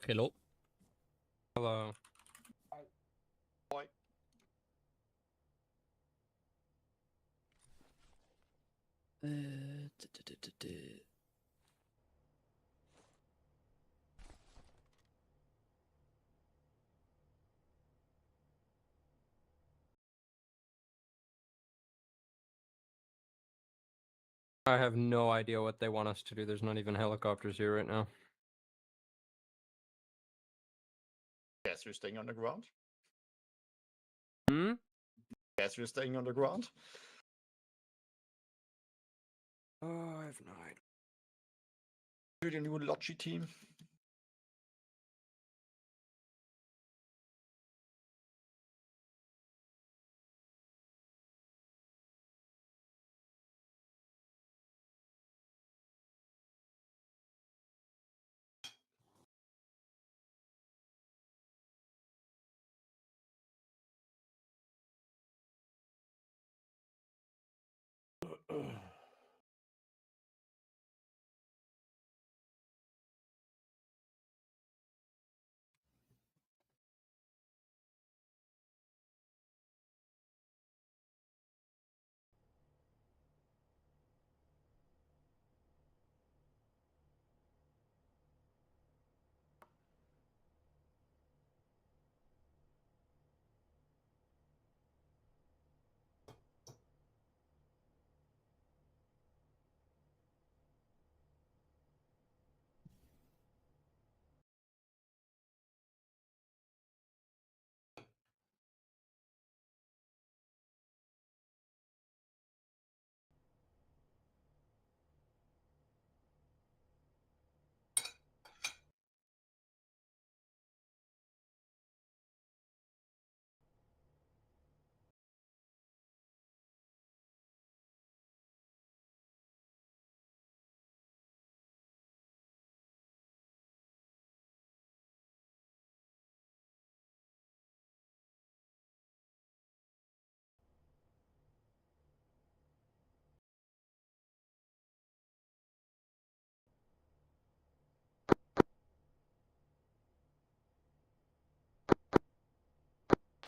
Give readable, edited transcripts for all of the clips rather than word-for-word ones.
Hello. Hello. Boy. I have no idea what they want us to do. There's not even helicopters here right now. Guess you're staying underground? Hmm? Guess you're staying underground? Oh, I have no idea. You're the new Lotchi team?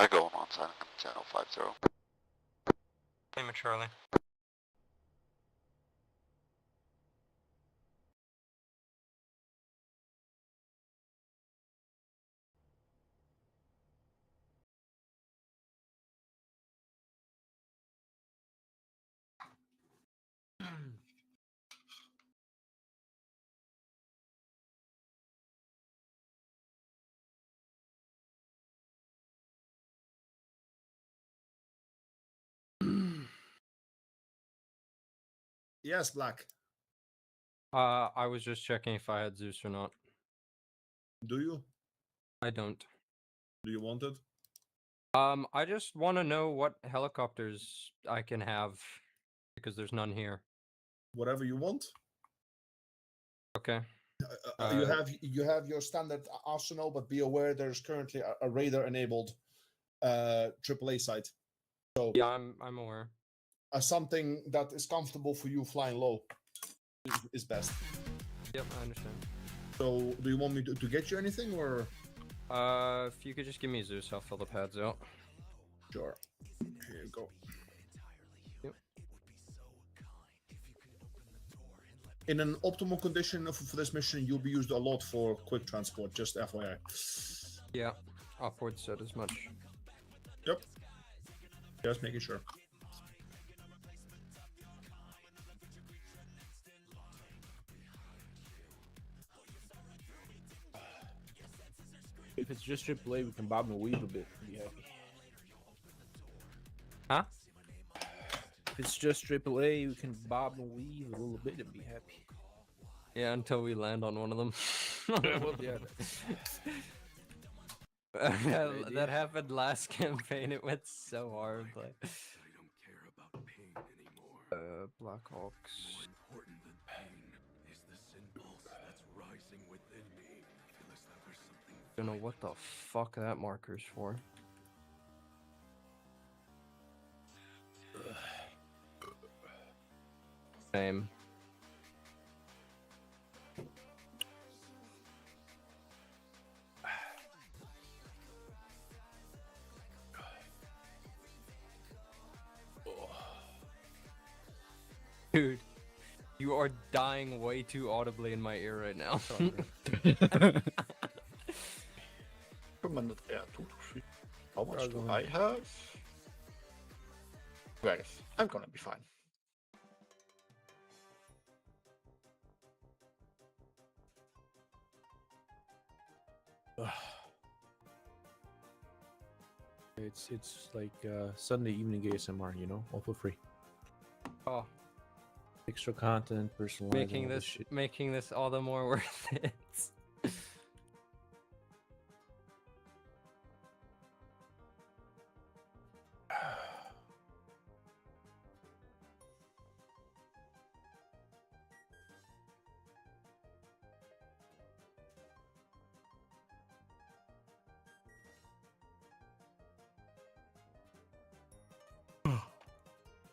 I go on silent channel 50. Name it Charlie. Yes, Black. I was just checking if I had Zeus or not. Do you? I don't. Do you want it? I just want to know what helicopters I can have because there's none here. Whatever you want. Okay. You have your standard arsenal, but be aware there's currently a radar enabled AAA site. So Yeah, I'm aware. Something that is comfortable for you flying low is best. Yep, I understand. So do you want me to get you anything, or? If you could just give me Zeus, I'll fill the pads out. Sure. Here you go. Yep. In an optimal condition for this mission, you'll be used a lot for quick transport, just FYI. Yeah, upward said as much. Yep. Just making sure. If it's just AAA, we can bob and weave a bit and be happy. Huh? If it's just AAA, we can bob and weave a little bit and be happy. Yeah, until we land on one of them. Well, yeah. That happened last campaign. It went so hard. Like, Black Hawks. Don't know what the fuck that marker's for. Same. Dude, you are dying way too audibly in my ear right now. Commanded Air 2 to 3. How much do Struggling. I have? 12. I'm gonna be fine. It's like Sunday evening ASMR, you know, all for free. Oh, Extra content, personalized, making all this shit. making this all the more worth it.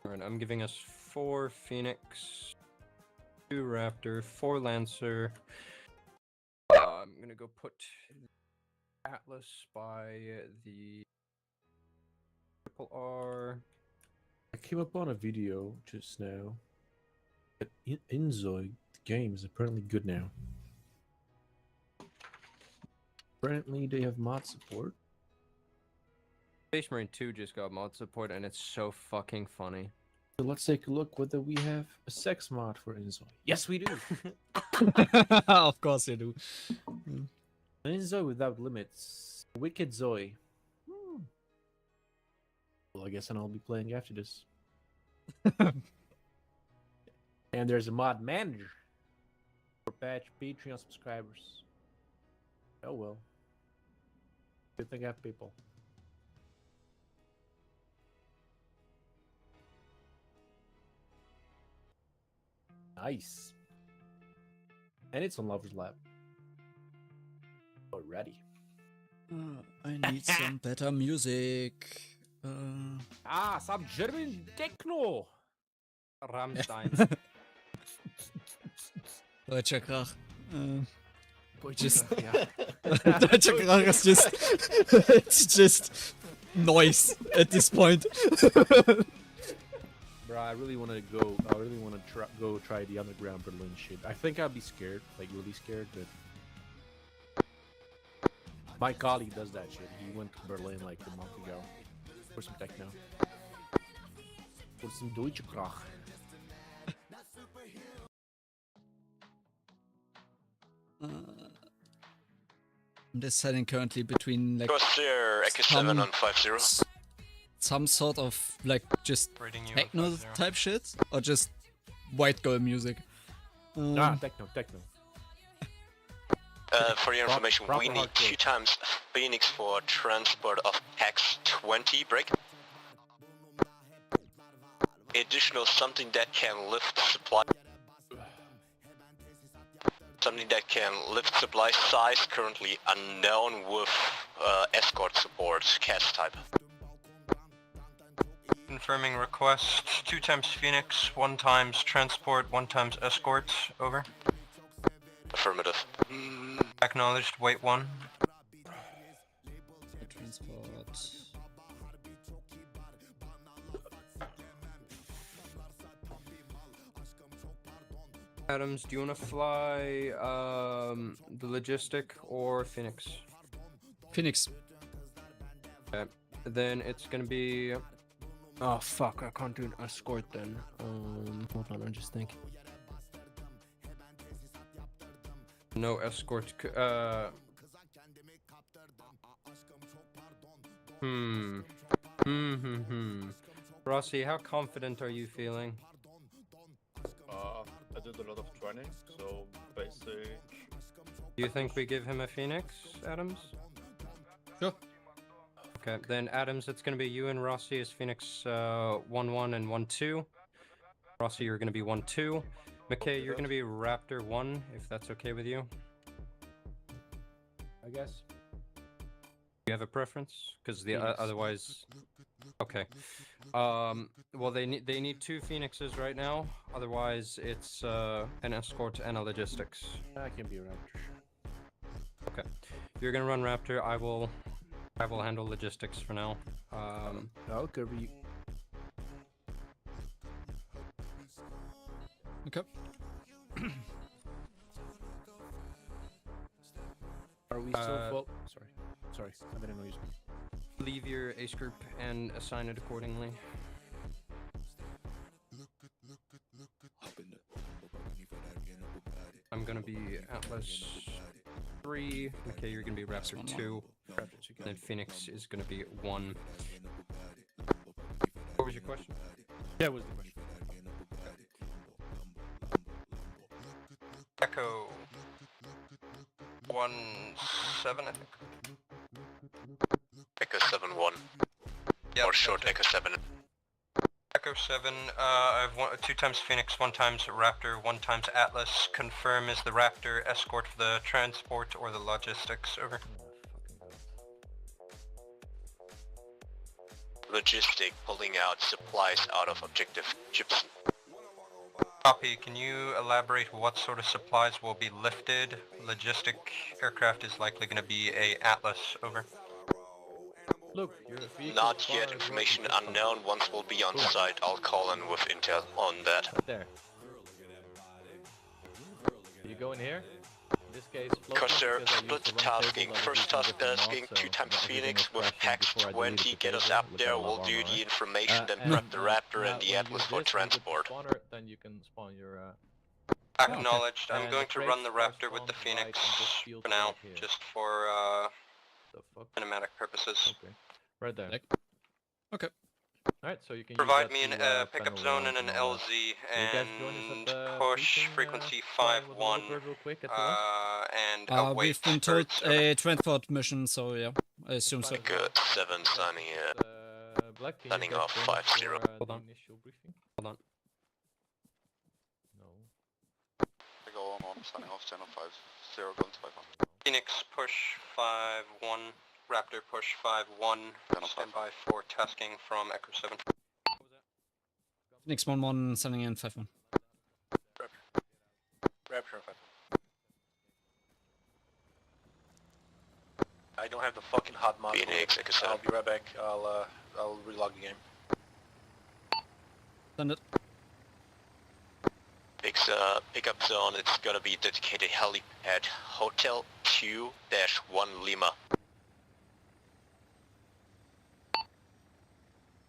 Alright, I'm giving us 4 Phoenix, 2 Raptor, 4 Lancer. I'm gonna go put Atlas by the Triple R. I came upon a video just now. That Inzoi, the game, is apparently good now. Apparently, they have mod support. Space Marine 2 just got mod support and it's so fucking funny. So let's take a look whether we have a sex mod for Inzoi. Yes, we do. Of course you do. An Inzoi without limits. Wicked Zoe. Well, I guess then I'll be playing after this. And there's a mod manager for patch Patreon subscribers. Oh well. Good thing I have people. Nice. And it's on Lover's Lab. Already. I need some better music. Some German techno. Rammstein. Deutscher Krach. Just Deutscher Krach is just it's just noise at this point. Bro, I really want to go. I really want to go try the underground Berlin shit. I think I'd be scared, like really scared, but my colleague does that shit. He went to Berlin like a month ago for some techno, for some Deutsche Krach. I'm deciding currently between like Corsair Echo7 on 5-0. some sort of like just Rating you on techno 5-0. type shit or just white girl music. Techno. For your information, proper we need hardcore. 2 times Phoenix for transport of Hex 20 break. Additional something that can lift supply. Something that can lift supply size currently unknown with escort support cast type. Confirming request. 2 times Phoenix, 1 times transport, 1 times escort. Over. Affirmative. Acknowledged. Wait 1. Transport. Adams, do you want to fly the Logistic or Phoenix? Phoenix. Okay. Then it's gonna be. Oh fuck! I can't do an escort then. Hold on, I'm just thinking. No escort. Rossi, how confident are you feeling? I did a lot of training, so basic. Do you think we give him a Phoenix, Adams? Sure. Okay, then Adams, it's gonna be you and Rossi as Phoenix 1-1 and 1-2. Rossi, you're gonna be 1-2. McKay, you're gonna be Raptor 1, if that's okay with you. I guess. You have a preference? Because the Phoenix. otherwise, okay. Well, they need 2 Phoenixes right now. Otherwise, it's an escort and a logistics. I can be a Raptor. Okay, you're gonna run Raptor. I will handle logistics for now. I'll cover you. Okay. Are we still Uh, full? Sorry, I didn't know you speak. Leave your ace group and assign it accordingly. I'm gonna be Atlas 3. Okay, you're gonna be Raptor 2. And then Phoenix is gonna be 1. What was your question? That was the question. Echo 1-7, I think. Echo 7-1. Yeah, Or short that's it. Echo 7. Echo 7, I have 2 times Phoenix, 1 times Raptor, 1 times Atlas. Confirm is the Raptor escort for the transport or the logistics, over. Logistic pulling out supplies out of objective Gibson. Copy, can you elaborate what sort of supplies will be lifted? Logistic aircraft is likely going to be a Atlas, over. Look, your vehicle Not far yet, as information well from unknown. Once we'll be on site, I'll call in with intel on that. right there. Do you go in here? In this case, float Corsair, because I split used the wrong tasking. table, I was First using task different tasking, mods, 2 so times everything Phoenix was with crashing Hex before I deleted 20, the get us table up with there, that we'll love do armor, the right? information, then And, prep the Raptor now and the when Atlas you for use this, make it transport. spawner, then you can spawn your Acknowledged. I'm and going the to run the crates are Raptor with the spawned right Phoenix in this field for now, right here. just for the fuck? cinematic purposes. Okay. Right there. Like- Okay. Alright, so you can Provide use me that an to, pickup fend zone around and an all that. LZ Will you guys join us at and the push briefing, frequency flying with a 5-1 little bird real quick at the left? and await We've been told birds, a transport mission, so yeah, I assume so. Fine as well. Good, 7 signing Black, can signing you guys off, join us 5-0. for Hold the on. initial briefing? Hold on. No. I go on, signing off 10 on 5, 0 going to 5 on. Phoenix push 5-1, Raptor push 5-1, stand by for tasking from Echo 7. Phoenix 1-1, sending in 5-1. Rapture 5. I don't have the fucking hot mod. Phoenix, Echo 7. I'll be right back. I'll relog the game. Send it. Pickup zone, it's gonna be dedicated helipad, Hotel 2-1 Lima.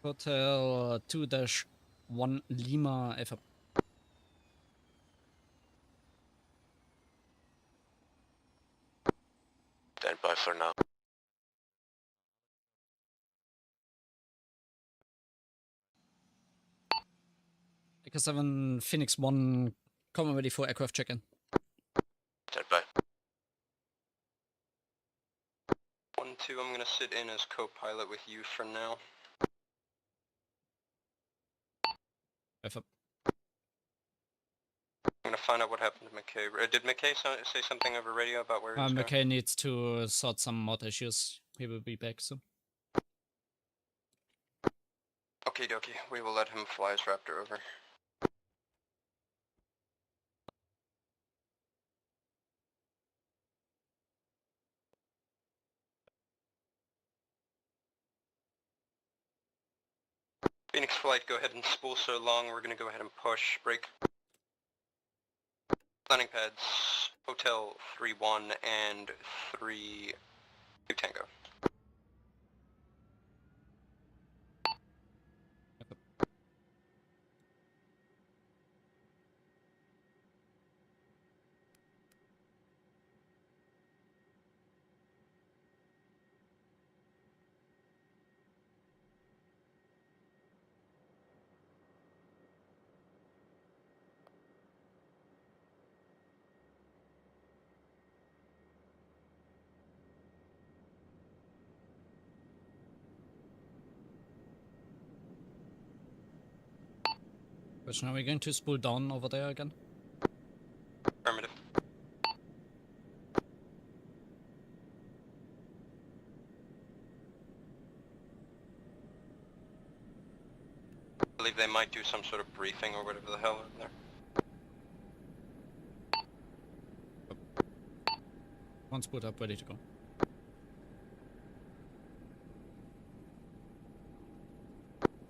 Hotel 2-1 Lima Alpha. Stand by for now. Echo 7, Phoenix 1, come ready for aircraft check-in. Stand by. 1-2, I'm gonna sit in as co-pilot with you for now. Alpha. I'm gonna find out what happened to McKay. Did McKay say something over radio about where he's going? McKay needs to sort some mod issues. He will be back soon. Okie dokie, we will let him fly his Raptor over. Phoenix flight, go ahead and spool so long. We're gonna go ahead and push. Break. Landing pads, Hotel 3-1 and 3-2 Tango. Question, are we going to spool down over there again? Affirmative. I believe they might do some sort of briefing or whatever the hell over there. One spooled up, ready to go.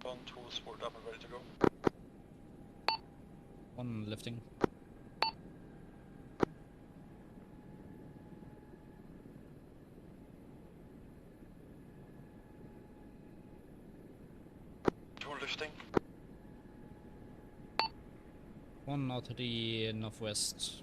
One, 2 is spooled up and ready to go. One lifting. Two lifting. One out to the northwest.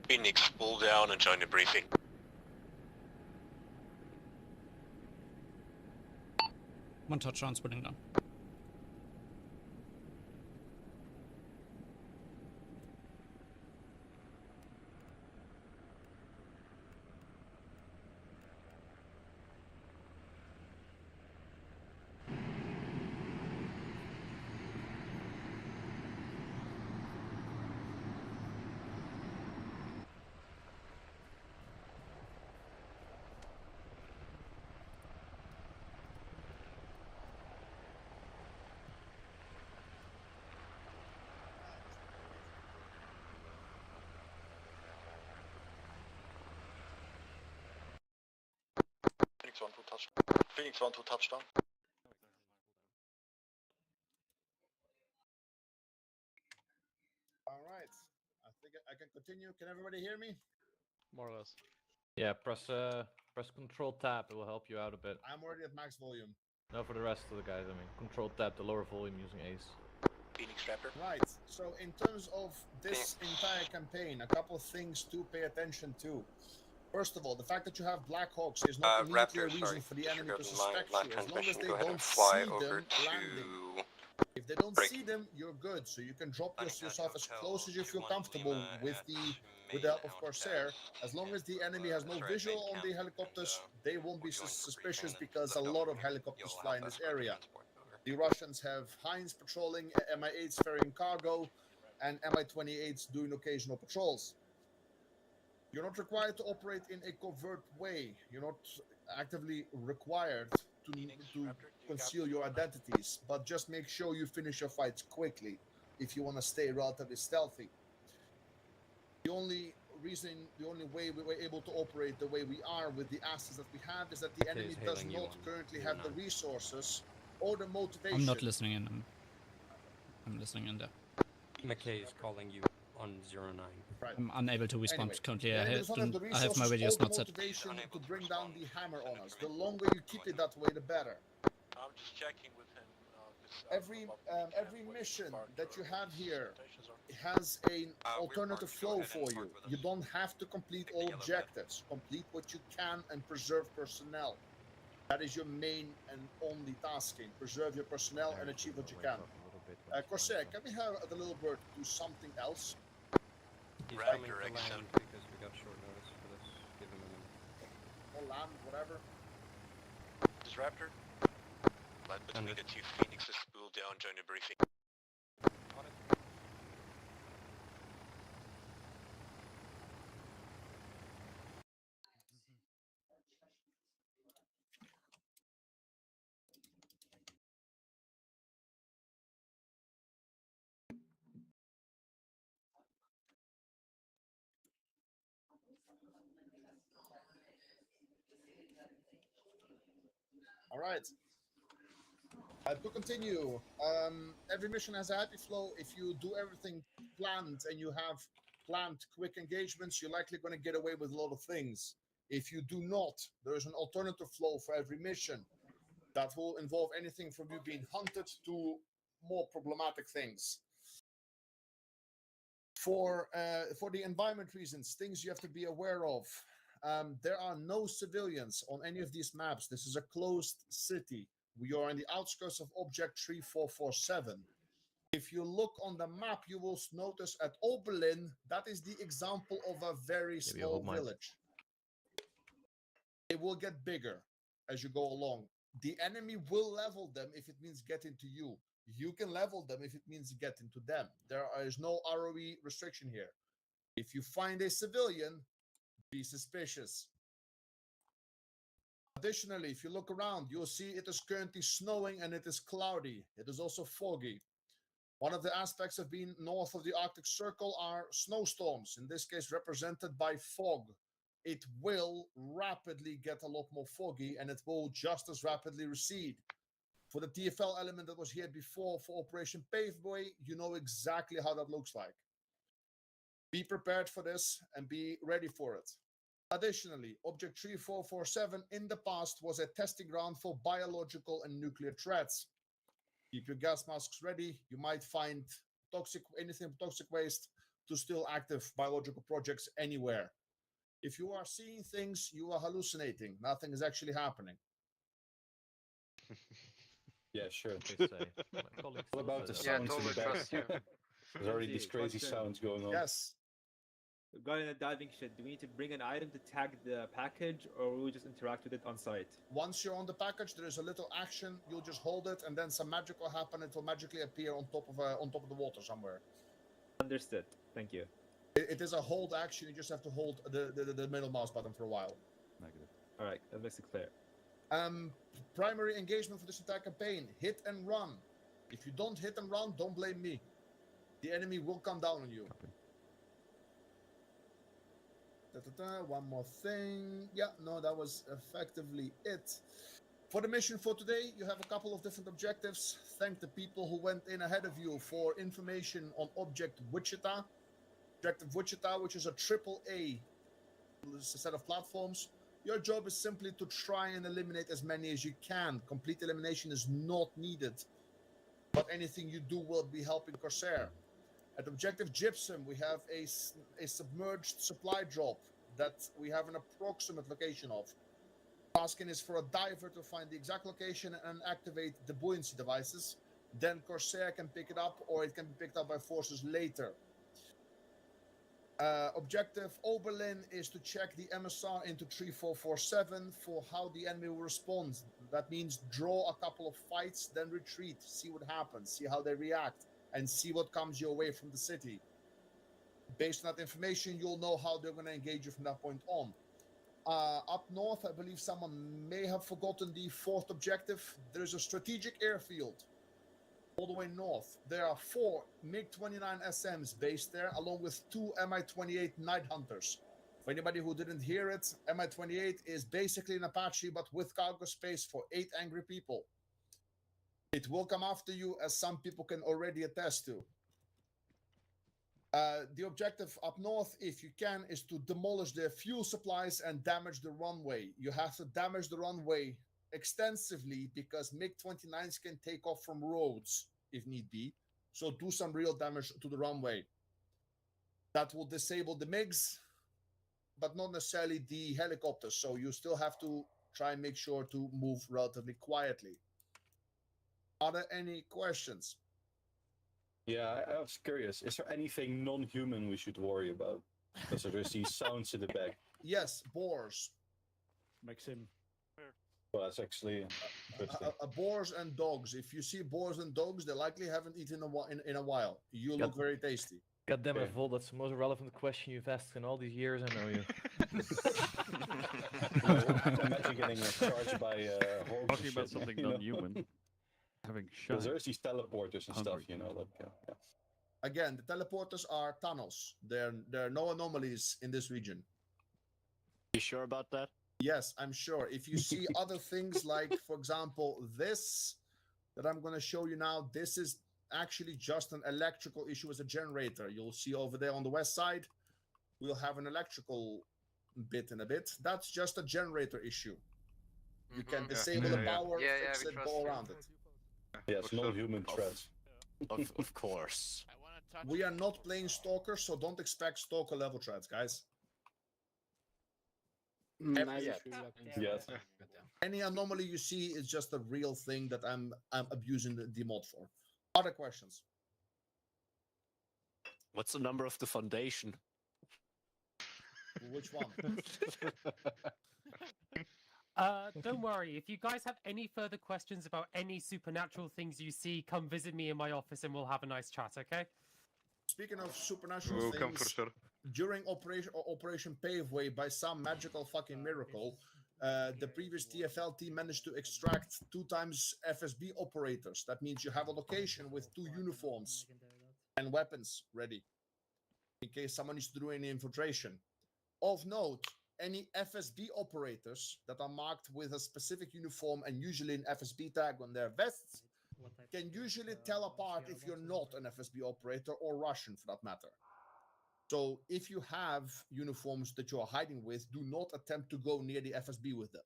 Phoenix, pull down and join the briefing. One touchdown splitting down. Phoenix 1-2 touchdown. Phoenix 1-2 touchdown. All right. I think I can continue. Can everybody hear me? More or less. Yeah, press Control Tab. It will help you out a bit. I'm already at max volume. No, for the rest of the guys, I mean, Control Tab to lower volume using Ace. Phoenix Raptor. Right. So in terms of this entire campaign, a couple of things to pay attention to. First of all, the fact that you have Black Hawks is not immediately a Raptor, reason sorry. for the enemy to Disregard suspect line you. As long as transmission, they go ahead don't and fly see over them to landing. If they don't break. see them, you're good. So you can drop Huntington yourself as Hotel, close as you feel 21 comfortable Lima with at the help of main Corsair. outpass As long as the and, enemy has no sorry, visual main on the camp, helicopters, and, they won't be we'll join for suspicious briefing, because a then lot of you'll helicopters fly in have this escort area. transport over. The Russians have Heinz patrolling, Mi-8s ferrying cargo, and Mi-28s doing occasional patrols. You're not required to operate in a covert way. You're not actively required to conceal your identities, but just make sure you finish your fights quickly if you want to stay relatively stealthy. The only way we were able to operate the way we are with the assets that we have is that the Okay, enemy he's does hailing you not on currently your have the 9. resources or the motivation. I'm not listening in. I'm listening in there. McKay is calling you on 09. Right. I'm unable to respond Anyway, currently. the I enemy have, does not have the I have my resources radios or the not set. motivation Unable to to bring down respond. the hammer on Send us. it The from longer you keep it Illinois. that way, the better. I'm just checking with him. Every mission that you have here Are. has an We're alternative parked. Go flow ahead and for you. park with You us. don't have to complete Pick the all yellow objectives. Complete what you can and preserve personnel. That is your main and only tasking. Preserve your personnel and achieve what you can. Corsair, can we have the little bird do something else? He's Right coming to direction. land because we got short notice for this. Give him a minute. Or land, whatever. This Raptor? Right between Understood. the two Phoenixes, pull down, join the briefing. All right. To continue, every mission has a happy flow. If you do everything planned and you have planned quick engagements, you're likely going to get away with a lot of things. If you do not, there is an alternative flow for every mission that will involve anything from you being hunted to more problematic things. For the environment reasons, things you have to be aware of. There are no civilians on any of these maps. This is a closed city. We are in the outskirts of Object 3447. If you look on the map, you will notice at Oberlin, that is the example of a very Maybe a small whole mine. village. It will get bigger as you go along. The enemy will level them if it means getting to you. You can level them if it means getting to them. There is no ROE restriction here. If you find a civilian, be suspicious. Additionally, if you look around, you'll see it is currently snowing and it is cloudy. It is also foggy. One of the aspects of being north of the Arctic Circle are snowstorms, in this case represented by fog. It will rapidly get a lot more foggy and it will just as rapidly recede. For the TFL element that was here before for Operation Paveway, you know exactly how that looks like. Be prepared for this and be ready for it. Additionally, Object 3447 in the past was a testing ground for biological and nuclear threats. Keep your gas masks ready. You might find anything from toxic waste to still active biological projects anywhere. If you are seeing things, you are hallucinating. Nothing is actually happening. Yeah, sure. They say. My colleague What still about the says Yeah, sounds in totally the back? trust you. There's already these Lindsay, crazy question. sounds going on. Yes. Regarding the diving shit, do we need to bring an item to tag the package, or will we just interact with it on site? Once you're on the package, there is a little action. You'll just hold it, and then some magic will happen. It will magically appear on top of the water somewhere. Understood. Thank you. It is a hold action. You just have to hold the middle mouse button for a while. Negative. All right, that makes it clear. Primary engagement for this entire campaign: hit and run. If you don't hit and run, don't blame me. The enemy will come down on you. Copy. One more thing. Yeah, no, that was effectively it. For the mission for today, you have a couple of different objectives. Thank the people who went in ahead of you for information on Object Wichita. Objective Wichita, which is a AAA set of platforms. Your job is simply to try and eliminate as many as you can. Complete elimination is not needed, but anything you do will be helping Corsair. At Objective Gypsum, we have a submerged supply drop that we have an approximate location of. Tasking is for a diver to find the exact location and activate the buoyancy devices. Then Corsair can pick it up, or it can be picked up by forces later. Objective Oberlin is to check the MSR into 3447 for how the enemy will respond. That means draw a couple of fights, then retreat, see what happens, see how they react, and see what comes your way from the city. Based on that information, you'll know how they're going to engage you from that point on. Up north, I believe someone may have forgotten the fourth objective. There's a strategic airfield all the way north. There are 4 MiG-29 SMs based there, along with 2 Mi-28 Night Hunters. For anybody who didn't hear it, Mi-28 is basically an Apache, but with cargo space for 8 angry people. It will come after you, as some people can already attest to. The objective up north, if you can, is to demolish their fuel supplies and damage the runway. You have to damage the runway extensively because MiG-29s can take off from roads if need be. So do some real damage to the runway. That will disable the MiGs, but not necessarily the helicopters. So you still have to try and make sure to move relatively quietly. Are there any questions? Yeah, I was curious. Is there anything non-human we should worry about? Because there's these sounds in the back. Yes, boars. Maxim. Well, that's actually interesting. Boars and dogs. If you see boars and dogs, they likely haven't eaten in a while. You look very tasty. God damn it, Okay. Vol, that's the most relevant question you've asked in all these years. I know you. Imagine getting charged by hogs. Talking and about shit, something you know? non-human. Having Because shot. there's these teleporters and stuff, you know. Like, yeah. Again, the teleporters are tunnels. There are no anomalies in this region. You sure about that? Yes, I'm sure. If you see other things like, for example, this that I'm going to show you now, this is actually just an electrical issue as a generator. You'll see over there on the west side, we'll have an electrical bit in a bit. That's just a generator issue. You can disable the power, fix it, go around it. Yes, no human threats. Of course. We are not playing Stalker, so don't expect Stalker level threats, guys. Not yet. Yes. Any anomaly you see is just a real thing that I'm abusing the mod for. Other questions? What's the number of the foundation? Which one? Don't worry. If you guys have any further questions about any supernatural things you see, come visit me in my office and we'll have a nice chat, okay? Speaking of supernatural things, during Operation Paveway, by some magical fucking miracle, the previous TFL team managed to extract 2 times FSB operators. That means you have a location with 2 uniforms and weapons ready in case someone needs to do any infiltration. Of note, any FSB operators that are marked with a specific uniform and usually an FSB tag on their vests can usually tell apart if you're not an FSB operator or Russian for that matter. So if you have uniforms that you are hiding with, do not attempt to go near the FSB with them.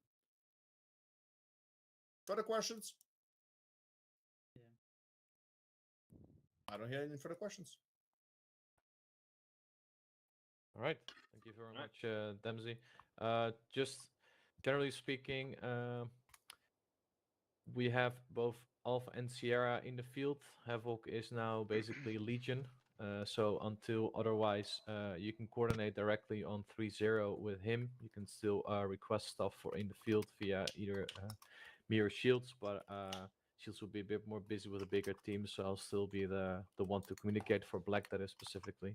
Further questions? I don't hear any further questions. All right. Thank you very much, Dempsey. Just generally speaking, we have both Alpha and Sierra in the field. Havoc is now basically Legion. So until otherwise, you can coordinate directly on 3-0 with him. You can still request stuff for in the field via either me or Shields, but Shields will be a bit more busy with a bigger team, so I'll still be the one to communicate for Black, that is specifically.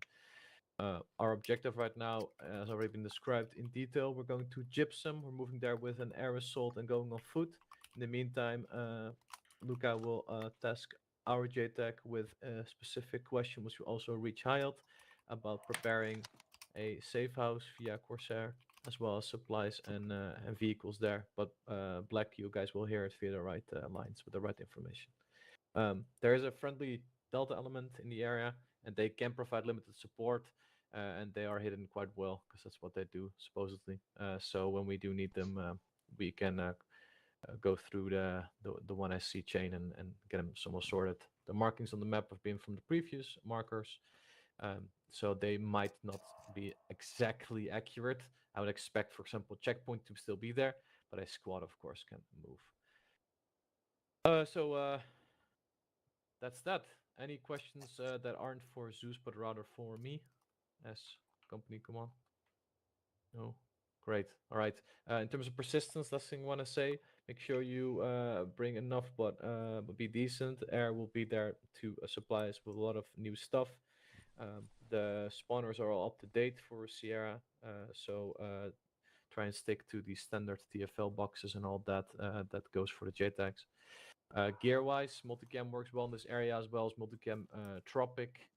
Our objective right now has already been described in detail. We're going to Gypsum. We're moving there with an air assault and going on foot. In the meantime, Luca will task our JTAC with a specific question, which will also reach Hyatt, about preparing a safe house via Corsair, as well as supplies and vehicles there. But Black, you guys will hear it via the right lines with the right information. There is a friendly Delta element in the area, and they can provide limited support, and they are hidden quite well, because that's what they do, supposedly. So when we do need them, we can go through the 1SC chain and get them somewhat sorted. The markings on the map have been from the previous markers, so they might not be exactly accurate. I would expect, for example, checkpoint to still be there, but a squad, of course, can move. That's that. Any questions that aren't for Zeus, but rather for me as company command? No? Great. All right. In terms of persistence, last thing I want to say, make sure you bring enough, but be decent. Air will be there to supply us with a lot of new stuff. The spawners are all up to date for Sierra, so try and stick to the standard TFL boxes and all that. That goes for the JTAGs. Gear-wise, multicam works well in this area, as well as multicam Tropic.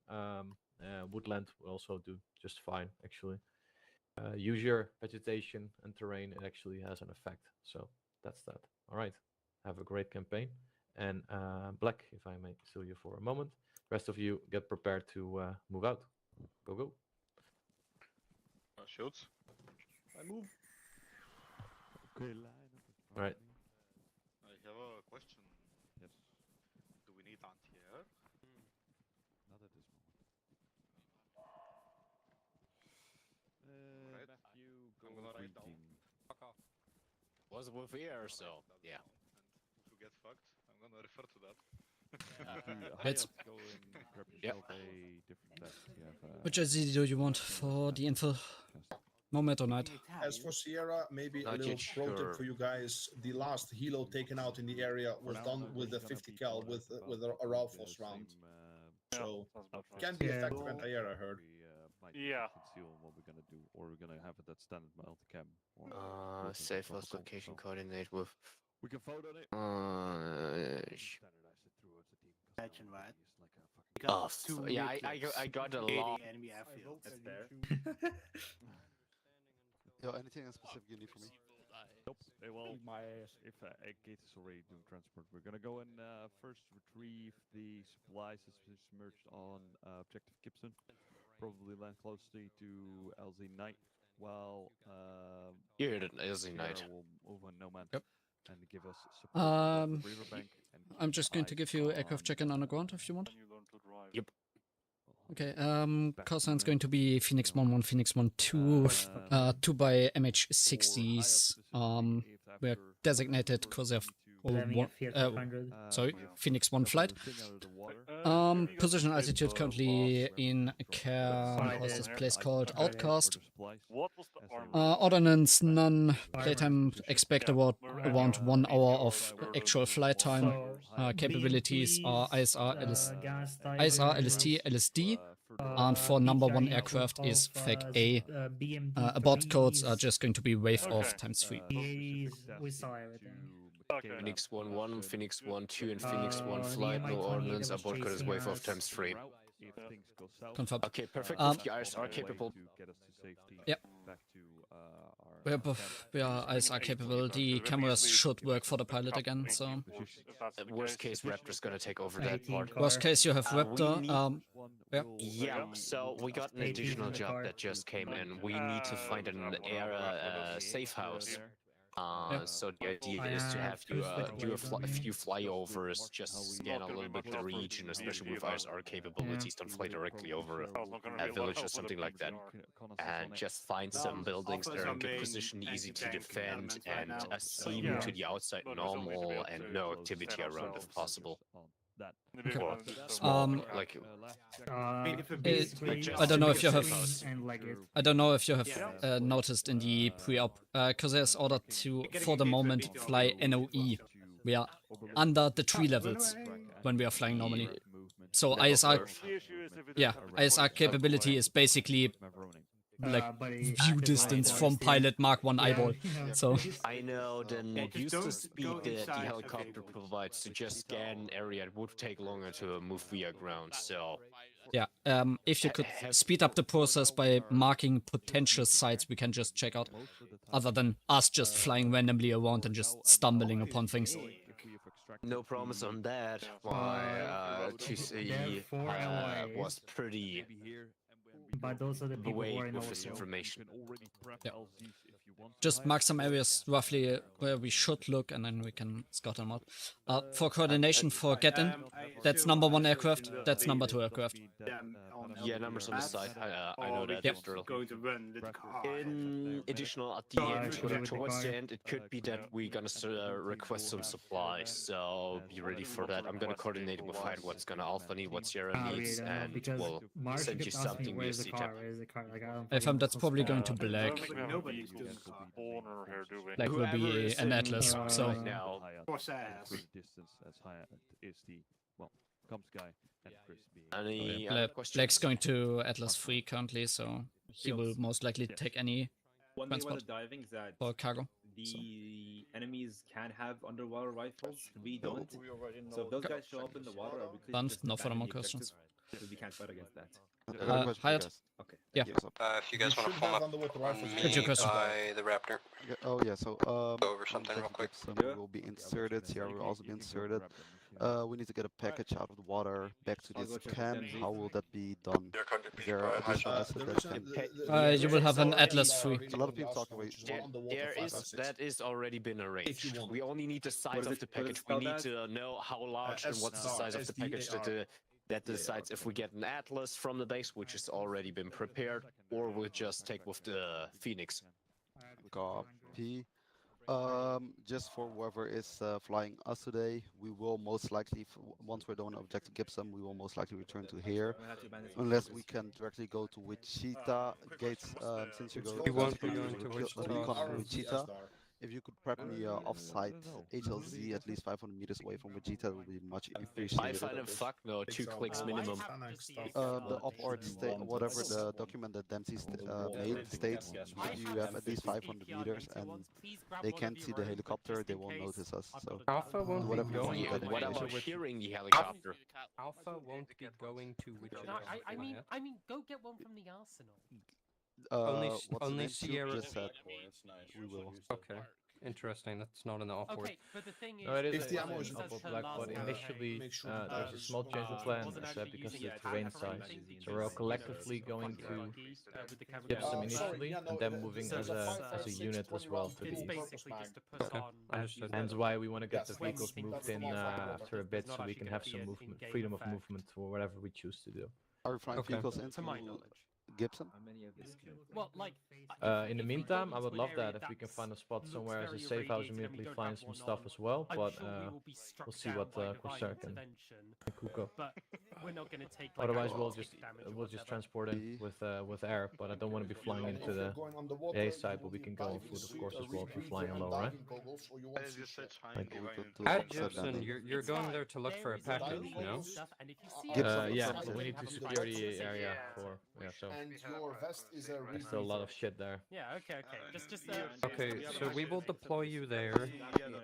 Woodland will also do just fine, actually. Use your vegetation and terrain, it actually has an effect. So that's that. All right. Have a great campaign. And Black, if I may steal you for a moment. Rest of you get prepared to move out. Go, go. Shields. I move. Okay, line up. All right. I have a question. Yes. Do we need anti-air? Not at this moment. Right. Matthew, go I'm gonna write down. team. Fuck off. Was with air, so yeah. And if we get fucked, I'm gonna refer to that. Let's go and grab yourself a different task. You have, which ID do you want for the info? Moment or night? As for Sierra, maybe a little pro tip for you guys. The last helo taken out in the area was done with a 50 cal with a Raufoss round. So can be effective anti-air, I heard. Yeah. Conceal what we're gonna do, or we're gonna have it at standard multicam. Safe house location coordinate with. We can vote on it. Standardize it throughout the team. Imagine right. Oh, yeah, I got a lot. Enemy airfield. That's fair. Anything specific you need from me? Nope. Well, if a gate is already doing transport, we're gonna go and first retrieve the supplies that's been submerged on objective Gibson. Probably land closely to LZ Knight, while you heard it, LZ Knight will move on Nomad. Yep. And give us support with the riverbank. I'm just going to give you aircraft check-in on the ground if you want. Yep. Okay, call sign's going to be Phoenix 1-1, Phoenix 1-2, 2 by MH60s. We're designated Corsair sorry, Phoenix 1 flight. Position altitude currently in how's this place called? Outcast. Ordnance none. Playtime expect around 1 hour of actual flight time. Capabilities are ISR, LST, LSD. And for number 1 aircraft is FAC A. Abort codes are just going to be wave off ×3. We saw everything. Phoenix 1-1, Phoenix 1-2, and Phoenix 1 flight. No ordnance. Abort code is wave off ×3. Confirmed. Okay, perfect. If the ISR capable. Yep. We are ISR capable. The cameras should work for the pilot again, so. Worst case, Raptor's gonna take over that part. Worst case, you have Raptor. Yeah, so we got an additional job that just came in. We need to find an air safe house. So the idea is to have you do a few flyovers, just scan a little bit the region, especially with ISR capabilities. Don't fly directly over a village or something like that, and just find some buildings that are in good position, easy to defend, and a scene to the outside normal, and no activity around if possible. Like, I don't know if you have. I don't know if you have noticed in the pre-op. Corsair is ordered to, for the moment, fly NOE. We are under the tree levels when we are flying normally. So ISR, ISR capability is basically like view distance from pilot Mark 1 eyeball. So I know then use the speed that the helicopter provides to just scan an area. It would take longer to move via ground. So yeah, if you could speed up the process by marking potential sites we can just check out, other than us just flying randomly around and just stumbling upon things. No promise on that. My 2C was pretty but those are the people who are in with this information. Yeah. Just mark some areas roughly where we should look, and then we can scout them out. For coordination for get-in, that's number 1 aircraft, that's number 2 aircraft. Yeah, numbers on the side. I know that. Yep. Going to run the car. In additional, at the end, towards the end, it could be that we're gonna request some supplies. So be ready for that. I'm gonna coordinate with Hyde what's gonna Alpha need, what Sierra needs, and we'll send you something via CTAP. FM, that's probably going to Black. Black will be an Atlas, so. Now, Black's going to Atlas 3 currently, so he will most likely take any transport diving is that for cargo. The enemies can have underwater rifles. We don't. So if those guys show up in the water, are we clear Done. to just No further more abandon the questions. objective? We can't fight against that. Hyatt? Okay. Yeah. If you guys want to form up Good, your question. by the Raptor. Oh yeah, so Go over something real quick. we will be inserted. Sierra will also be inserted. We need to get a package out of the water back to this camp. How will that be done? Is there additional asset that can... You will have an Atlas 3. A lot of people talk about that is already been arranged. We only need the size of the package. We need to know how large and what's the size of the package that decides if we get an Atlas from the base, which has already been prepared, or we'll just take with the Phoenix. Copy. Just for whoever is flying us today, we will most likely, once we're done objective Gibson, we will most likely return to here, unless we can directly go to Wichita gates. Since you're going, We won't be going to Wichita. If you could prep me off-site HLZ at least 500 meters away from Wichita, it would be much appreciated. 500, fuck no, 2 clicks minimum. The op-ord state, whatever the document that Dempsey made states, if you have at least 500 meters and they can't see the helicopter, they won't notice us. So Alpha won't be going. What about hearing the helicopter? Alpha won't be going to Wichita. No, I mean, go get one from the arsenal. Only Sierra. Just said we will. Okay, interesting. That's not an off-board. Okay, but the thing is, No, it is If the ammo is up not Black, but initially there's a small change of plan, as I said, because of the terrain size. So we're all collectively going to Gibson initially, and then moving as a unit as well to it's the east. basically just to put on. Understood. Hence why we want to get the vehicles moved in after a bit, so we can have some movement, freedom of movement for whatever we choose to do. Are we flying vehicles into Gibson? Well, like. In the meantime, I would love that if we can find a spot somewhere as a safe house immediately find some stuff as well. But we'll see what Corsair can cook up. But we're not going to take. Like, Otherwise, damage we'll just transport in with air. But I don't want to be flying into the A side, but we can go on foot, of course, as well if you're flying low, right? Gibson, you're going there to look for a package, no? Yeah, but we need to secure the area for so. And your vest is a There's still a lot of shit there. Yeah. Okay. Just. Okay, so we will deploy you there.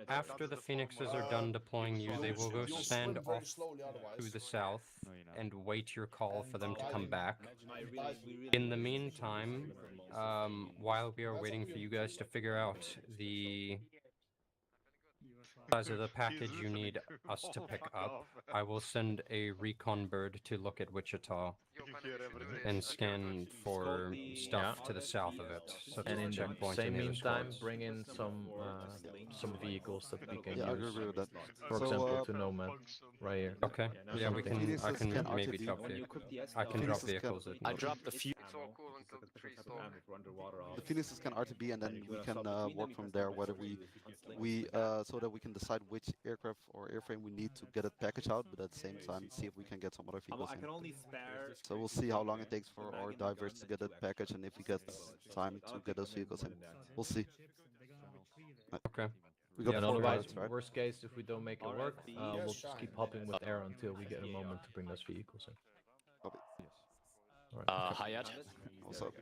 After the Phoenixes are done deploying you, they will go stand off to the south and wait your call for them to come back. In the meantime, while we are waiting for you guys to figure out the size of the package you need us to pick up, I will send a recon bird to look at Wichita and scan for stuff to the south of it. So And in checkpoint the same and the other meantime, squads. bring in some vehicles that we can Yeah, I use. agree with that. For So, example, to Nomad, right here. Okay. Yeah, we can. I can maybe drop I can drop vehicles. I dropped a few. The Phoenixes can RTB, and then we can work from there. Whether we so that we can decide which aircraft or airframe we need to get a package out, but at the same time see if we can get some other vehicles in. So we'll see how long it takes for our divers to get that package, and if we get time to get those vehicles in. We'll see. Okay. We got and 4 otherwise, pilots, right? worst case, if we don't make it work, we'll just keep hopping with air until we get a moment to bring those vehicles in. Copy. Hayat. Also.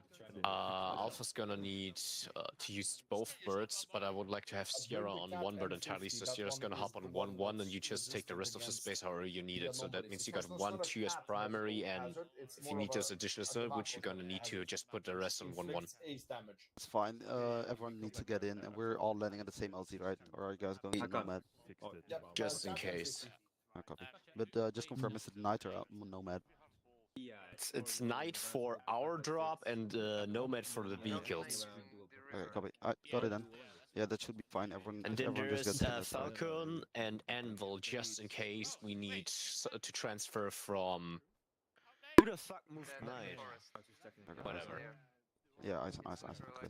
Alpha's gonna need to use both birds, but I would like to have Sierra on one bird entirely. So Sierra's gonna hop on 1-1, and you just take the rest of the space however you need it. So that means you got 1-2 as primary, and if you need those additional which you're gonna need to just put the rest on 1-1. It's fine. Everyone needs to get in, and we're all landing at the same LZ, right? Or are you guys going to Nomad? Just in case. I copy. But just confirm, is it night or Nomad? It's night for our drop and Nomad for the vehicles. Okay, copy. I got it then. Yeah, that should be fine. Everyone, and then everyone there's just gets in. Falcon and Anvil, just in case we need to transfer from. Who the fuck moved night? Whatever. Yeah, ice. Okay.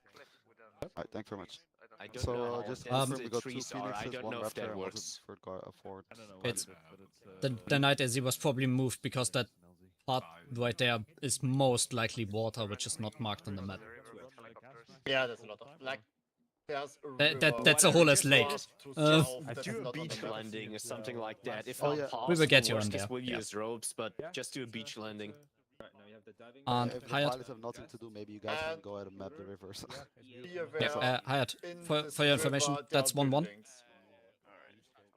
Alright, thank you very much. I don't so know how just dense confirm the we got 2 trees are. I Phoenixes, don't 1 know if Raptor, that and works. Ford. It's the night AZ was probably moved because that part right there is most likely water, which is not marked on the map. Yeah, there's a lot of like. That's a whole ass lake. Do a beach landing or something like that. If not possible, we will get you on worst case there. we'll Yeah. use ropes, but just do a beach landing. And if the Hayat. pilots have nothing to do, maybe you guys can go ahead and map the rivers. Hayat, for your information, that's 1-1.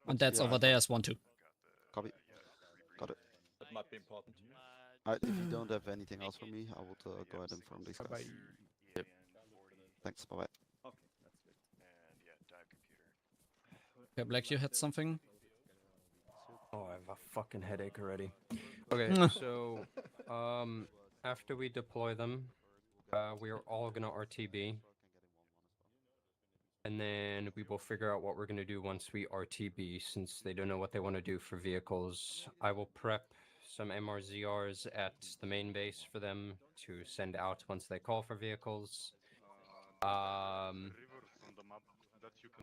And that's over there as 1-2. Copy. Got it. That might be important. Alright, if you don't have anything else for me, I will go ahead and inform these guys. Yep. Thanks, bye-bye. Okay, Black, you had something? Oh, I have a fucking headache already. Okay, so after we deploy them, we are all gonna RTB. And then we will figure out what we're gonna do once we RTB, since they don't know what they want to do for vehicles. I will prep some MRZRs at the main base for them to send out once they call for vehicles. In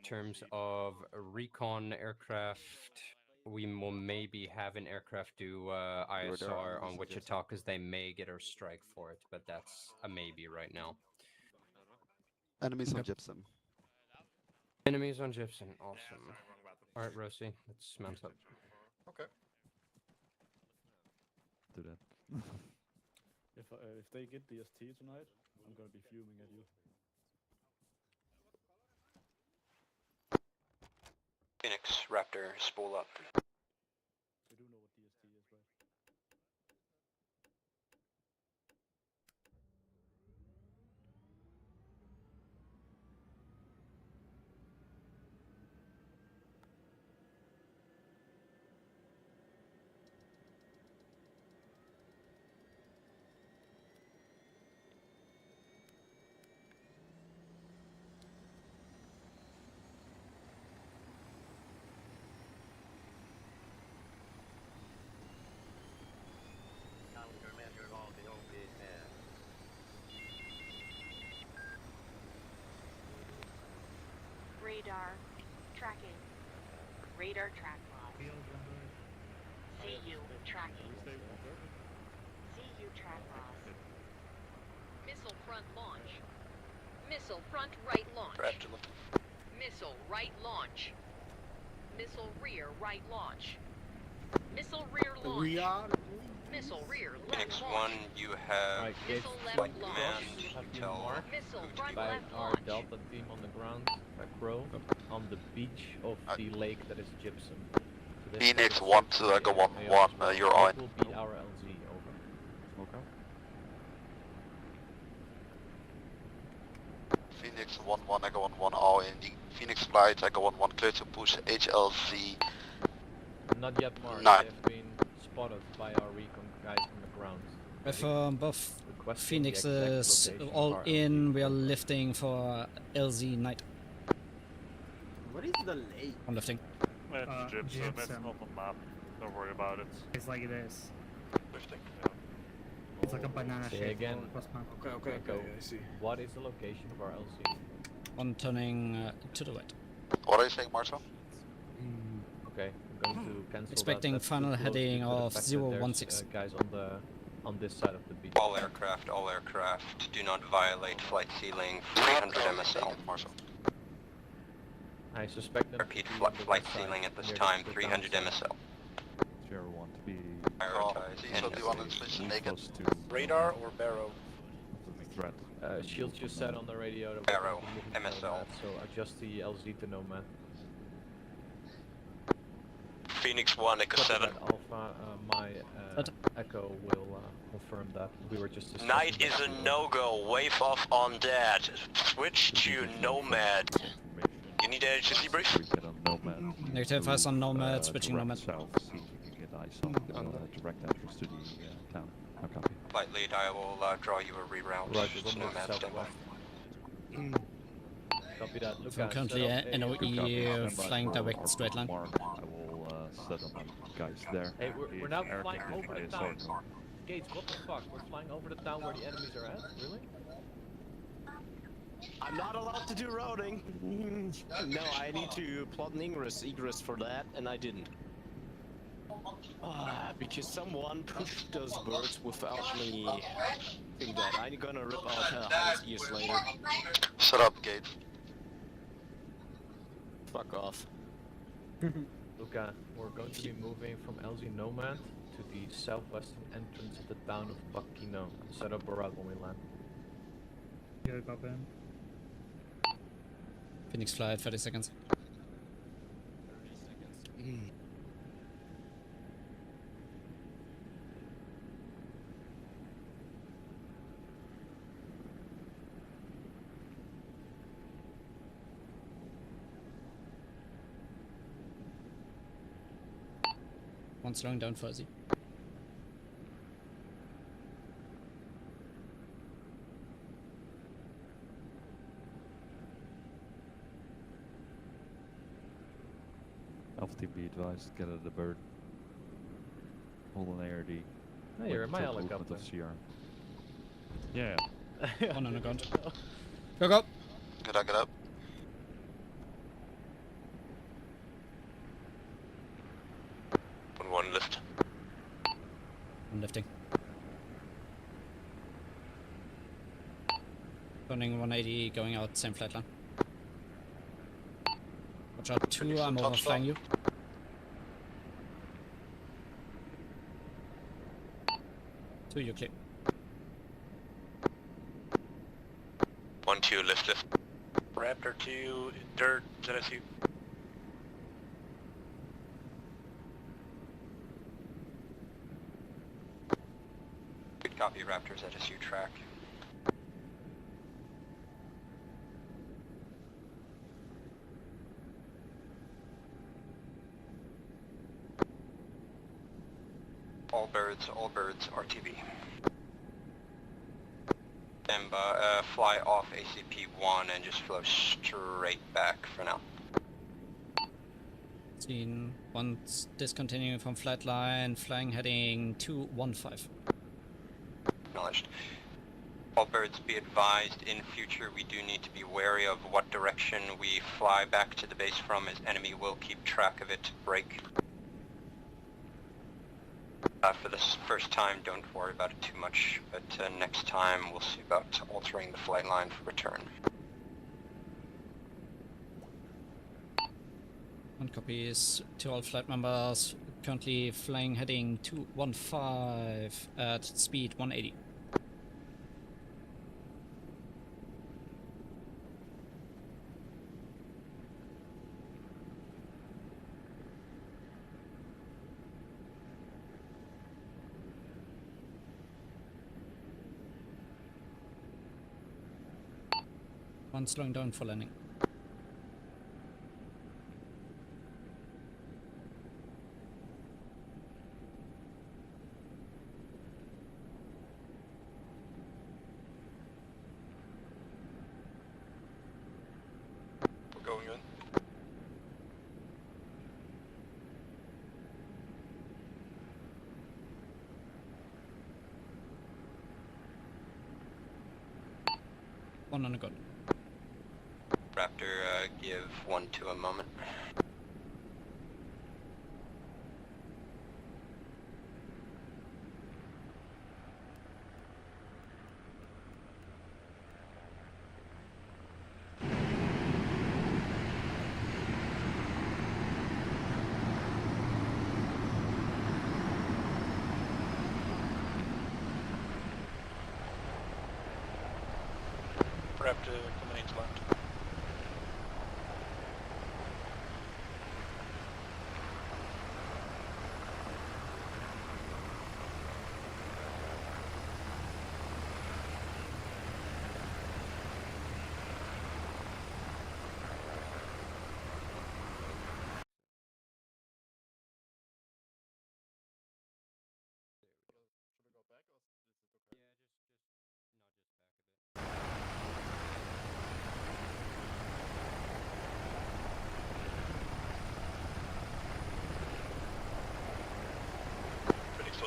terms of recon aircraft, we will maybe have an aircraft do ISR on Wichita because they may get our strike for it, but that's a maybe right now. Enemies on Gypsum. Enemies on Gypsum, awesome. Alright, Rosie, let's mount up. Okay. Do that. If they get the ST tonight, I'm gonna be fuming at you. Phoenix, Raptor, spool up. They do know what DST is, right? Radar. Tracking. Radar track loss. CU tracking. CU track loss. Missile front launch. Missile front right launch. Missile right launch. Missile rear right launch. Missile rear launch. Missile rear left Phoenix launch. 1, you have Right, Gates, flight cross command. have You been tell marked Missile who to front be by left our launch. Delta team on the ground, by Crow, on the beach of the lake that is Gypsum. So this Phoenix is 1 safety to Echo area 1-1, as well. you're That on. will be our LZ, over. Okay. Phoenix 1-1, Echo 1-1, all in the Phoenix flight, Echo 1-1, clear to push HLZ. Not yet marked. 9. They have been spotted by our recon guys on the ground. If both Requesting the exact Phoenixes location of all our in, we are lifting for LZ Knight. What is the lake? I'm lifting. It's gypsum, it's gypsum. not a map. Don't worry about it. It's like this. Lifting. It's like a banana Say shape. again. Okay, Echo, I see. what is the location of our LZ? On turning to the right. What are you saying, Marcel? Okay, I'm going to cancel Expecting that. That's too final close heading due to the of fact that there's, 016. guys on this side of the beach. All aircraft, do not violate flight ceiling 300 MSL. Marshall. I suspect them. Repeat, to be on the flight west side, ceiling at this near the time, down 300 side. MSL. Sierra 1 to be Prioritize So do you want to switch to naked? close to Radar or barrow? the threat. Shield just said on the radio that Barrow, we're looking for MSL. nomad, so adjust the LZ to nomad. Phoenix 1, Echo Copy 7. that, Alpha, my Echo will confirm that. We were just discussing Night that is a before. no-go, wave off on that. Switch to Nomad. You need a HSC brief? We get on Nomad. Negative eyes on Nomad, switching direct Nomad. south, see if we can get eyes on direct entrance to the town. No copy. Flight lead, I will draw you a reroute Roger, to Nomad standby. Copy that. Luca, So currently set up a- NOE Standby flying for direct our straight line. mark. I will set up my guys there. Hey, we're now If flying air over the activity town. is ordered. Gates, what the fuck? We're flying over the town where the enemies are at? Really? I'm not allowed to do routing. No, I need to plot an egress for that, and I didn't. Because someone pushed those birds without me doing that. I'm gonna rip out Heinz ears later. Shut up, Gate. Fuck off. Luca, we're going to be moving from LZ Nomad to the southwestern entrance of the town of Bakino. Set up a route when we land. Yeah, copy. Phoenix flight, 30 seconds. One slowing down fuzzy. Alpha team be advised, get out of the bird. Hold an ARD. Hey, you're in my Total movement helicopter. of CR. Yeah. Oh no, no, go on. Go, go! Get up, get up. One lift. I'm lifting. Turning 180, going out, same flight line. Watch out, 2, I'm overflying you. Two, you're clear. 1-2, lift. Raptor 2, dirt, ZSU. Good copy, Raptors at SU track. All birds, RTB. And fly off ACP-1 and just flow straight back for now. Seen once discontinuing from flight line, flying heading 215. Acknowledged. All birds be advised, in future we do need to be wary of what direction we fly back to the base from, as enemy will keep track of it to break. For this first time, don't worry about it too much, but next time we'll see about altering the flight line for return. One copies to all flight members. Currently flying heading 215 at speed 180. One slowing down for landing. We're going in. One on a gun. Raptor, give 1-2 a moment. Raptor coming into land.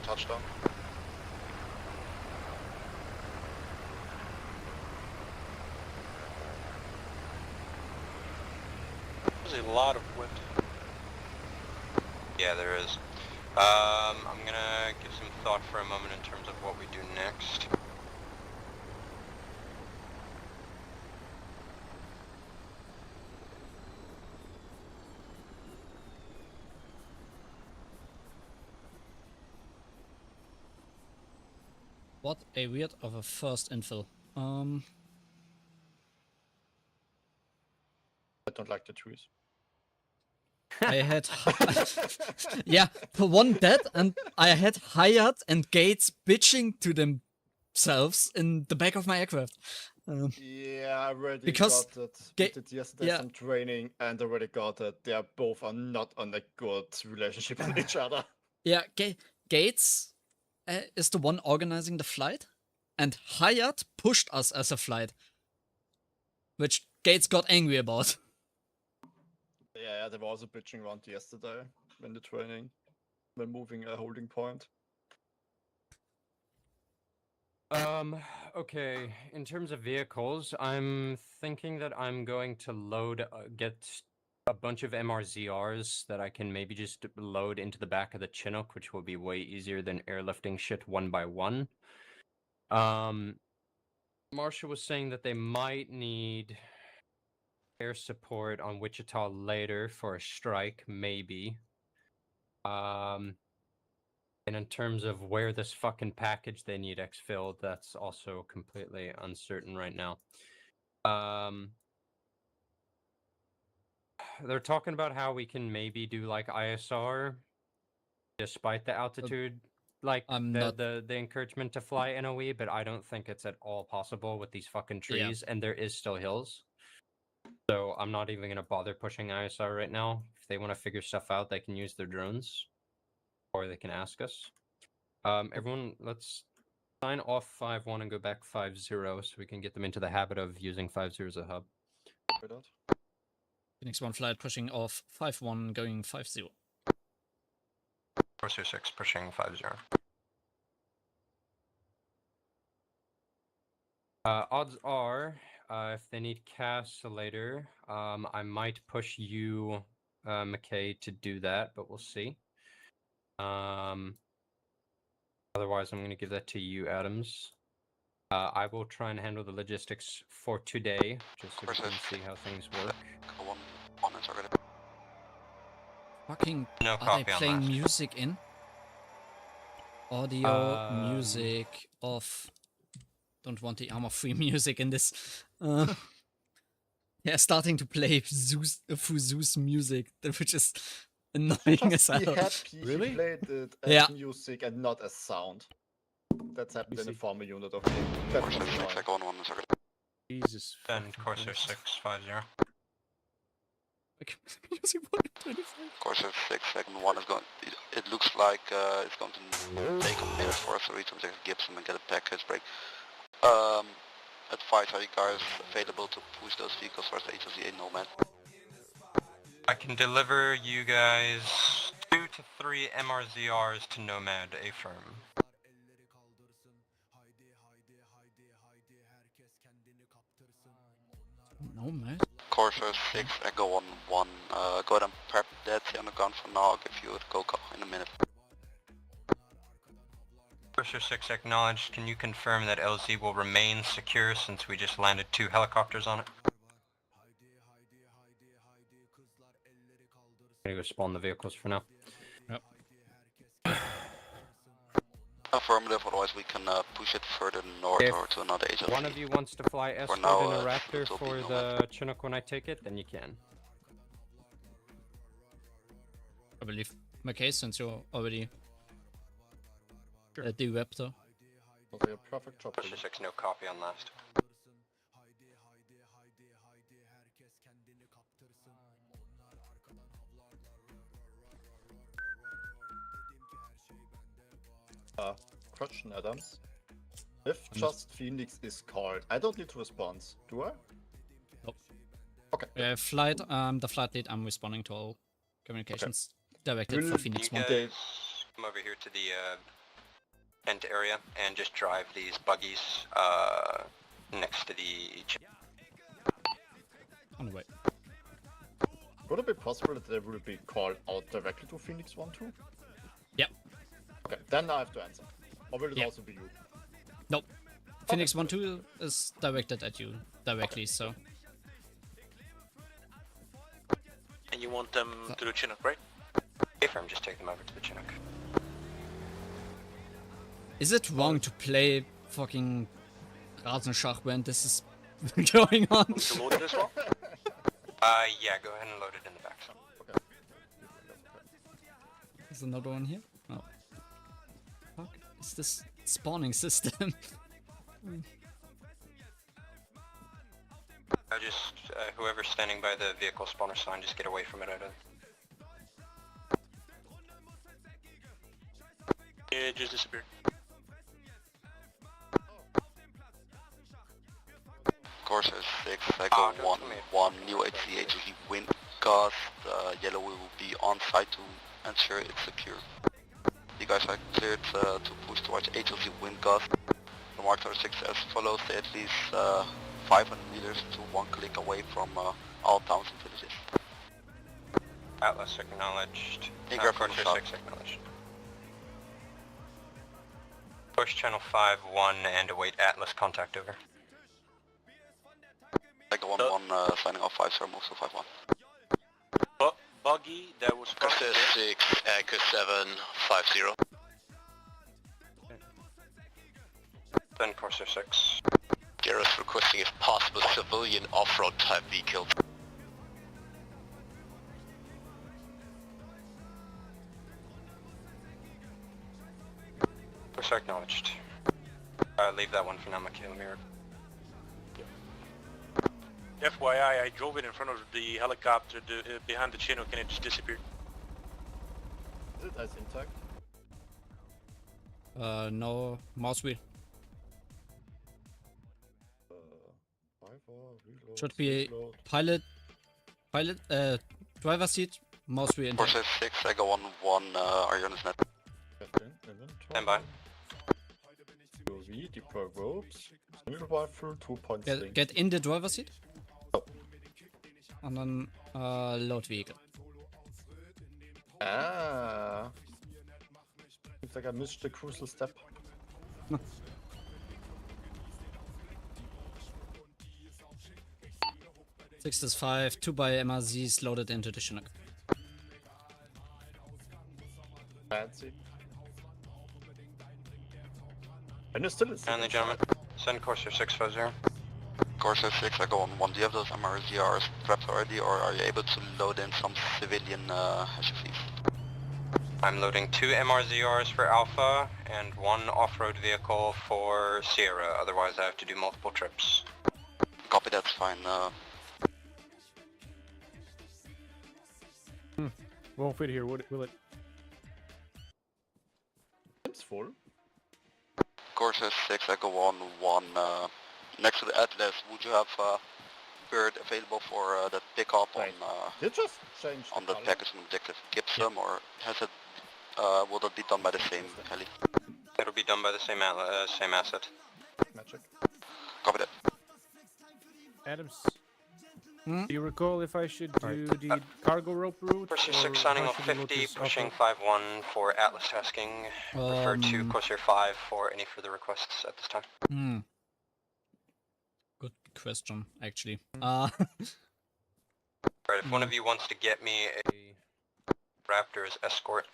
Touchdown. There's a lot of wind. Yeah, there is. I'm gonna give some thought for a moment in terms of what we do next. What a weird of a first infill. I don't like the trees. I had yeah, for one that, and I had Hyatt and Gates bitching to themselves in the back of my aircraft. Yeah, I already because got it. We did yesterday some training and already got it. They are both are not on a good relationship with each other. Yeah, Gates is the one organizing the flight, and Hyatt pushed us as a flight, which Gates got angry about. Yeah, there was a bitching around yesterday in the training when moving a holding point. Okay, in terms of vehicles, I'm thinking that I'm going to load, get a bunch of MRZRs that I can maybe just load into the back of the Chinook, which will be way easier than airlifting shit one by one. Marsha was saying that they might need air support on Wichita later for a strike, maybe. And in terms of where this fucking package they need exfilled, that's also completely uncertain right now. They're talking about how we can maybe do like ISR despite the altitude, like the encouragement to fly NOE, but I don't think it's at all possible with these fucking trees, and there is still hills. So I'm not even gonna bother pushing ISR right now. If they want to figure stuff out, they can use their drones, or they can ask us. Everyone, let's sign off 5-1 and go back 5-0 so we can get them into the habit of using 5-0 as a hub. Phoenix 1 flight pushing off 5-1, going 5-0. Corsair 6 pushing 5-0. Odds are, if they need Castellator, I might push you, McKay, to do that, but we'll see. Otherwise, I'm going to give that to you, Adams. I will try and handle the logistics for today, just so we can see how things work. Fucking, No are they copy on playing that. music in? Audio, music, off. Don't want the armor-free music in this. Yeah, starting to play Zeus music, which is annoying as Just be hell. happy Really? he played it as Yeah. music and not as sound. That's happened in a former unit of game. That was annoying. Jesus. Then Corsair 650. Corsair 6, second 1 is going. It looks like it's going to take a minute for us to reach Objective Gibson and get a package break. Advise, are you guys available to push those vehicles towards the HLCA Nomad? I can deliver you guys 2 to 3 MRZRs to Nomad, affirm. Nomad? Corsair 6, Echo 1-1, go ahead and prep that on the gun for now, I'll give you a go in a minute. Corsair 6 acknowledged. Can you confirm that LZ will remain secure since we just landed 2 helicopters on it? I'm going to go spawn the vehicles for now. Yep. Affirmative, otherwise we can push it further north If or to another HLC. one of you wants to fly escort now, in a Raptor it will be for the Chinook when I take it, then you can. I believe. Okay, since you're already the Raptor. Okay, a perfect job. Corsair 6, no copy on last. Question, Adams. If just Phoenix is called, I don't need to respond, do I? Nope. Okay. Flight, the flight lead, I'm responding to all communications directed for Phoenix You 1. guys come over here to the tent area and just drive these buggies next to the... On the way. Would it be possible that they will be called out directly to Phoenix 1-2? Yep. Okay, then I have to answer. Or will it also be you? Nope. Phoenix 1-2 is directed at you directly, so... And you want them to the Chinook, right? Affirm, just take them over to the Chinook. Is it wrong to play fucking Rasenschach when this is going on? To load it as well? Yeah, go ahead and load it in the back. Okay. There's another one here? Oh. Fuck, is this spawning system? Just, whoever's standing by the vehicle spawner sign, just get away from it. It just disappeared. Corsair 6, Echo 1-1, new HLC wind gust, yellow will be on site to ensure it's secure. You guys are cleared to push towards HLC wind gust. The marks are 6 as follows, stay at least 500 meters to 1 click away from all towns and villages. Atlas acknowledged. Corsair 6 acknowledged. Push channel 5-1 and await Atlas contact over. Echo 1-1 signing off 5-0, move to 5-1. Buggy, that was Corsair 6, Echo 7-5-0. Then Corsair 6. Garrus requesting if possible civilian off-road type vehicle. Corsair acknowledged. Leave that one for now, Michaela Mirror. FYI, I drove it in front of the helicopter behind the Chinook and it just disappeared. Is it as intact? No, mouse wheel. Should be pilot, driver seat, mouse wheel. Corsair 6, Echo 1-1, are you on his net? Stand by. UAV, deploy ropes, Single rifle, 2 points. Get in the driver's seat. And then load vehicle. Ah. Seems like I missed the crucial step. 6-5, 2 by MRZs loaded into the Chinook. Fancy. And it's still a Kindly, gentlemen. Send Corsair 650. Corsair 6, I go on 1. Do you have those MRZRs strapped already, or are you able to load in some civilian SUVs? I'm loading 2 MRZRs for Alpha and 1 off-road vehicle for Sierra, otherwise I have to do multiple trips. Copy, that's fine. Won't fit here, will it? It's full. Corsair 6, I go on 1. Next to the Atlas, would you have Bird available for that pickup on the package from Objective Gibson, or has it? Will that be done by the same heli? It'll be done by the same asset. Magic. Copy that. Adams, do you recall if I should do the cargo rope route? Corsair 6 signing off 50, pushing 5-1 for Atlas tasking. Refer to Corsair 5 for any further requests at this time. Good question, actually. Right, if one of you wants to get me a Raptor's escort.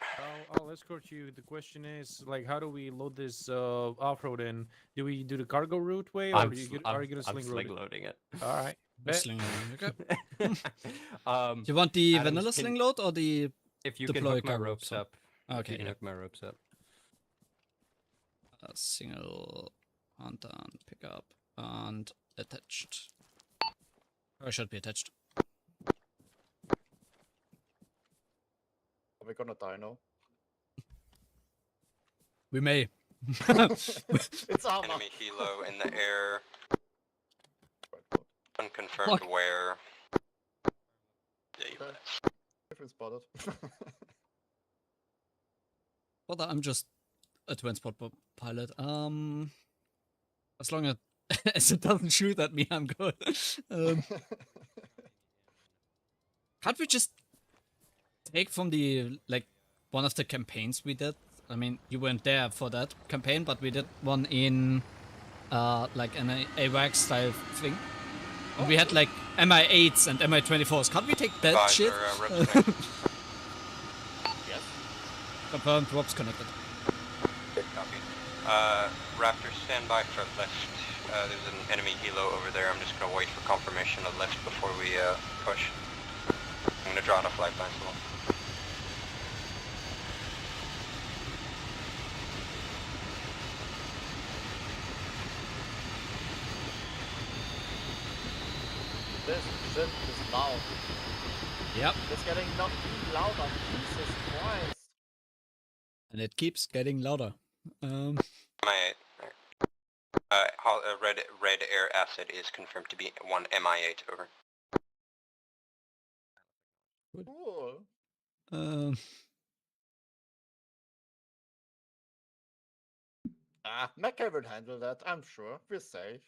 I'll escort you. The question is, like, how do we load this off-road in? Do we do the cargo route way, or are you gonna sling loading it? All right. Sling okay. You want the Adams, vanilla sling load or the if you deploy can hook my cargo ropes up? Okay. You can hook my ropes up. A single and then pick up and attached. Or should be attached. Are we gonna die now? We may. It's armor. Enemy helo in the air. Unconfirmed where. Different spotted. Well, I'm just a transport pilot. As long as it doesn't shoot at me, I'm good. Can't we just take from the, like, one of the campaigns we did? I mean, you weren't there for that campaign, but we did one in, like, an AWACS style thing. And we had, like, MI8s and MI24s. Can't we take that shit? Yes. Confirmed, drops connected. Copy. Raptor, stand by for left. There's an enemy helo over there. I'm just gonna wait for confirmation of left before we push. I'm gonna draw on a flight line as well. This shit is loud. Yep. It's getting not louder. Jesus Christ. And it keeps getting louder. MI8. Red air acid is confirmed to be 1 MI8 over. Cool. Mecca would handle that, I'm sure. We're safe.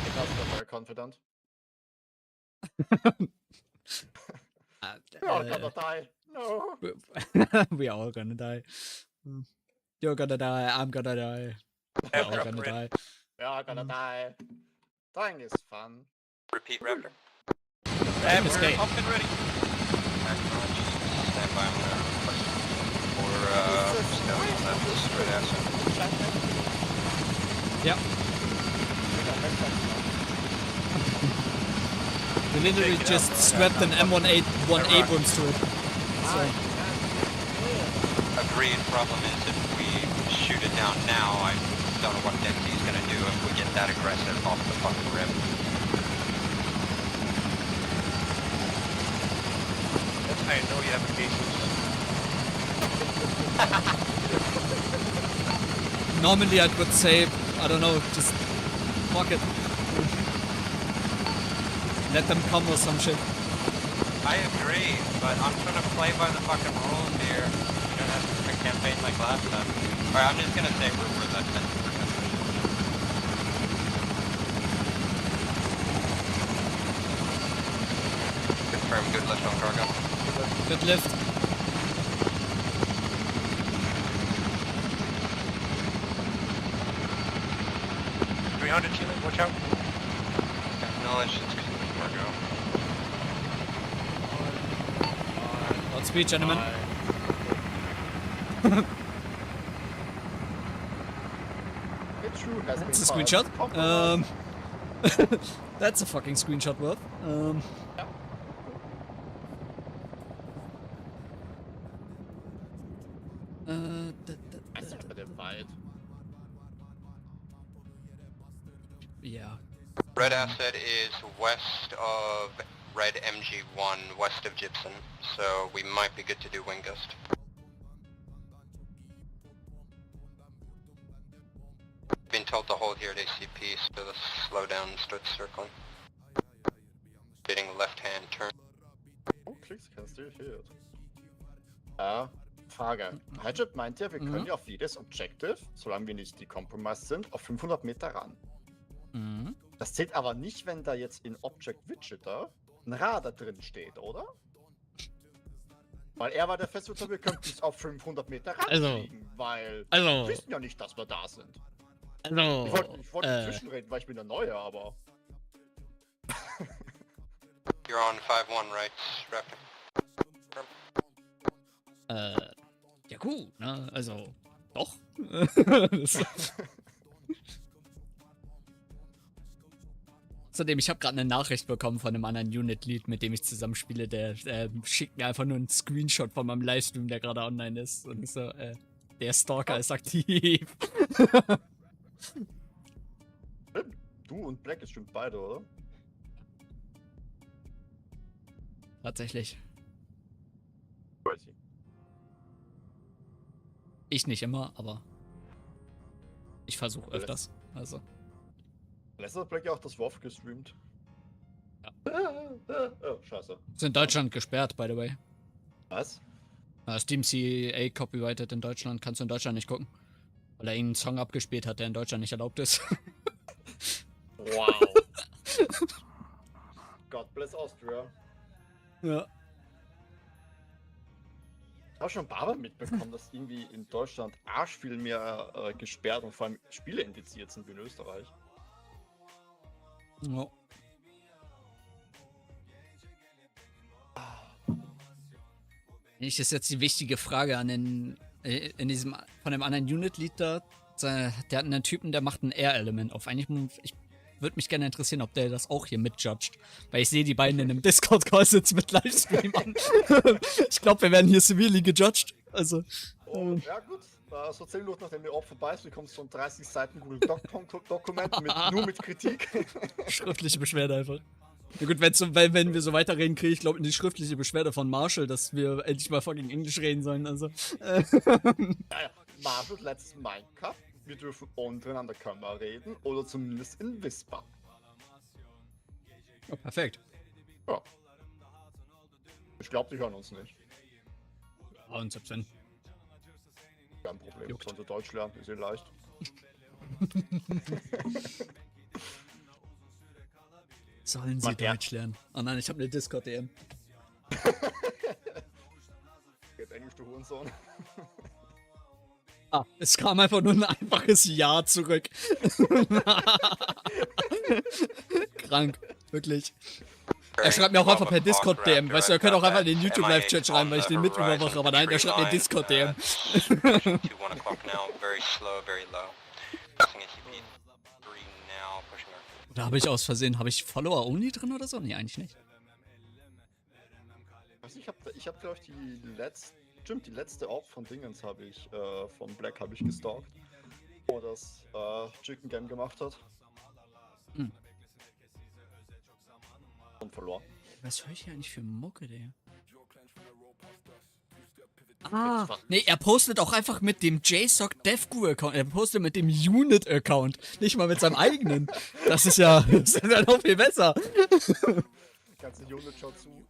Because we're very confident. We're all gonna die. No. We are all gonna die. You're gonna die. I'm gonna die. We're all gonna die. We're all gonna die. Dying is fun. Repeat, Raptor. And escape. Up and ready. Stand by. I'm gonna request for stallion left straight acid. Yep. We literally just strapped an M181 Abrams to it. So. Agreed. Problem is, if we shoot it down now, I don't know what Dempsey's gonna do if we get that aggressive off the fucking rim. I know you have a cases. Normally I would say, I don't know, just fuck it. Let them come or some shit. I agree, but I'm trying to play by the fucking rules here. You don't have to campaign like last time. Alright, I'm just gonna say we're less than 10%. Confirm, good lift on cargo. Good lift. Watch out. Acknowledge it's cargo. Godspeed, gentlemen. That's a screenshot. That's a fucking screenshot worth. Yeah. Red asset is west of Red MG1, west of Gibson, so we might be good to do wing gust. Been told to hold here at ACP, so let's slow down and start circling. Hitting left hand turn. Oh, Klicks kannst du hier. Frage. Hedgehog meint ja, wir können ja auf jedes Objective, solange wir nicht die Compromise sind, auf 500 Meter ran. Das zählt aber nicht, wenn da jetzt in Object Widgeter ein Radar drin steht, oder? Weil er war der Festwirt, wir könnten bis auf 500 Meter ranfliegen, weil wir wissen ja nicht, dass wir da sind. Ich wollte nicht zwischenreden, weil ich bin der Neue, aber... You're on 5-1, right, Raptor? Ja gut, ne, also, doch. Außerdem, ich habe gerade eine Nachricht bekommen von einem anderen Unit-Lead, mit dem ich zusammenspiele, der schickt mir einfach nur einen Screenshot von meinem Livestream, der gerade online ist. Und ich so, der Stalker ist aktiv. Du und Black ist stimmt beide, oder? Tatsächlich. Ich nicht immer, aber ich versuche öfters. Also. Letzter Black ja auch das WoW gestreamt. Ja. Oh, scheiße. Ist in Deutschland gesperrt, by the way. Was? Steam CA copyrighted in Deutschland, kannst du in Deutschland nicht gucken. Weil er irgendeinen Song abgespielt hat, der in Deutschland nicht erlaubt ist. Wow. God bless Austria. Ja. Ich habe schon ein paar Mal mitbekommen, dass irgendwie in Deutschland arsch viel mehr gesperrt und vor allem Spiele indiziert sind wie in Österreich. Ja. Eigentlich ist jetzt die wichtige Frage an den, von dem anderen Unit-Lead da, der hat einen Typen, der macht ein Air-Element auf. Eigentlich, würde mich gerne interessieren, ob der das auch hier mitjudgt. Weil ich sehe die beiden in einem Discord-Call sitzen mit Livestream an. Ich glaube, wir werden hier severely gejudged. Also. Ja gut, so 10 Minuten nachdem der Opfer vorbei ist, bekommst du so ein 30 Seiten Google Doc-Dokument nur mit Kritik. Schriftliche Beschwerde einfach. Na gut, wenn wir so weiterreden, kriege ich glaube ich die schriftliche Beschwerde von Marshall, dass wir endlich mal fucking Englisch reden sollen. Also. Ja, Marshall hat letztes Minecraft. Wir dürfen untereinander Kamera reden oder zumindest in Whisper. Oh, perfekt. Ja. Ich glaube, die hören uns nicht. Ja, und selbst wenn. Kein Problem. Juckt. Sollen sie Deutsch lernen, ist eh leicht. Sollen sie Deutsch lernen? Oh nein, ich habe eine Discord-DM. Geht Englisch, du Hurensohn. Ah, es kam einfach nur ein einfaches Ja zurück. Krank, wirklich. Er schreibt mir auch einfach per Discord-DM. Weißt du, er könnte auch einfach in den YouTube-Live-Chat schreiben, weil ich den mit überwache, aber nein, er schreibt mir Discord-DM. Da habe ich aus Versehen, habe ich Follower-Only drin oder so? Nee, eigentlich nicht. Also ich hab glaube ich die letzte Orb von Dingens habe ich, von Black habe ich gestalkt, wo das Chicken Game gemacht hat. Hm. Und verloren. Was höre ich hier eigentlich für Mucke, der? Ah, nee, er postet auch einfach mit dem JSOC DevGuru-Account. Er postet mit dem Unit-Account. Nicht mal mit seinem eigenen. Das ist ja noch viel besser. Die ganze Unit schaut zu.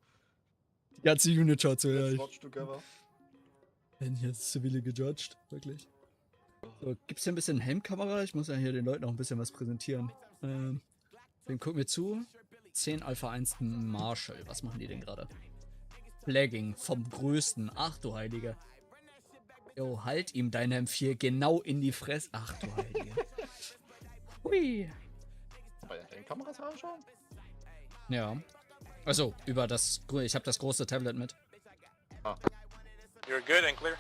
Die ganze Unit schaut zu, ja. Watch together. Werden hier Zivile gejudged, wirklich. So, gibt's hier ein bisschen Helmkamera? Ich muss ja hier den Leuten noch ein bisschen was präsentieren. Wem gucken wir zu? 10 Alpha 1 Marshall. Was machen die denn gerade? Flagging vom Größten. Ach du Heilige. Jo, halt ihm deine M4 genau in die Fresse. Ach du Heilige. Hui. Bei den Kameras anschauen? Ja. Also, über das... Ich habe das große Tablet mit. Ah. You're good and clear.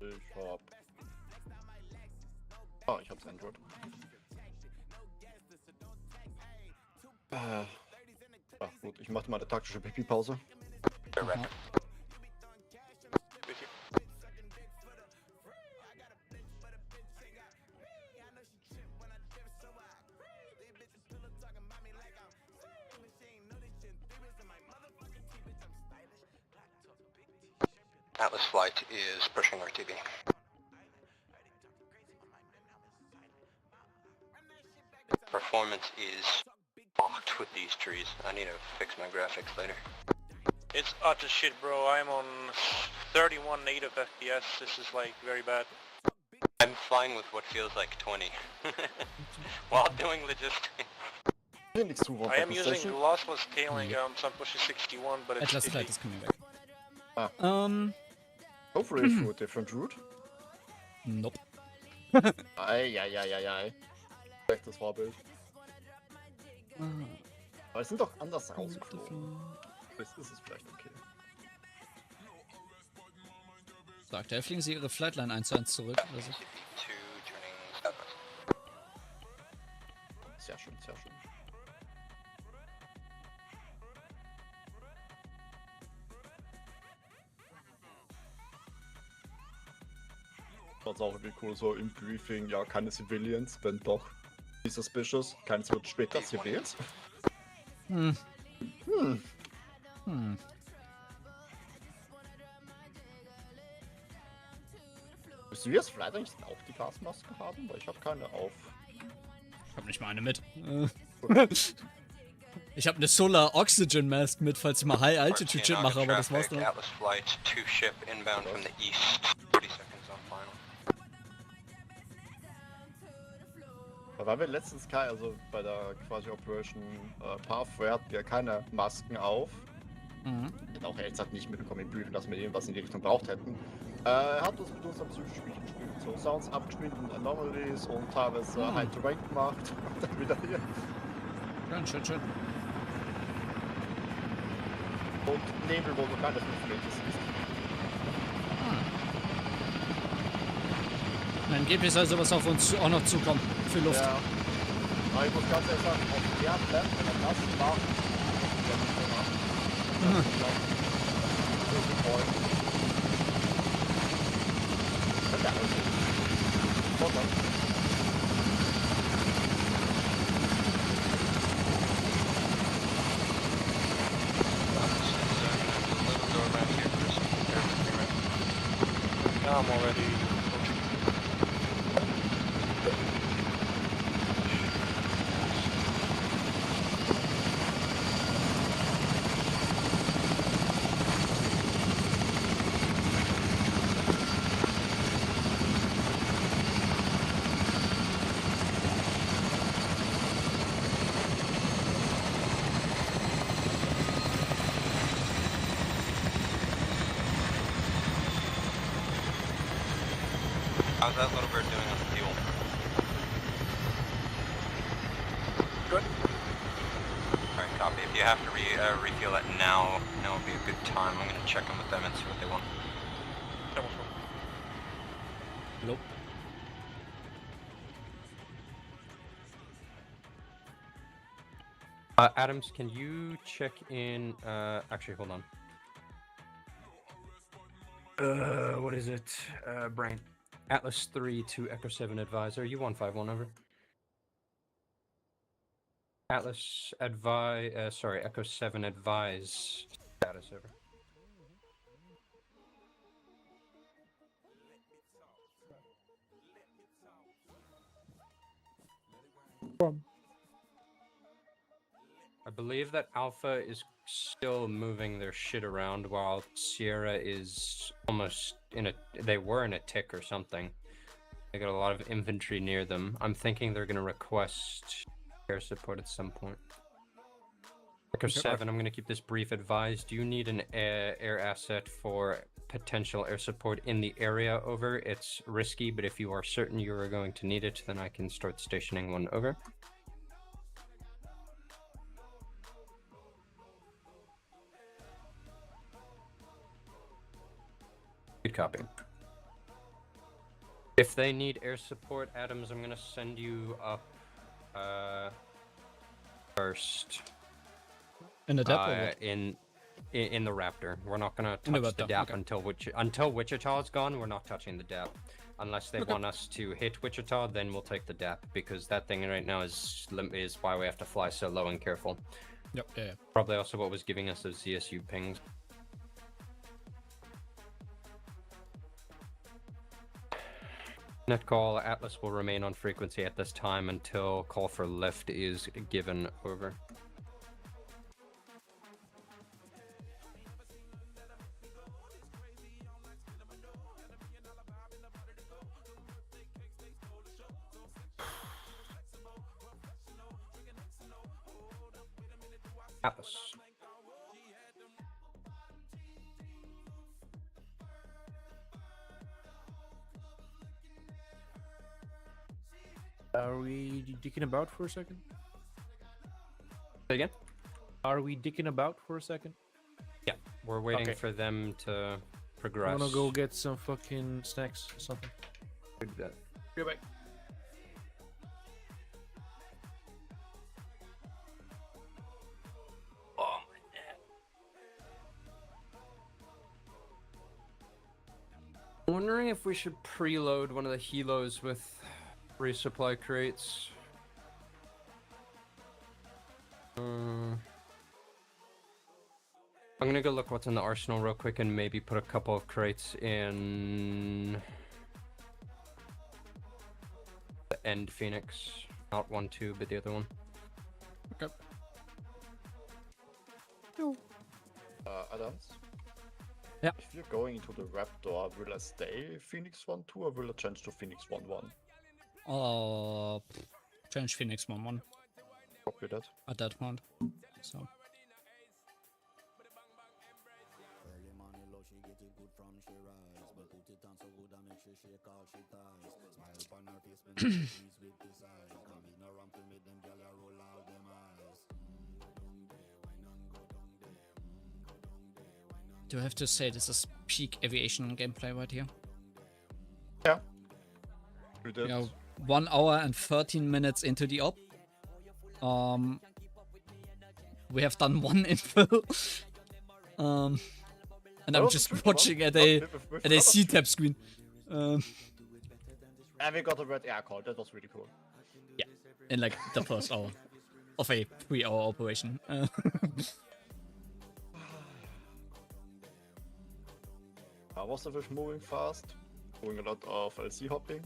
Ich hab... Ah, ich hab's Android. Ach gut, ich mach mal eine taktische Pipi-Pause. Atlas flight is pushing RTB. Performance is fucked with these trees. I need to fix my graphics later. It's utter shit, bro. I'm on 31 native FPS. This is like very bad. I'm flying with what feels like 20 while doing logistics. I am using lossless scaling, so I'm pushing 61, but it's Atlas Flight is coming back. Hopefully through a different route. Nope. Eieieiei. Schlechtes Vorbild. Aber es sind doch anders rausgeflogen. Das ist es vielleicht okay. So, aktuell fliegen sie ihre Flightline 1:1 zurück. Also. Sehr schön, sehr schön. Das auch irgendwie cool, so im Briefing, ja, keine Civilians, wenn doch, be suspicious, keins wird später Civilians. Wissen wir, dass vielleicht eigentlich auch die Gasmaske haben? Weil ich habe keine auf. Ich habe nicht mal eine mit. Ich habe eine Solar Oxygen Mask mit, falls ich mal High Altitude Shit mache, aber das war's dann. Atlas flight 2 ship inbound from the east. 30 seconds on final. Weil wir letztens also bei der quasi Operation Pathway hatten wir keine Masken auf. Ich hätte auch ehrlich gesagt nicht mitbekommen im Briefing, dass wir irgendwas in die Richtung braucht hätten. Hat uns mit unserem Psychospiel gespielt. So Sounds abgespielt und Anomalies und teilweise High Terrain gemacht. Und dann wieder hier. Schön. Und Nebel, wo du keine 5 Meter siehst. Dann gibt es also was auf uns auch noch zukommen für Luft. Ja. Aber ich muss ganz ehrlich sagen, auf der Map, wenn er das macht, I'm already. How's that little bird doing on the fuel? Good. Alright, copy. If you have to refuel that now would be a good time. I'm gonna check in with them and see what they want. Nope. Adams, can you check in, actually, hold on. What is it? Brain. Atlas 3 to Echo 7 advisor. You 151 over. Atlas advise. Sorry, Echo 7 advise. Status over. believe that Alpha is still moving their shit around while Sierra is almost in a... They were in a tick or something. They got a lot of infantry near them. I'm thinking they're going to request air support at some point. Echo 7, I'm going to keep this brief advised. Do you need an air asset for potential air support in the area? Over. It's risky, but if you are certain you are going to need it, then I can start stationing one. Over. Good copy. If they need air support, Adams, I'm gonna send you up first. In the depot? Or what? In the Raptor. We're not gonna touch the DAP until Wichita is gone. We're not touching the DAP unless they want us to hit Wichita. Then we'll take the DAP because that thing right now is why we have to fly so low and careful. Yep. Yeah. Probably also what was giving us those ZSU pings. Net call, Atlas will remain on frequency at this time until call for lift is given. Over. Atlas. Are we dicking about for a second? Say again? Are we dicking about for a second? Yeah, we're waiting for them to progress. I wanna go get some fucking snacks or something. Do that. Go back. Oh my god. I'm wondering if we should preload one of the helos with resupply crates. I'm gonna go look what's in the arsenal real quick and maybe put a couple of crates in the end Phoenix. Not 1-2, but the other one. Okay. Adams? Yeah. If you're going into the Raptor, will I stay Phoenix 1-2 or will I change to Phoenix 1-1? Change Phoenix 1-1. Copy that. At that point. So. Do I have to say this is peak aviation gameplay right here? Yeah. You know, 1 hour and 13 minutes into the op. We have done one infill. And I'm just watching at a C-tab screen. And we got a red air call, that was really cool. Yeah, in like the first hour of a 3-hour operation. Was the fish moving fast? Doing a lot of LC hopping.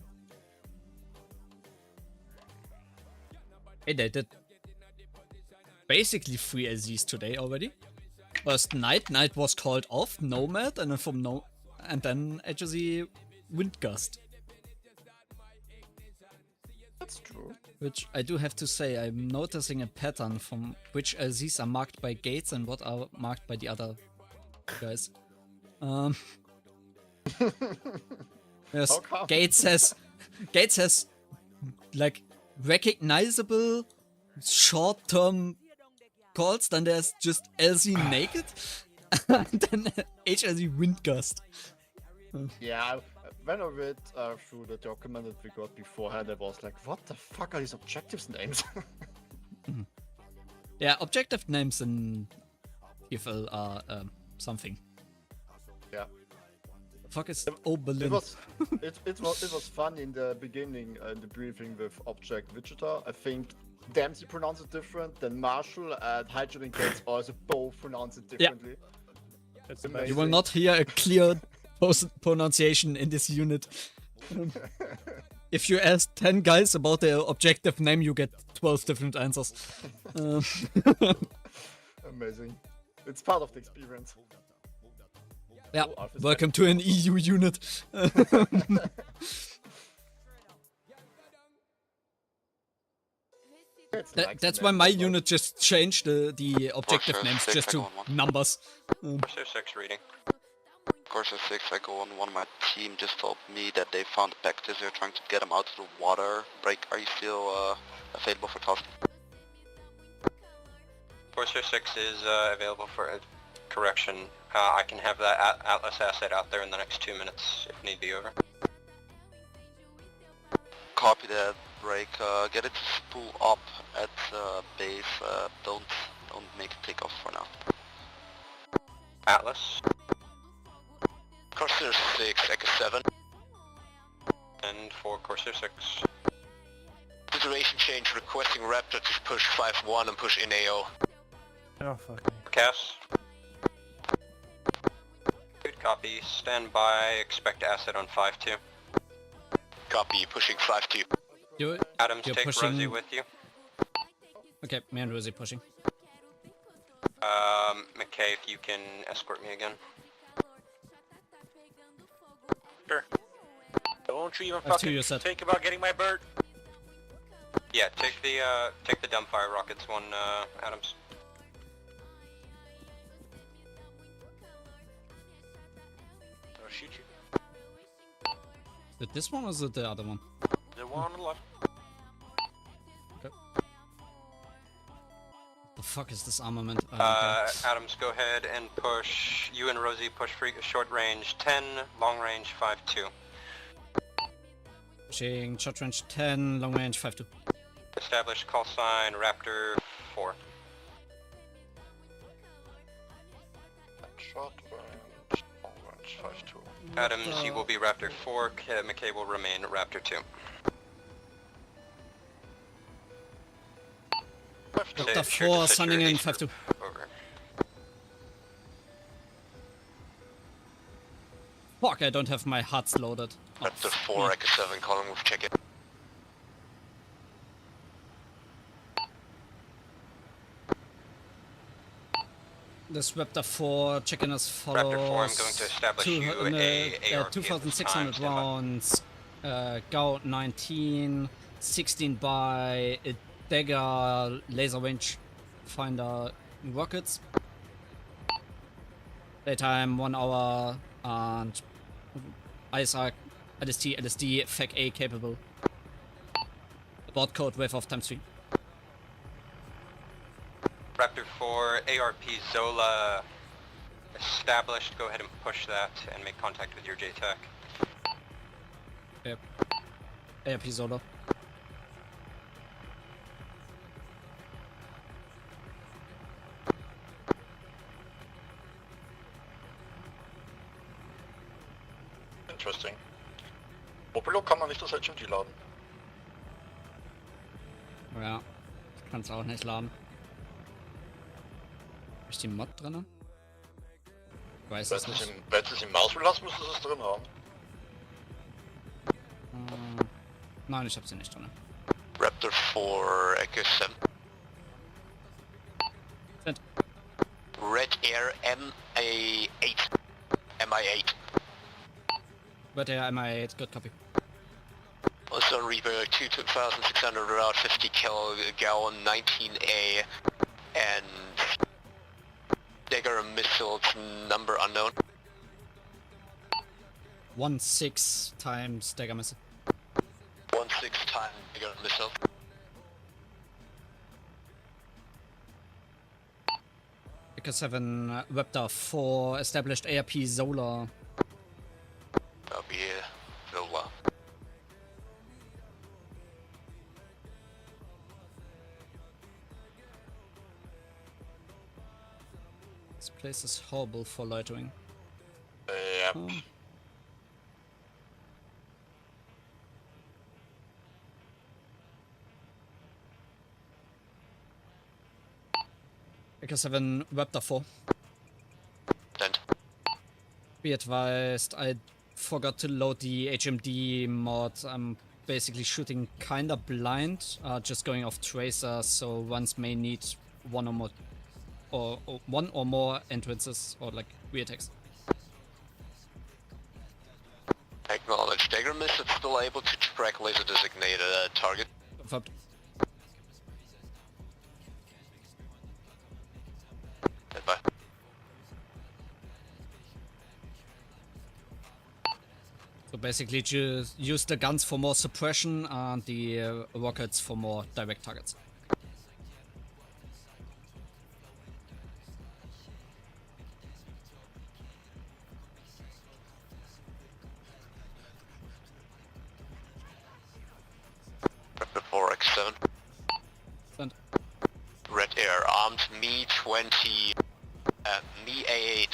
Hey, they did basically 3 LZs today already. First night was called off, Nomad, and then HSE Wind Gust. That's true. Which I do have to say, I'm noticing a pattern from which LZs are marked by Gates and what are marked by the other guys. Yes, Gates has like recognizable short-term calls, then there's just LZ naked, and then HLZ Wind Gust. Yeah, when I read through the document that we got beforehand, I was like, what the fuck are these objectives names? Yeah, objective names in EFL are something. Yeah. Fuck is Oberlin. It was fun in the beginning, in the briefing with Object Wichita. I think Dempsey pronounced it different, then Marshall and Hydrogen Gates also both pronounce it differently. Yeah. That's amazing. You will not hear a clear pronunciation in this unit. if you ask 10 guys about their objective name, you get 12 different answers. Amazing. It's part of the experience. Yeah, Oh, Alpha's welcome to an EU unit. That's why my unit just changed the objective Corsair names 6, just I to go on 1. numbers. Corsair 6 reading. Corsair 6, I go on 1. My team just told me that they found Bactus. They're trying to get him out of the water. Break, are you still available for task? Corsair 6 is available for a correction. I can have that Atlas asset out there in the next 2 minutes if need be. Over. Copy that. Break. Get it to spool up at base. Don't make a takeoff for now. Atlas. Corsair 6, Echo 7. And for Corsair 6. Situation change. Requesting Raptor to push 5-1 and push in AO. Oh fuck. Cass. Good copy. Stand by. Expect asset on 5-2. Copy. Pushing 5-2. Adams, you're take pushing... Rosie with you. Okay, me and Rosie pushing. McKay, if you can escort me again. Sure. Don't you even fucking think about getting my bird? Yeah, take the dumbfire rockets one, Adams. I'll shoot you. Is it this one or is it the other one? The one on the left. Okay. The fuck is this armament? Okay. Adams, go ahead and push. You and Rosie push free, short range 10, long range 5-2. Pushing short range 10, long range 5-2. Establish call sign Raptor 4. Short range, long range 5-2. Adams, you will be Raptor 4. McKay will remain Raptor 2. Raptor 4 sunning in 5-2. Over. Fuck, I don't have my HUDs loaded. Raptor 4, Echo 7, calling with check-in. This Raptor 4 check-in as follows. Raptor 4, I'm going to establish you a ARP 2,600 rounds, Gauss 19, 16 by a dagger laser range finder rockets. Daytime 1 hour and ISR, LSD, FAC A capable. Abort code wave of ×3. Raptor 4, ARP Zola established. Go ahead and push that and make contact with your JTAC. Yep. ARP Zola. Interesting. Popolo kann man nicht das HMG laden. Ja, ich kann es auch nicht laden. Ist die Mod drin? Ich weiß es nicht. Wenn es im Maus belassen, müssen sie es drin haben. Nein, ich hab sie nicht drin. Raptor 4, Echo 7. Send. Red Air MA8. MI8. Red Air MI8, good copy. Also on Reaper 2,600 around 50 kil, Gallon 19A, and Dagger missiles, number unknown. 1-6 times dagger missile. 1-6 time Dagger missile. Echo 7, Raptor 4, established ARP Zola. That'll be Zola. This place is horrible for loitering. Yep. Echo 7, Raptor 4. Send. Be advised, I forgot to load the HMD mod. I'm basically shooting kinda blind, just going off tracer, so ones may need one or more, or one or more entrances or like re-attacks. Acknowledge. Dagger Mist is still able to track laser designated target. Confirmed. Goodbye. So basically just use the guns for more suppression and the rockets for more direct targets. Before X7. Send. Red Air, armed Me-20, Me-8,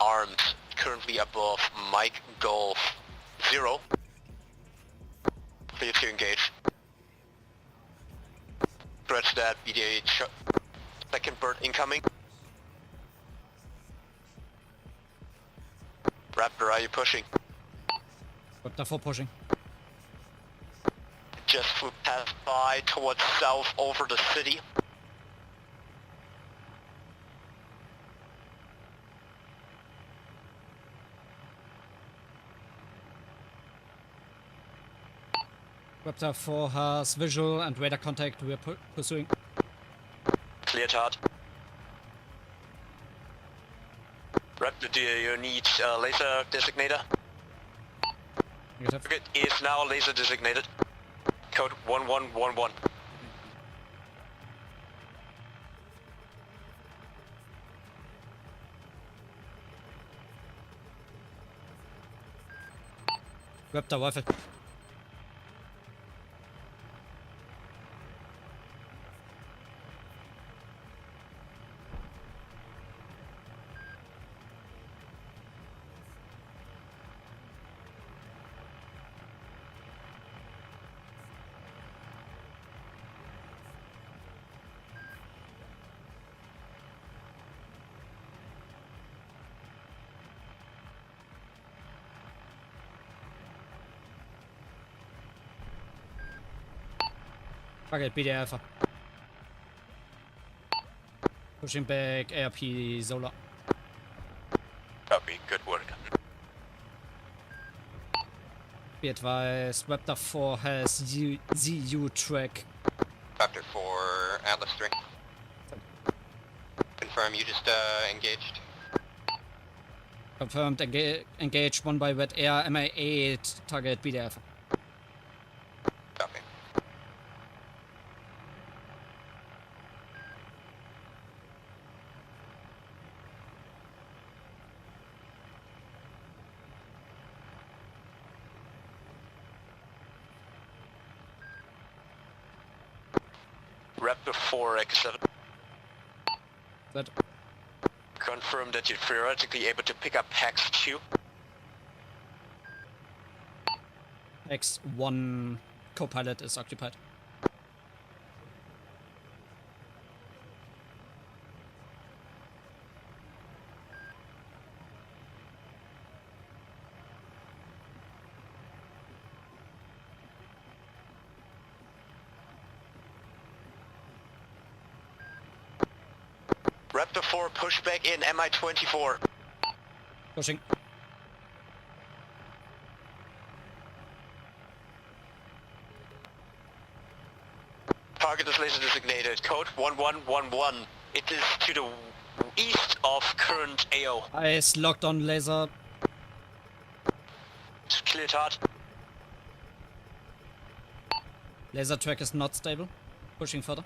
armed, currently above Mike Golf 0. Clear to engage. Stretch that, BD-8, second bird incoming. Raptor, are you pushing? Raptor 4 pushing. Just flew past by towards south over the city. Raptor 4 has visual and radar contact. We are pursuing. Cleared hard. Raptor, do you need laser designator? Negative. Target is now laser designated. Code 1111. Raptor rifle. Target BD Alpha. Pushing back ARP Zola. Copy, good work. Be advised, Raptor 4 has ZU track. Raptor 4, Atlas 3. Confirm you just engaged. Confirmed, engaged, one by Red Air, MI8, target BD Alpha. Copy. Raptor 4, X7. That. Confirm that you're theoretically able to pick up Hex 2. X1 co-pilot is occupied. Raptor 4, push back in MI-24. Pushing. Target is laser designated. Code 1111. It is to the east of current AO. Eyes locked on laser. It's cleared hard. Laser track is not stable. Pushing further.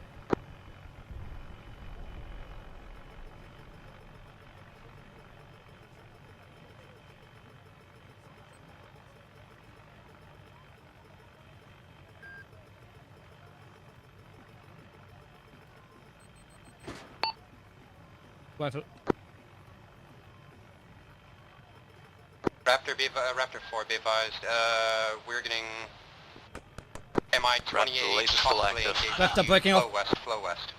Rifle. Raptor 4, be advised. We're getting MI-28 laser possibly selective. engaged. Raptor breaking off. Flow west.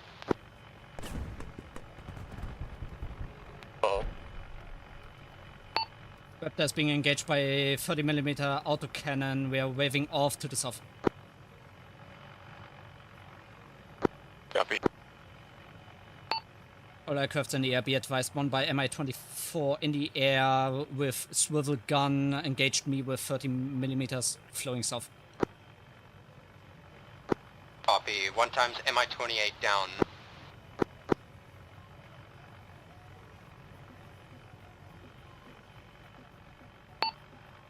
Oh. Raptor Raptor is being engaged by a 30mm autocannon. We are waving off to the south. Copy. All aircrafts in the air, be advised. One by Mi-24 in the air with swivel gun engaged me with 30mm flowing south. Copy. 1 times Mi-28 down.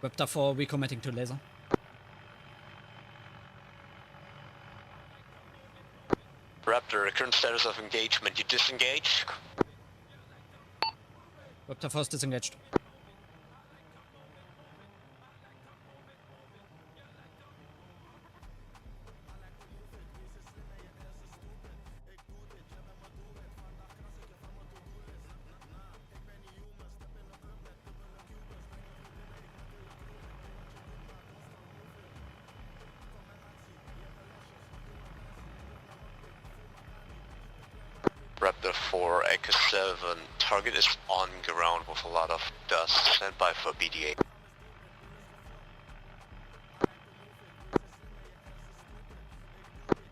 Raptor 4 recommitting to laser. Raptor, current status of engagement. You disengage? Raptor 4 is disengaged. Raptor 4, Echo 7. Target is on ground with a lot of dust. Stand by for BDA.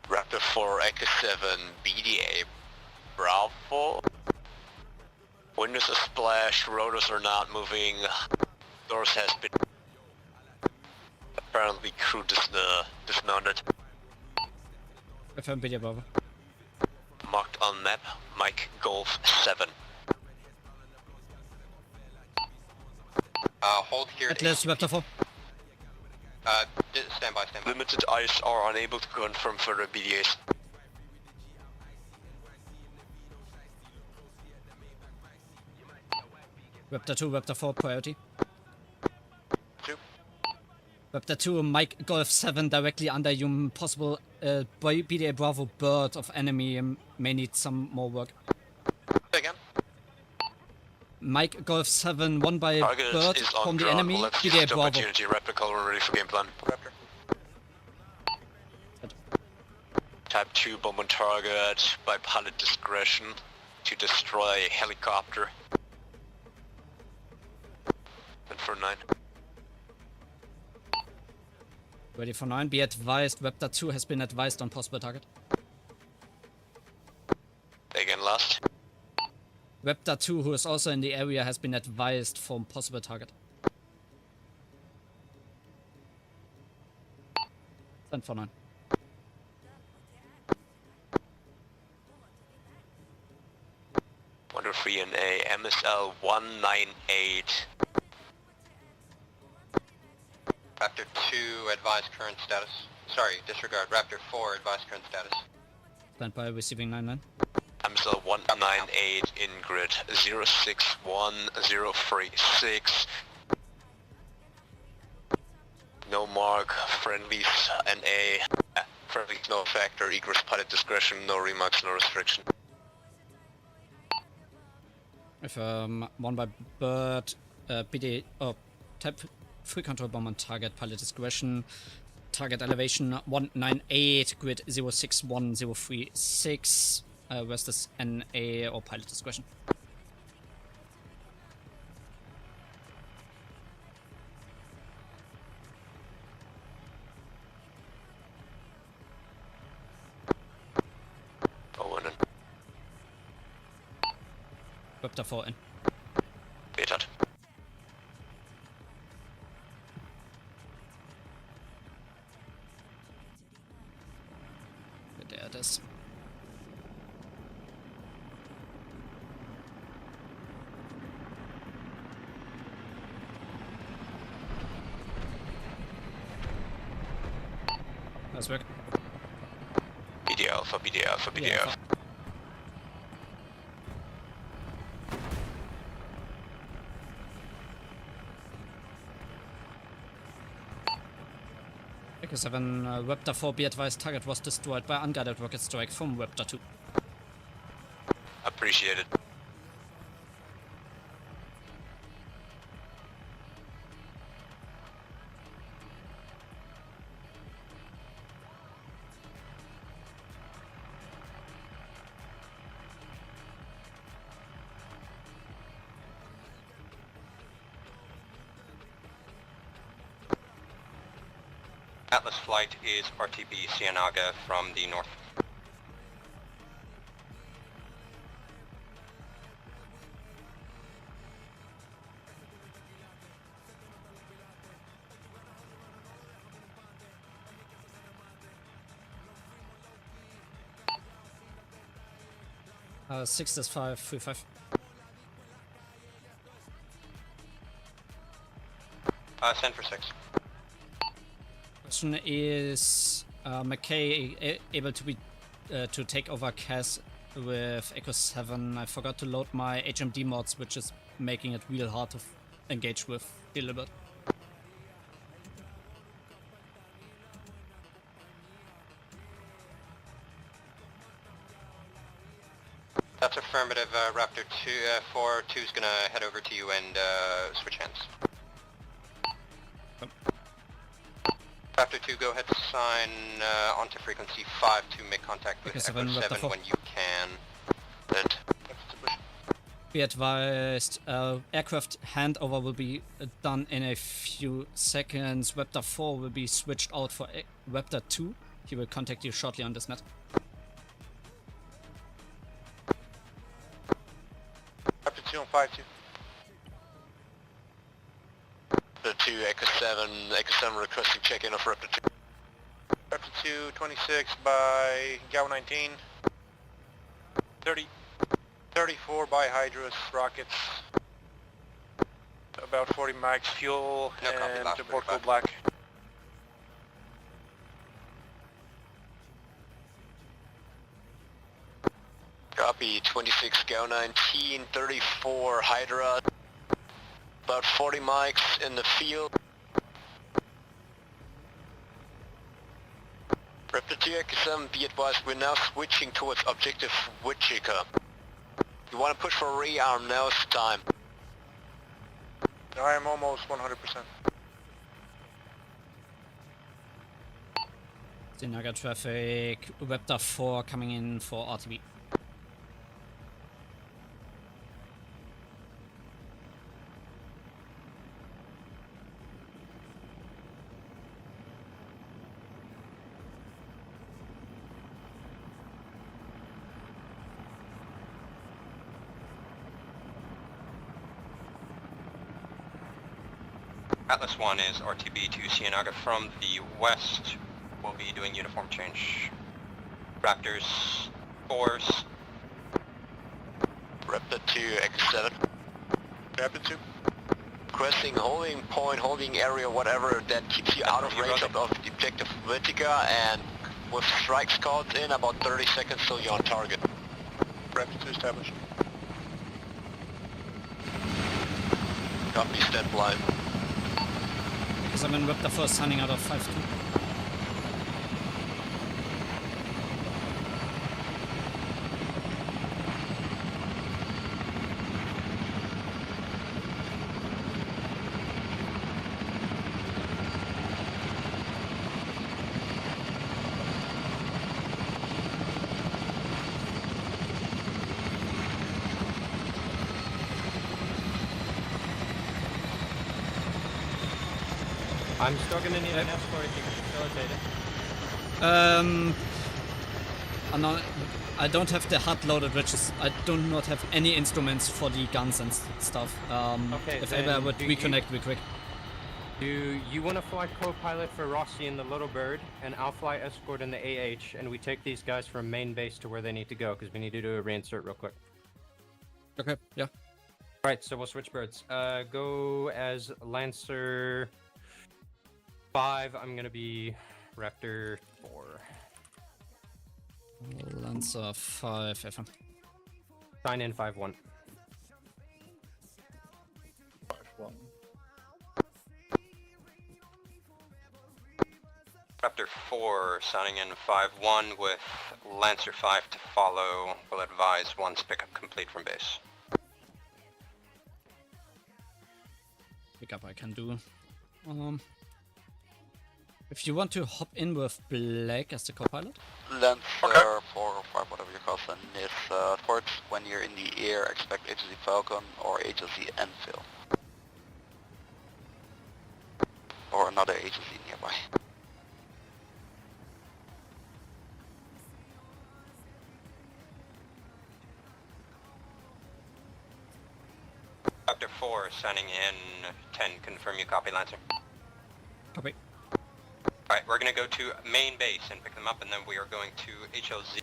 Raptor 4, Echo 7, BDA. Bravo. Windows are splashed, rotors are not moving. Doors has been... Apparently crew dismounted. Affirm BDA Bravo. Marked on map, Mike Golf 7. Hold here. Atlas Raptor 4. Stand by. Limited eyes are unable to confirm further BDAs. Raptor 2, Raptor 4 priority. 2. Raptor 2, Mike Golf 7 directly under you. Possible BDA Bravo bird of enemy may need some more work. Again. Mike Golf 7, one by Target bird is on from the ground. enemy. Let's use BDA the Bravo. opportunity. Raptor color ready for game plan. Raptor. Type 2 bomb on target by pilot discretion to destroy a helicopter. And for 9. Ready for 9. Be advised, Raptor 2 has been advised on possible target. Again last. Raptor 2, who is also in the area, has been advised from possible target. Send for 9. Wonder free in a MSL 198. Raptor 2, advise current status. Sorry, disregard. Raptor 4, advise current status. Stand by, receiving 9-9. MSL 198 in grid 061036. No mark, friendlies NA. Friendlies no factor, egress pilot discretion, no remarks, no restriction. If one by bird, BD, type 3 control bomb on target, pilot discretion, target elevation 198, grid 061036, where's this NA or pilot discretion? Owen and Raptor 4 in. Betat. There it is. Nice work. BD Alpha, BD Alpha, BD Yeah, Alpha. Echo 7, Raptor 4, be advised, target was destroyed by unguided rocket strike from Raptor 2. Appreciated. Atlas flight is RTB Cienaga from the north. Six is 535. Send for 6. Question is McKay able to be to take over CAS with Echo 7? I forgot to load my HMD mods, which is making it real hard to engage with Deliberate. That's affirmative. Raptor 4-2 is gonna head over to you and switch hands. Raptor 2, go ahead, sign onto frequency 5 to make contact with Echo 7 when you can. And Be advised, aircraft handover will be done in a few seconds. Raptor 4 will be switched out for Raptor 2. He will contact you shortly on this net. Raptor 2 on 5-2. Raptor 2, Echo 7 requesting check-in of Raptor 2. Raptor 2, 26 by GAU 19. 34 by Hydrus rockets. About 40 mics fuel and port go black. Copy, 26 GAU 19, 34 Hydra. About 40 mics in the field. Raptor 2, Echo 7, be advised, we're now switching towards objective Wichita. You want to push for rearm, now is the time. I am almost 100%. Cienaga traffic, Raptor 4 coming in for RTB. Atlas 1 is RTB to Cienaga from the west. We'll be doing uniform change. Raptors, 4s. Raptor 2, X7. Raptor 2. Requesting holding point, holding area, whatever that keeps you out of range of the objective Vitica, and with strikes called in about 30 seconds till you're on target. Raptor 2 established. Copy, stand blind. Because I'm in Raptor 4 signing out of 5-2. I'm still gonna need an escort if you can facilitate it. I don't have the HUD loaded, which is I do not have any instruments for the guns and stuff. Okay, if ever I would reconnect real quick. Do you want to fly co-pilot for Rossi in the Little Bird, and I'll fly escort in the AH, and we take these guys from main base to where they need to go, because we need to do a reinsert real quick. Okay, yeah. Alright, so we'll switch birds. Go as Lancer 5, I'm gonna be Raptor 4. Lancer 5, FM. Sign in 5-1. 5-1. Raptor 4 signing in 5-1 with Lancer 5 to follow. Will advise once pickup complete from base. Pickup I can do. If you want to hop in with Black as the co-pilot. Lancer 4 or 5, whatever you call them, is towards when you're in the air, expect HLC Falcon or HLC Enfield. Or another HLC nearby. Raptor 4 signing in 10, confirm you copy, Lancer. Copy. Alright, we're gonna go to main base and pick them up, and then we are going to HLZ.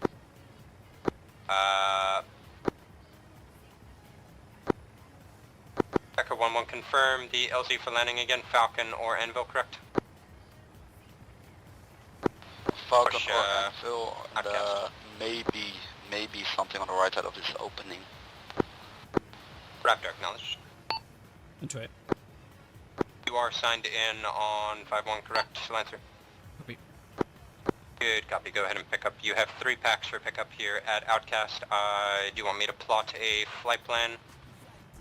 Echo 1-1, confirm the LZ for landing again, Falcon or Anvil, correct? Falcon Push, or Anvil, and maybe something on the right side of this opening. Raptor, acknowledged. Into it. You are signed in on 5-1, correct, Lancer? Copy. Good copy, go ahead and pick up. You have 3 packs for pickup here at Outcast. Do you want me to plot a flight plan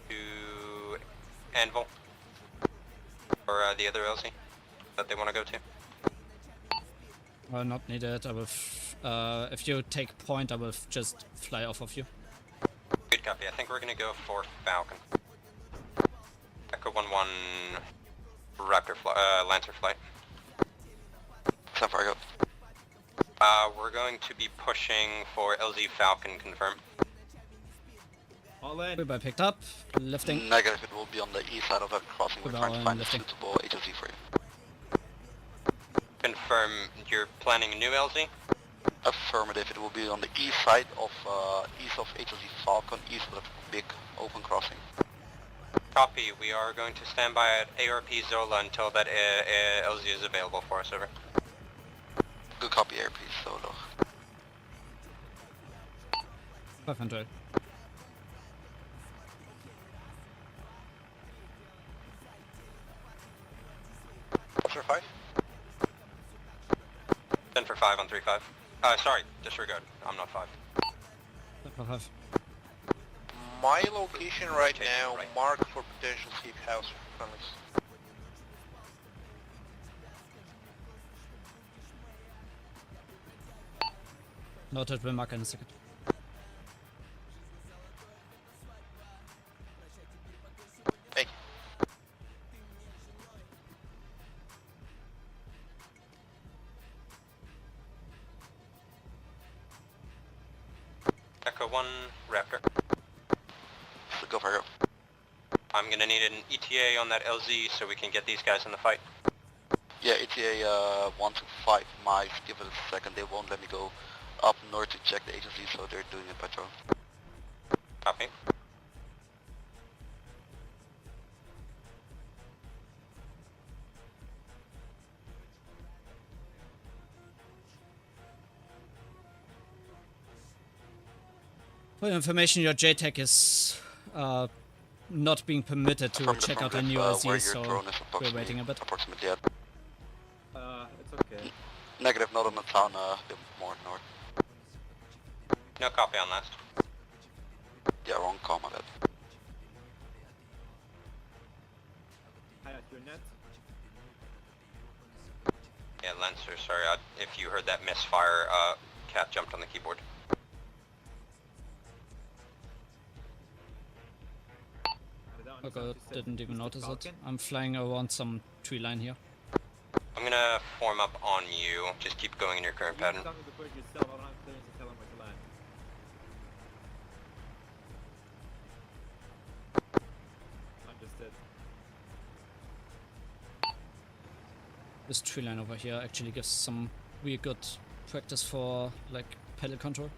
to Anvil? Or the other LZ that they want to go to? Not needed. I will. If you take point, I will just fly off of you. Good copy. I think we're gonna go for Falcon. Echo 1-1, Raptor Lancer flight. Time for go. We're going to be pushing for LZ Falcon, confirm. All in. Goodbye, picked up. Lifting. Negative, it will be on the east side of a crossing. We're trying to find a suitable HLZ for you. Confirm you're planning a new LZ? Affirmative, it will be on the east side of HLZ Falcon, east of the big open crossing. Copy, we are going to stand by at ARP Zola until that LZ is available for us, over. Good copy, ARP Zola. 500. Officer 5? 10 for 5 on 3-5. Sorry, disregard. I'm not 5. 5. My location right now, marked for potential safe house friendlies. Noted, will mark in a second. Hey. Echo 1, Raptor. Go for it. I'm gonna need an ETA on that LZ so we can get these guys in the fight. Yeah, ETA 1 to 5 miles, give it a second, they won't let me go up north to check the agency, so they're doing it by drone. Copy. For your information, your JTAC is not being permitted to check out a new LZ, so we're waiting a bit. Approximately at. It's okay. Negative, not on the town, a bit more north. No copy on last. Yeah, wrong call, my bad. Hi, at your net. Yeah, Lancer, sorry, if you heard that misfire, Cat jumped on the keyboard. Okay, didn't even notice it. I'm flying around some tree line here. I'm gonna form up on you. Just keep going in your current pattern. Understood. This tree line over here actually gives some really good practice for like pedal control.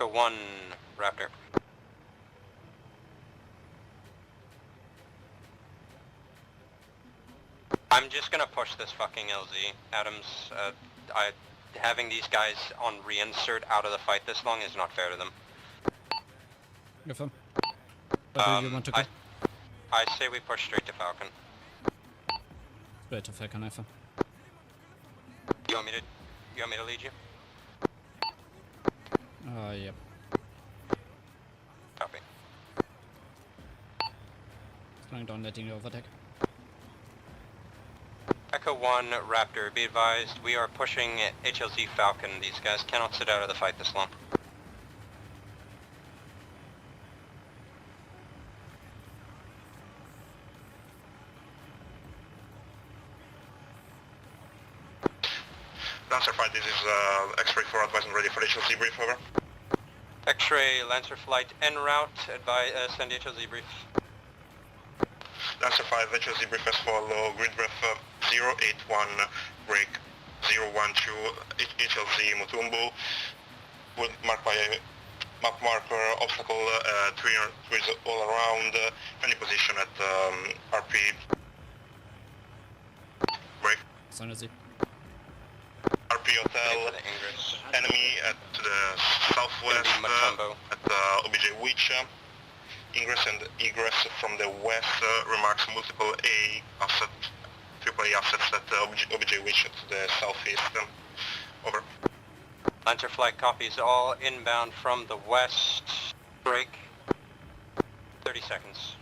Echo 1, Raptor. I'm just gonna push this fucking LZ. Adams, having these guys on reinsert out of the fight this long is not fair to them. Go for him. Where do you want to go? I say we push straight to Falcon. Straight to Falcon, Alpha. You want me to lead you? Yep. Copy. Slowing down, letting you overtake. Echo 1, Raptor, be advised, we are pushing HLZ Falcon. These guys cannot sit out of the fight this long. Lancer Flight, this is X-Ray 4 advising ready for HLZ brief, over. X-Ray, Lancer Flight, en route, send HLZ brief. Lancer 5, HLZ brief as follow, grid ref 081, break 012, HLZ Mutumbu, would mark by map marker, obstacle 3 all around, any position at RP. Break. RP Hotel, enemy to the southwest at OBJ Witch. Ingress and egress from the west, remarks multiple AAA assets at OBJ Witch to the southeast. Over. Lancer Flight copies all inbound from the west. Break. 30 seconds.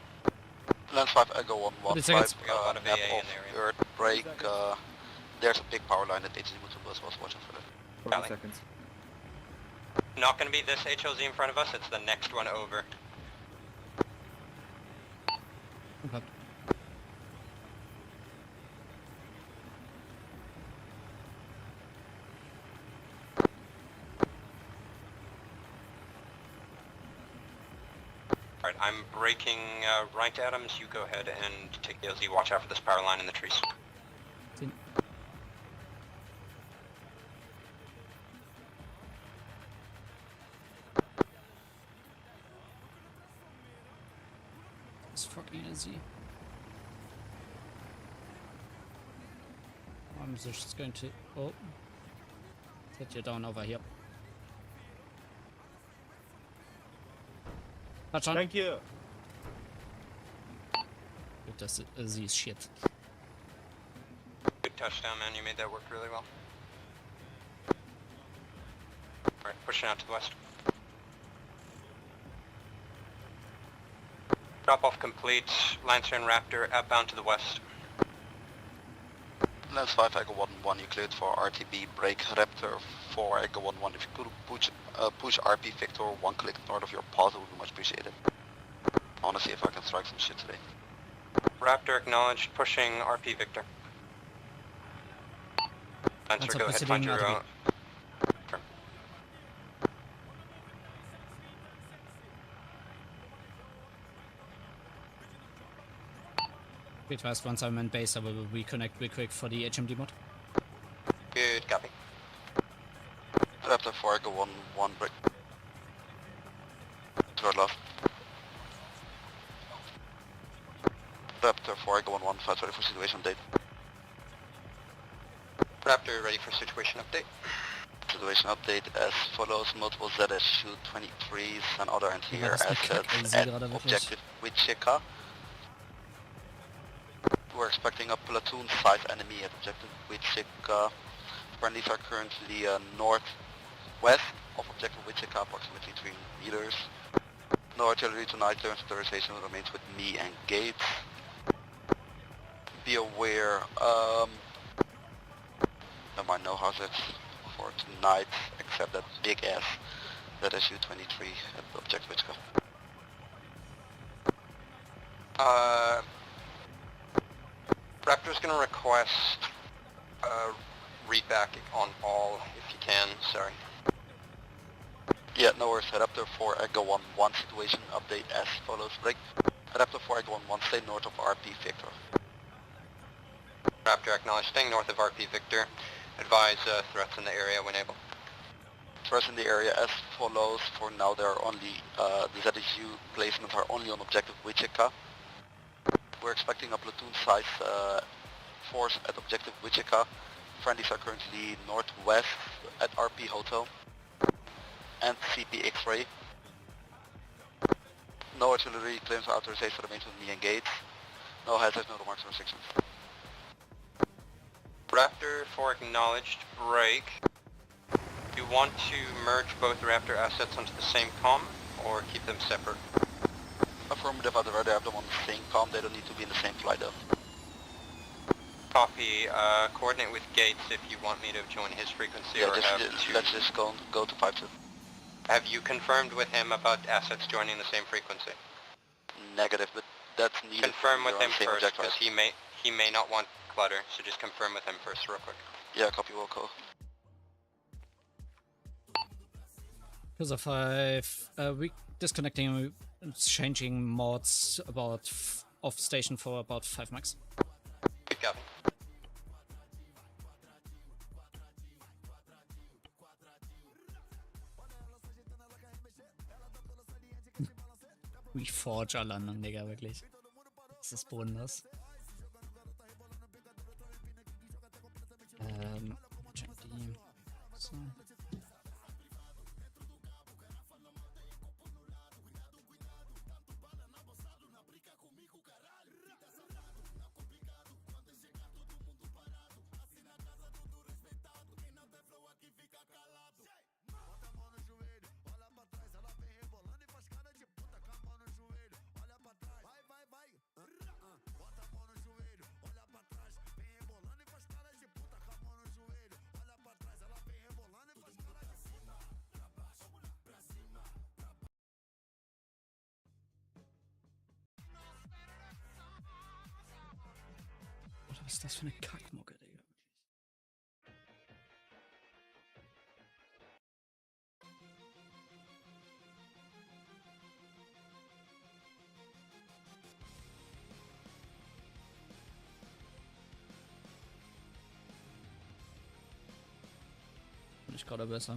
Lance 5 Echo 115, We got a lot of AA in there. Earth break, there's a big power line at HLZ Mutumbu as well, so watching for that. 40 seconds. Not gonna be this HLZ in front of us, it's the next one over. Okay. Alright, I'm breaking right, Adams. You go ahead and take the LZ. Watch out for this power line in the trees. It's fucking easy. I'm just going to set you down over here. Touch on. Thank you. Das ist shit. Good touchdown, man. You made that work really well. Alright, pushing out to the west. Drop off complete. Lancer and Raptor outbound to the west. Lance 5 Echo 11, you cleared for RTB, break Raptor 4 Echo 11. If you could push RP Victor 1 click north of your path, it would be much appreciated. I wanna see if I can strike some shit today. Raptor acknowledged, pushing RP Victor. Lancer, go ahead, find your own. Wait, fast, once I'm in base, I will reconnect real quick for the HMD mod. Good copy. Raptor 4 Echo 11, break. Third left. Raptor 4 Echo 11, fast ready for situation update. Raptor ready for situation update. Situation update as follows: multiple ZSU-23s and other anti-air das ist eine assets Kacke, at gerade wirklich. objective Wichita. We're expecting a platoon-size enemy at objective Wichita. Friendlies are currently northwest of objective Wichita, approximately 3 meters. No artillery tonight. Clearance authorization remains with me and Gates. Be aware, there might no hazards for tonight, except that big ass ZSU-23 at objective Wichita. Raptor's gonna request reback on all if you can, sorry. Yeah, no worries. Raptor 4 Echo 11 situation update as follows. Break. Raptor 4 Echo 11, stay north of RP Victor. Raptor acknowledged, staying north of RP Victor. Advise threats in the area when able. Threats in the area as follows. For now, there are only the ZSU placements are only on objective Wichita. We're expecting a platoon-size force at objective Wichita. Friendlies are currently northwest at RP Hotel and CP X-Ray. No artillery claims or authorization remains with me and Gates. No hazards, no remarks or restrictions. Raptor 4 acknowledged, break. You want to merge both Raptor assets onto the same comm, or keep them separate? Affirmative, I'd rather have them on the same comm, they don't need to be in the same flight though. Copy, coordinate with Gates if you want me to join his frequency, or let's just go to 5-2. Have you confirmed with him about assets joining the same frequency? Negative, but that's needed. Confirm with him first, because he may not want clutter, so just confirm with him first real quick. Yeah, copy, will call. Because of 5, we disconnecting, changing mods about off station for about 5 max. Good copy. Wie Forger-Landung, Digga, wirklich. Das ist bodenlos. Check die. So. Was ist das für eine Kackmucke, Digga? Nicht gerade besser.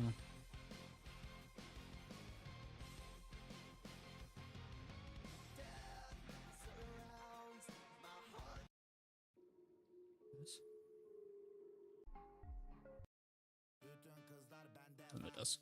Mit das.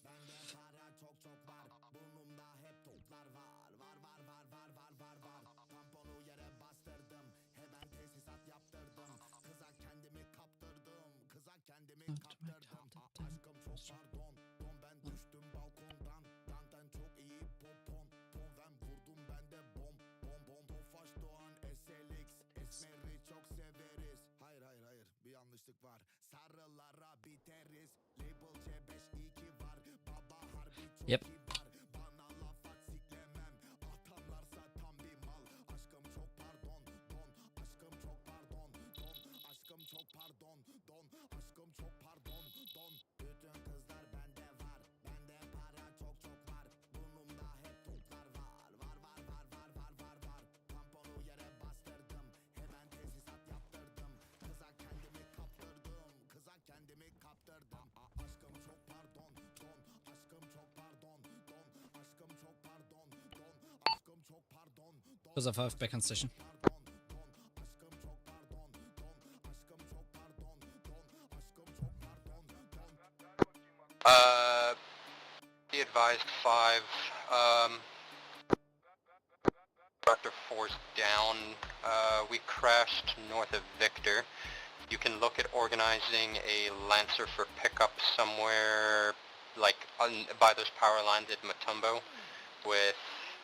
Yep. Corsair 5 back on station. Be advised 5, Raptor 4's down. We crashed north of Victor. You can look at organizing a Lancer for pickup somewhere like by those power lines at Matumbo with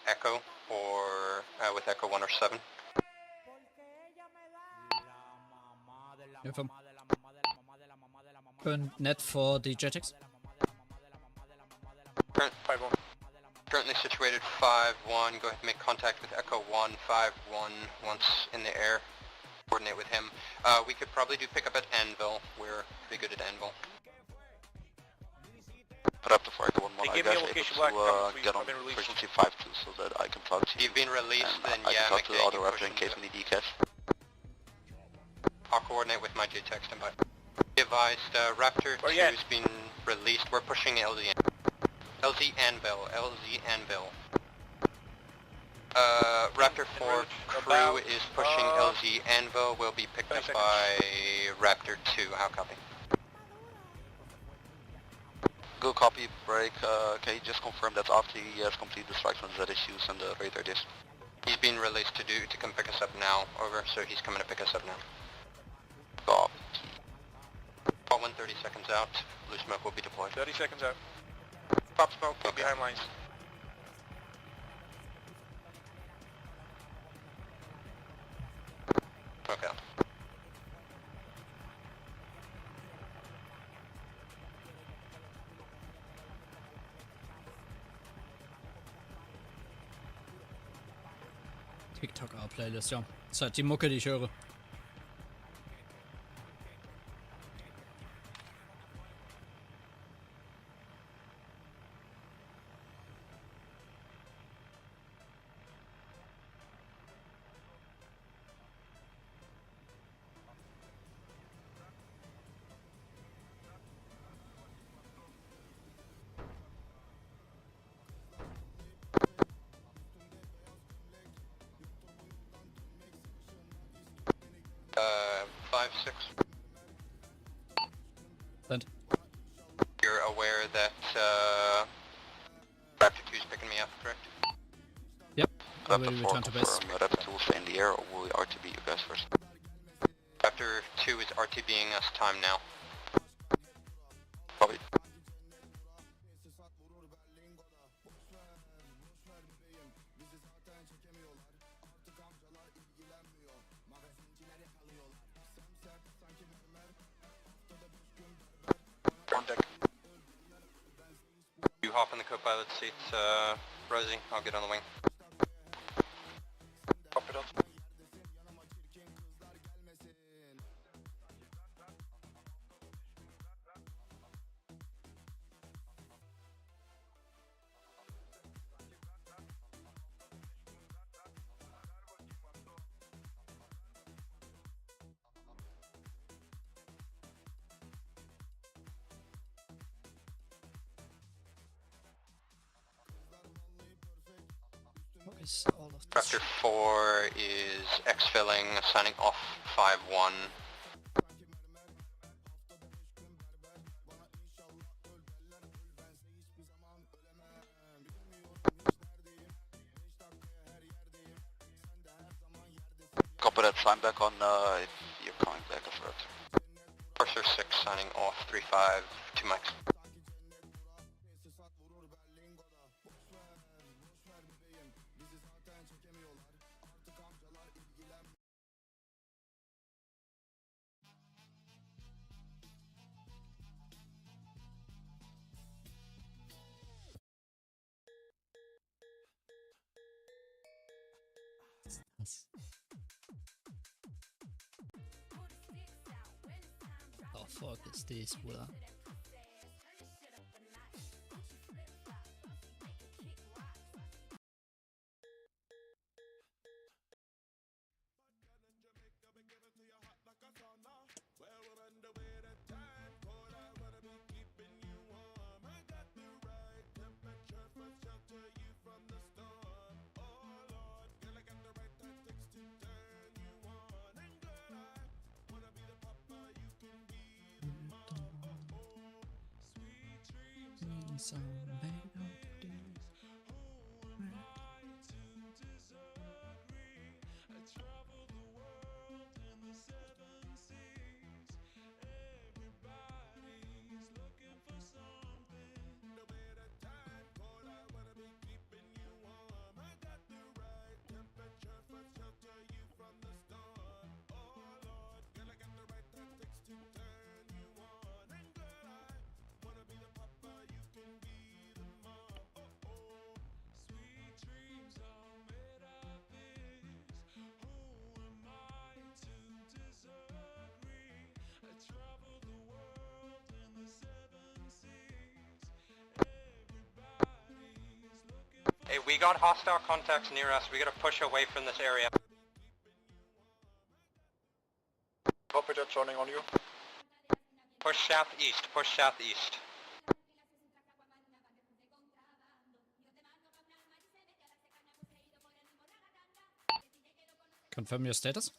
Echo or with Echo 1 or 7. Confirm. Current net for the Jetix. Currently situated 5-1. Go ahead and make contact with Echo 1, 5-1 once in the air. Coordinate with him. We could probably do pickup at Anvil. We're pretty good at Anvil. Put up the 4-1-1. Are you guys able to get on frequency 5-2 so that I can talk to you? You've been released, then I yeah, can talk to the other Raptor in case we need decaf. I'll coordinate with my JTEX and by. Be advised, Raptor 2 has been released. We're pushing LDN. LZ Anvil, LZ Anvil. Raptor 4 crew is pushing LZ Anvil, will be picked up by Raptor 2, how copy? Good copy, break. Can you just confirm that after he has completed the strikes on Z issues and the radar disc? He's been released to come pick us up now, over, so he's coming to pick us up now. Copy. About 130 seconds out, blue smoke will be deployed. 30 seconds out. Pop smoke, okay. Behind lines. Okay. TikTok-Playlist, ja. Das ist halt die Mucke, die ich höre. Five, six. Send. You're aware that, Raptor 2 is picking me up, correct? Yep. I will Raptor 4 return to base. confirm Raptor 2 will stay in the air, or will we RTB you guys first? Raptor 2 is RTBing us time now. Copy. On deck. You hop in the co-pilot seat, Rosie, I'll get on the wing. Copy that. What is all of this? Raptor 4 is exfilling, signing off 5-1. Copy that, sign back on if you're coming back as Raptor. Corsair 6 signing off 3-5, 2 mics. Oh fuck is this, Bruder? So Hey, we got hostile contacts near us. We gotta push away from this area. Copy that, joining on you. Push southeast, push southeast. Confirm your status.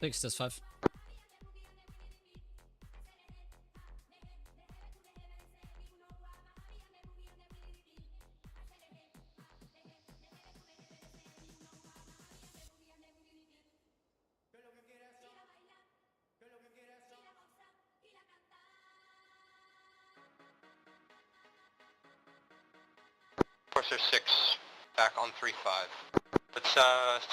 That's 5. Corsair 6, back on 3-5. Let's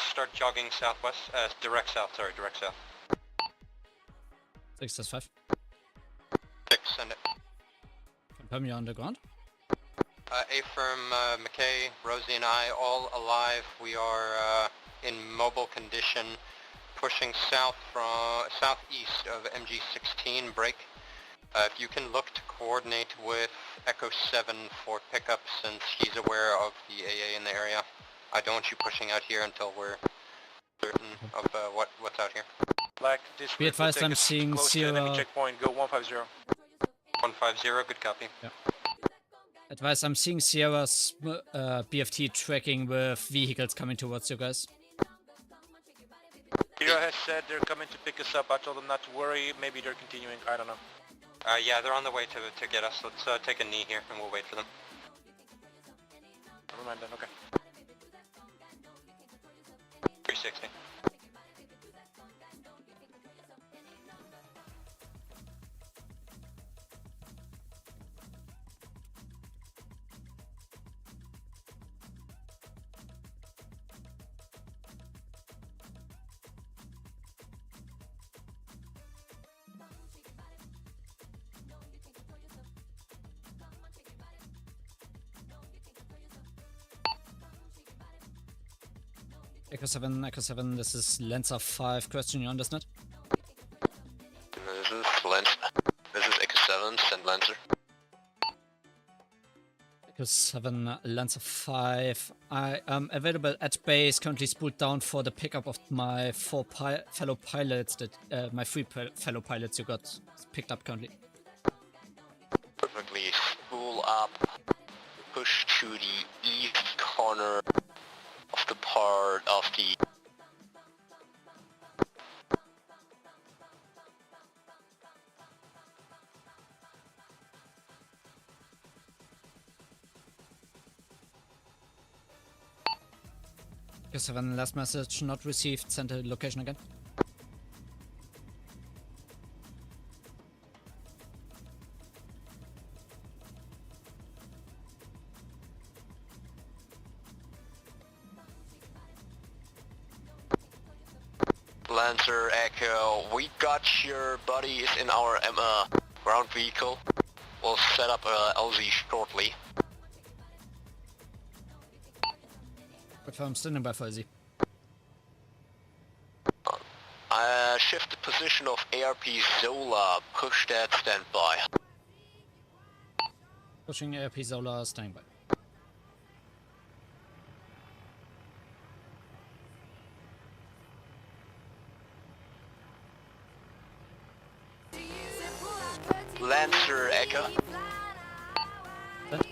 start jogging southwest, direct south, direct south. 6, 5. 6, send it. Confirm you're underground. A-firm, McKay, Rosie and I, all alive. We are in mobile condition, pushing south from southeast of MG16 break. If you can look to coordinate with Echo 7 for pickup since he's aware of the AA in the area. I don't want you pushing out here until we're certain of what's out here. Black, this Be advised, I'm seeing close to enemy checkpoint, go 150. 150, good copy. Yeah. Advice, I'm seeing Sierra's BFT tracking with vehicles coming towards you guys. Sierra has said they're coming to pick us up. I told them not to worry. Maybe they're continuing. I don't know. Yeah, they're on the way to get us. Let's take a knee here and we'll wait for them. Never mind then, okay. 360. Echo 7, this is Lancer 5, question you on this net? This is Echo 7, send Lancer. Echo 7, Lancer 5, I am available at base, currently spooled down for the pickup of my 4 fellow pilots, that my 3 fellow pilots you got picked up currently. Perfectly, spool up, push to the east corner of the part of the Echo 7, last message not received, send a location again. Lancer Echo, we got your buddies in our ground vehicle. We'll set up a LZ shortly. Confirm, standing by for LZ. Shift the position of ARP Zola, push that standby. Pushing ARP Zola, standing by. Lancer Echo. Send.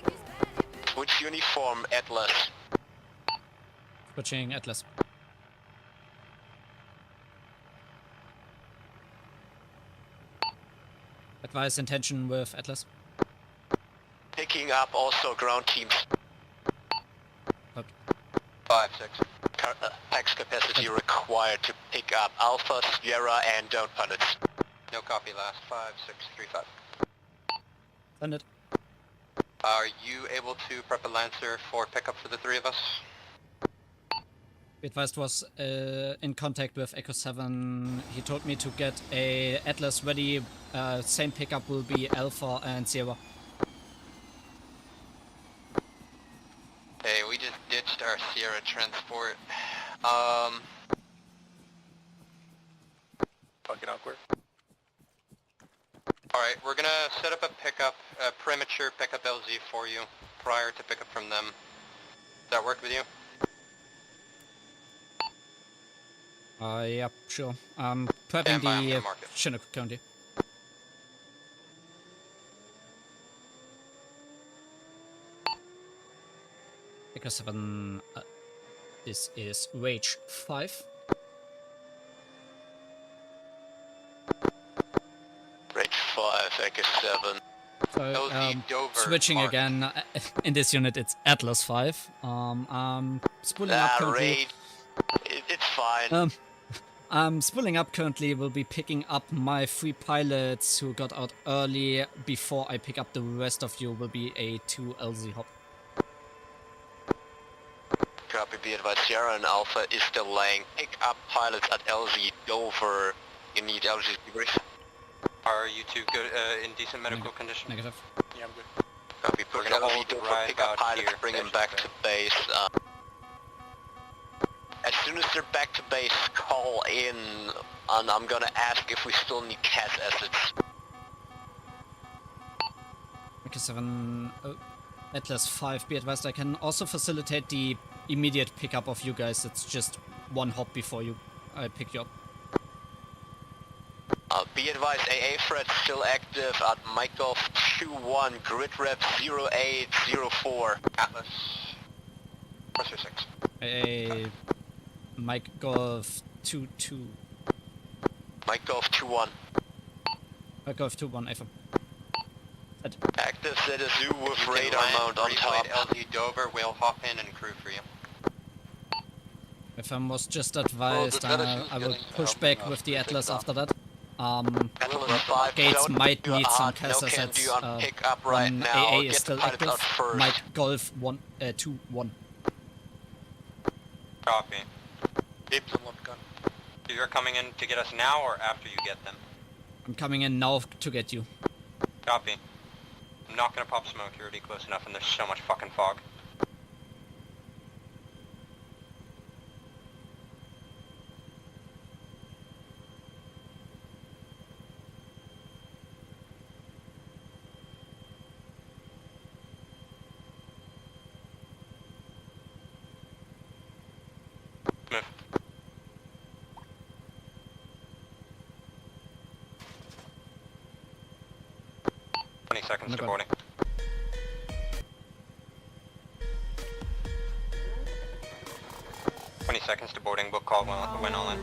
Switch uniform Atlas. Switching Atlas. Advise intention with Atlas. Picking up also ground teams. Okay. 5-6. Pax capacity required to pick up Alpha, Sierra, and down pilots. No copy, last 5-6-3-5. Send it. Are you able to prep a Lancer for pickup for the three of us? Be advised was in contact with Echo 7. He told me to get a Atlas ready. Same pickup will be Alpha and Sierra. Hey, we just ditched our Sierra transport. Fucking awkward. Alright, we're gonna set up a pickup, a premature pickup LZ for you, prior to pickup from them. Does that work with you? Yeah, sure. Prepping the Chinook currently. Echo 7, this is Rage 5. Rage 5, Echo 7. So, switching again, in this unit it's Atlas 5. Spooling up currently. It's fine. Spooling up currently will be picking up my 3 pilots who got out early. Before I pick up the rest of you will be a 2 LZ hop. Copy, be advised, Sierra and Alpha is still laying. Pick up pilots at LZ Dover. You need LZ debrief. Are you two good, in decent medical condition? Negative. Yeah, I'm good. Copy, We're push gonna LZ hold the Dover, drive pick up out pilots, here. bring them back to base. As soon as they're back to base, call in, and I'm gonna ask if we still need CAS assets. Echo 7, Atlas 5, be advised I can also facilitate the immediate pickup of you guys. It's just 1 hop before I pick you up. Be advised, AA threat still active at Mike Golf 2-1, grid rep 0804. Atlas. Corsair 6. A Mike Golf 2-2. Mike Golf 2-1. Mike Golf 2-1, AFM. Active ZSU with You radar can mount on top. LZ Dover, we'll hop in and crew for you. AFM was just advised, I will push back with the Atlas after that. Gates might need some CAS assets. Pick up right when now. AA is Get still the pilots active. out first. Mike Golf 2-1. Copy. So you're coming in to get us now or after you get them? I'm coming in now to get you. Copy. I'm not gonna pop smoke, you're already close enough and there's so much fucking fog. Move. Seconds to boarding. Seconds to boarding, we'll call when all in.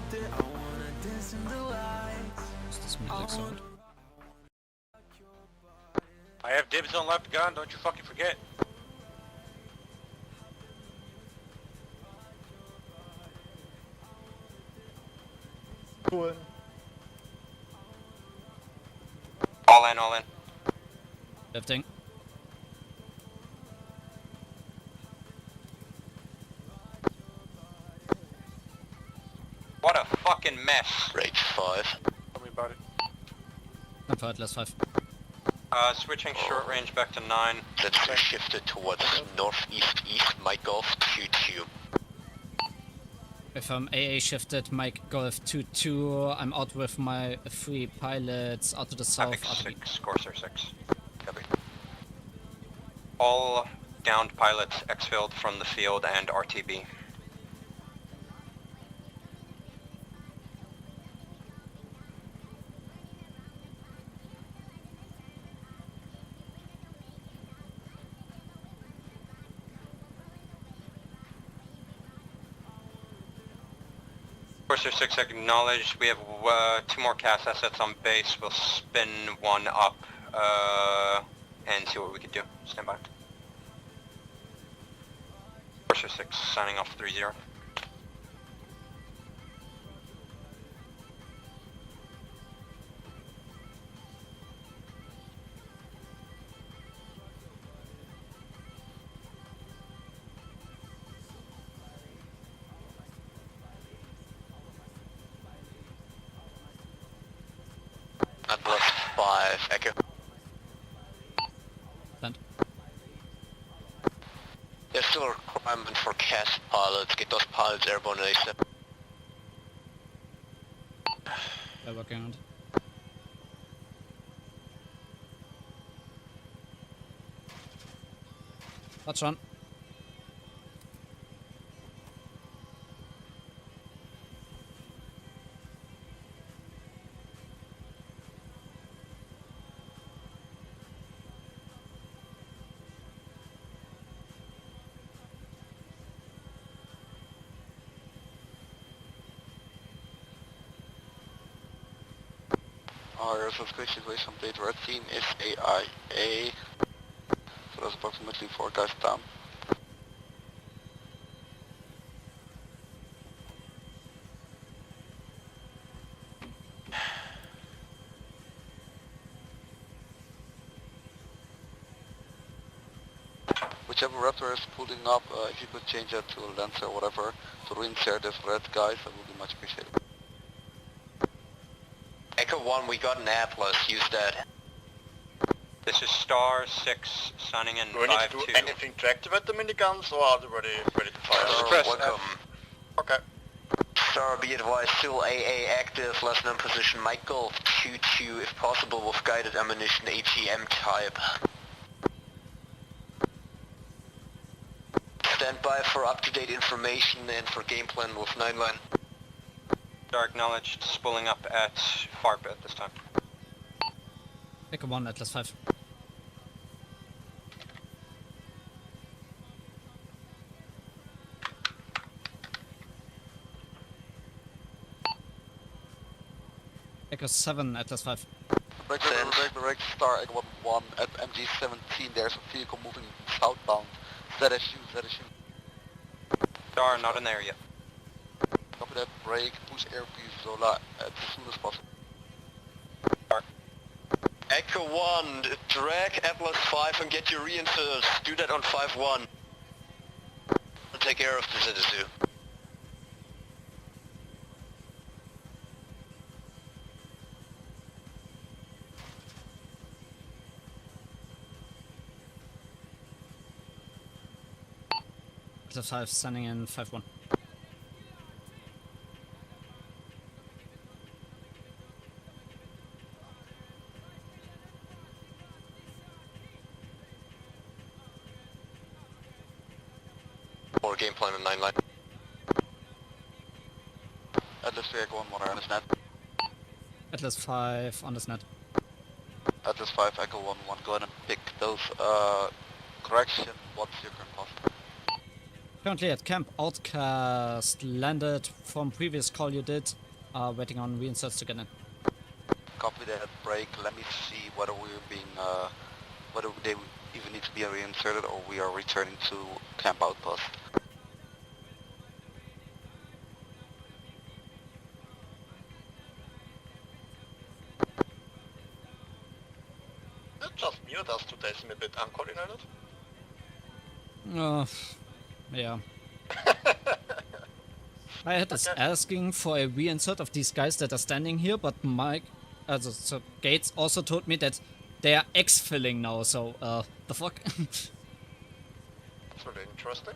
I have dibs on left gun, don't you fucking forget. Cool. All in, all in. Lifting. What a fucking mess. Rage 5. Tell me about it. I'm for Atlas 5. Switching short range back to 9. Let's shift it towards northeast-east, Mike Golf 2-2. If I'm AA shifted, Mike Golf 2-2, I'm out with my 3 pilots out to the south. Epic 6, Corsair 6. Copy. All downed pilots exfilled from the field and RTB. Corsair 6 acknowledged. We have 2 more cast assets on base. We'll spin one up and see what we can do. Stand by. Corsair 6 signing off 3-0. Atlas 5, Echo. Send. There's still a requirement for cast pilots. Get those pilots airborne ASAP. They're working on it. Touch on. Our suspicious situation update red team is AIA. So that's approximately 4 guys down. Whichever Raptor is pulling up, if you could change that to a Lancer or whatever, to reinsert these red guys, that would be much appreciated. Echo 1, we got an Atlas. Use that. This is Star 6 signing in 5-2. Do we need to do anything to activate the miniguns, or are they ready to fire? Welcome. Okay. Star, be advised, still AA active, last known position. Michael, shoot you if possible with guided ammunition AGM type. Stand by for up-to-date information and for game plan with 9-line. Star acknowledged, spooling up at Farp at this time. Echo 1, Atlas 5. Echo 7, Atlas 5. Break, Star Egg 1 at MG17, there's a vehicle moving southbound. ZSU. Star, not in there yet. Copy that, break, push air Zola as soon as possible. Star. Echo 1, drag Atlas 5 and get your reinserts. Do that on 5-1. I'll take care of the ZSU. Atlas 5 sending in 5-1. More game plan in 9-line. Atlas 3 Echo 1 on this net. Atlas 5 on this net. Atlas 5 Echo 1 go ahead and pick those correction. What's your current cost? Currently at Camp Outcast, landed from previous call you did, waiting on reinserts to get in. Copy that, break, let me see whether we're being, whether they even need to be reinserted or we are returning to Camp Outpost. Just mute us today, seem a bit uncoordinated. Yeah. I had this asking for a reinsert of these guys that are standing here, but so Gates also told me that they are exfilling now, so, the fuck? That's really interesting.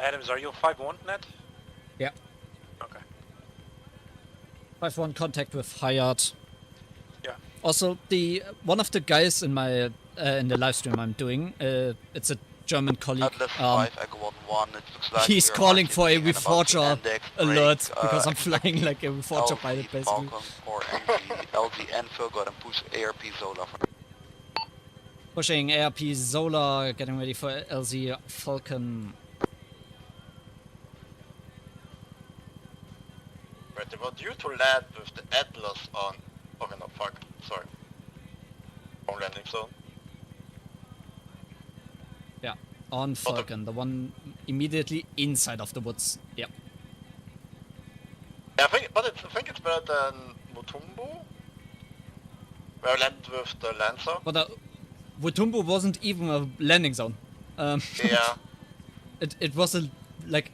Adams, are you 5-1 net? Yeah. Okay. 5-1 contact with Hired. Yeah. Also, one of the guys in my in the live stream I'm doing, it's a German colleague. Atlas 5 Echo 1 1, it looks like He's we are calling for a marking and about to Reforger index alert break, because I'm flying like a Reforger LZ pilot basically. Falcon or LZ Enfield, go ahead and push ARP Zola. Pushing ARP Zola, getting ready for LZ Falcon. Right, they were due to land with the Atlas on... Okay, no, fuck. Sorry. Wrong landing zone. Yeah, on Falcon, the one immediately inside of the woods. Yep. Yeah, I think it's better than Mutumbu. Where I landed with the Lancer. But Wutumbu wasn't even a landing zone. Yeah. It was like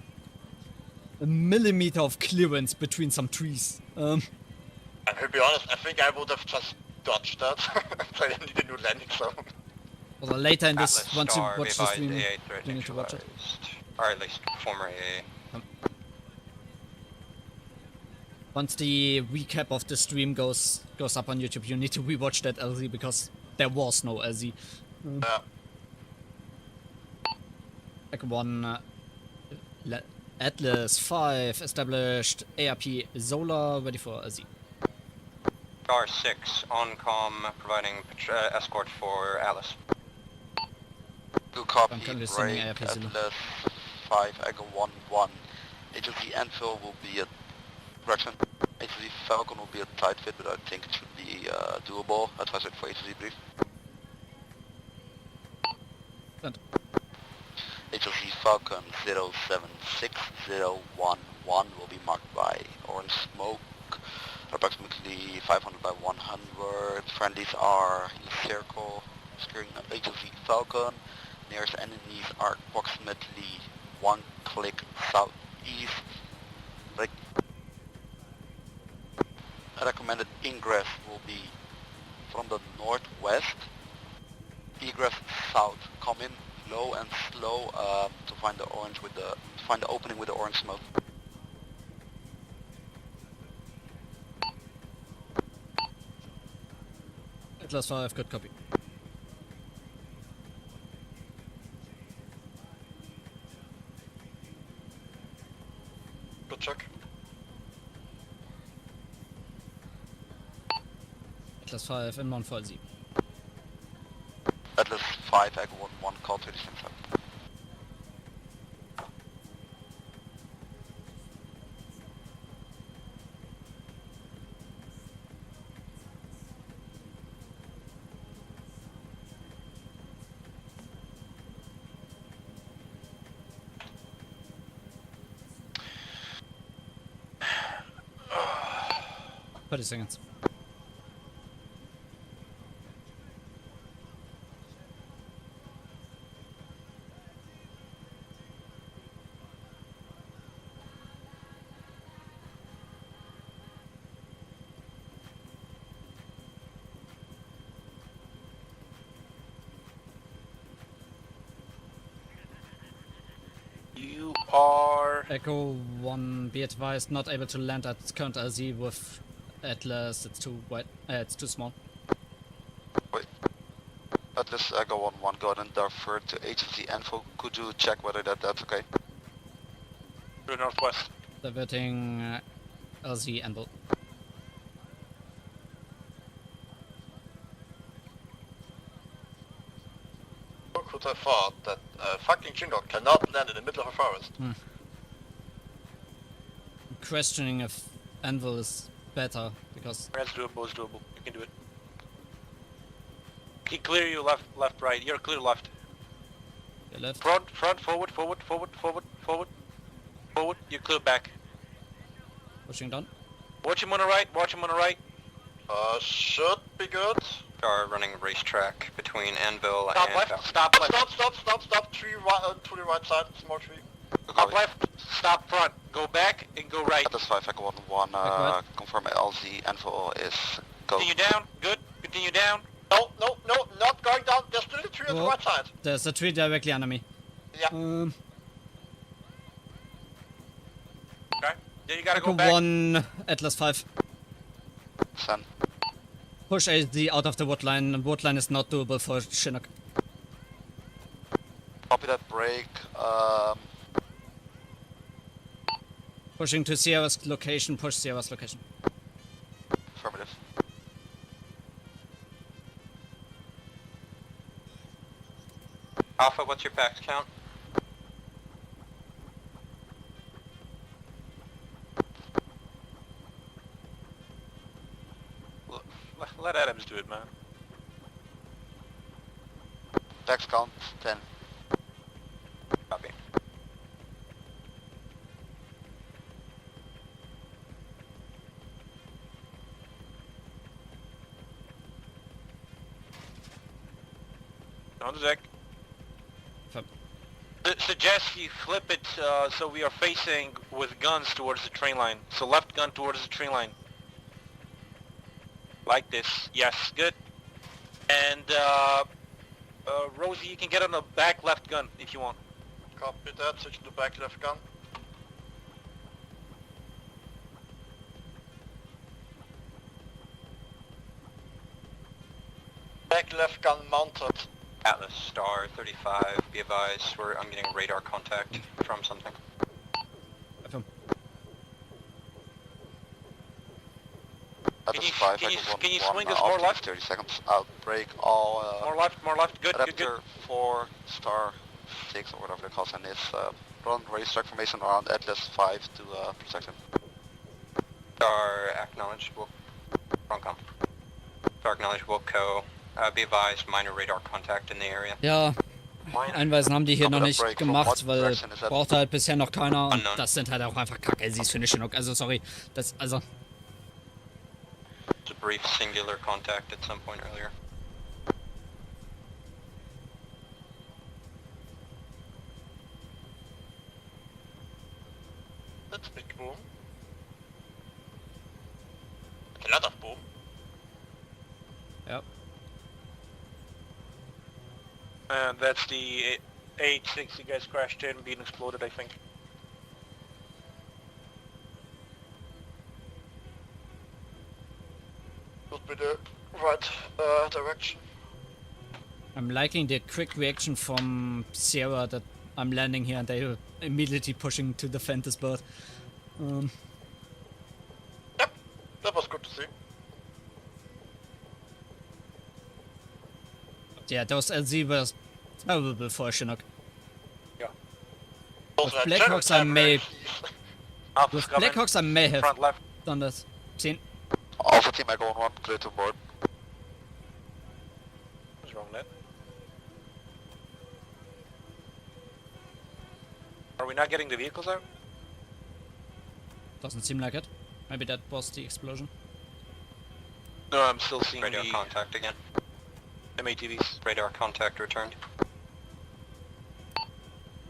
a millimeter of clearance between some trees. And to be honest, I think I would have just dodged that. So I need a new landing zone. Although later in this, Atlas once you Star watch the revised stream, AA threat you need to watch it. neutralized. Or at least former AA. Once the recap of the stream goes up on YouTube, you need to rewatch that LZ because there was no LZ. Yeah. Like one Atlas 5 established ARP Zola ready for LZ. Star 6 on comm providing escort for Alice. 2 copy, I'm currently break, sending ARP Zola. Atlas 5, Echo 1-1. Agency Enfield will be a correction. Agency Falcon will be a tight fit, but I think it should be doable. Advise it for agency brief. Sent. Agency Falcon 076011 will be marked by orange smoke. Approximately 500 by 100. Friendlies are in a circle, securing Agency Falcon. Nearest enemies are approximately 1 click southeast. Recommended ingress will be from the northwest. Egress south. Come in low and slow to find the opening with the orange smoke. Atlas 5, good copy. Good check. Atlas 5 in Mount Falsi. Atlas 5, Echo 1-1, call to the center. Thirty seconds. You are... Echo 1, be advised, not able to land at current LZ with Atlas, it's too wide, it's too small. Wait. Atlas Echo 1-1, go ahead and defer to agency info. Could you check whether that's okay? To the northwest. Diverting LZ Anvil. Who could have thought that fucking Chinook cannot land in the middle of a forest? Questioning if Anvil is better, because... That's doable, it's doable. You can do it. He clear you left, right. You're clear left. Your left. Front, forward. You clear back. Pushing down. Watch him on the right, Should be good. Are running racetrack between Anvil Stop and left, Falcon. stop. Tree right, to the right side, small tree. Stop left, stop front. Go back and go right. Atlas 5, Echo 1-1, confirm LZ info is go. Continue down, good. Continue down. No, not going down. There's still a tree on the Whoa. right side. There's a tree directly under me. Yeah. Okay. Then you gotta Echo go back. 1, Atlas 5. Send. Push AZ out of the woodline. The woodline is not doable for Chinook. Copy that break. Pushing to Sierra's location, push Sierra's location. Affirmative. Alpha, what's your pax count? Let Adams do it, man. Pax count 10. Copy. On the deck. Suggest you flip it so we are facing with guns towards the train line. So left gun towards the train line. Like this. Yes, good. And Rosie, you can get on the back left gun if you want. Copy that, switch to the back left gun. Back left gun mounted. Atlas Star 35, be advised, I'm getting radar contact from something. Atlas 5, can you swing us more left? 30 seconds. I'll break all... more left, good, good, good. Raptor 4, Star 6, or whatever the call sign is. Run racetrack formation around Atlas 5 to protect him. Star acknowledged, wrong com. Star acknowledged, Wilco. Be advised, minor radar contact in the area. Ja, Einweisen haben die hier noch nicht gemacht, weil braucht halt bisher noch keiner und das sind halt auch einfach Kack-LCs für eine Chinook. Also sorry, das, also... A brief singular contact at some point earlier. That's a big boom. A lot of boom. Yep. And that's the 8-6 you guys crashed in, being exploded, I think. Would be the right direction. I'm liking the quick reaction from Sierra that I'm landing here and they immediately pushing to defend this bird. Yep, that was good to see. Yeah, those LZ were terrible for a Chinook. Yeah. With Blackhawks I may... With Blackhawks I may have done that. Seen. Alpha team Echo 1, clear to board. What's wrong there? Are we not getting the vehicles out? Doesn't seem like it. Maybe that was the explosion. No, I'm still seeing radar the contact again. MATVs. Radar contact returned.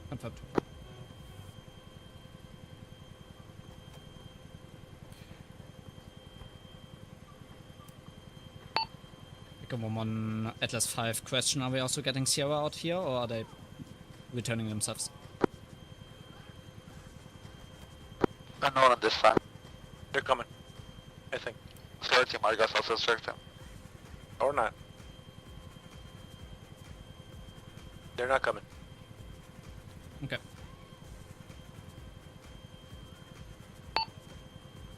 Confirmed. Come on, Atlas 5 question, are we also getting Sierra out here or are they returning themselves? Unknown at this time. They're coming. I think. Sorry team, I guess also distract them. Or not. They're not coming. Okay.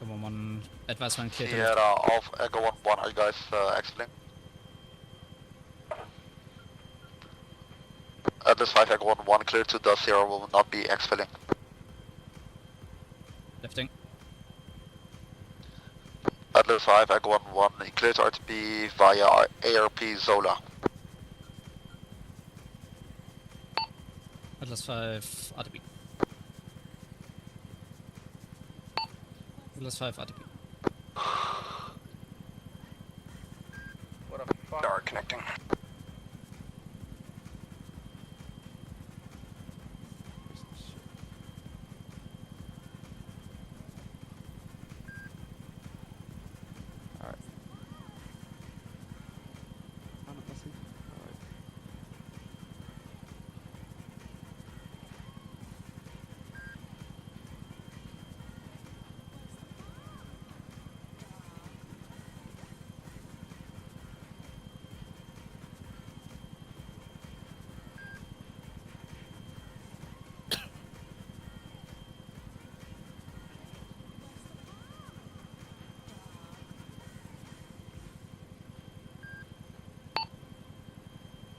Come on, advice one clear to Sierra, off Echo 1, are you guys exfilling? Atlas 5 Echo 1, clear to the Sierra will not be exfilling. Lifting. Atlas 5 Echo 1, clear to RTB via ARP Zola. Atlas 5 RTB. Atlas 5 RTB. What a fuck. Star connecting.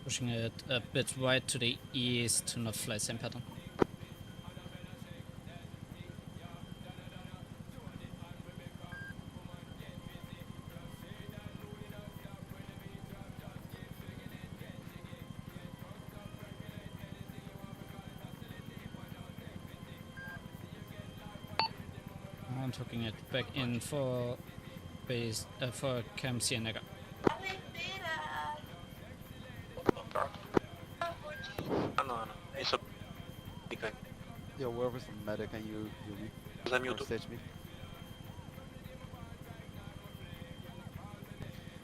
Pushing it a bit right to the east to not fly same pattern. I'm taking it back in for base for Camp Cienega. No. It's a big thing. Yeah, whoever's a medic and you Let me stage me.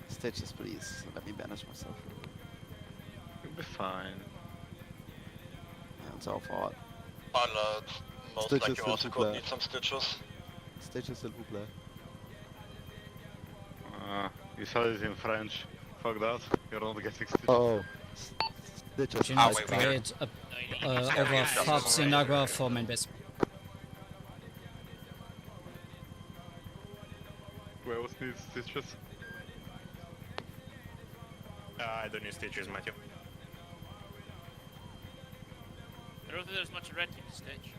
Stitches, please. Let me banish myself. You'll be fine. Yeah, it's all fault. Most Stitches likely also could need some stitches. Stitches s'il vous plaît. You said it in French. Fuck that. You're not getting stitches. Oh. Stitches. Do not spread over Fab Cienega for main base. Who else needs stitches? I don't need stitches, Matthew. I don't think there's much red in the stage.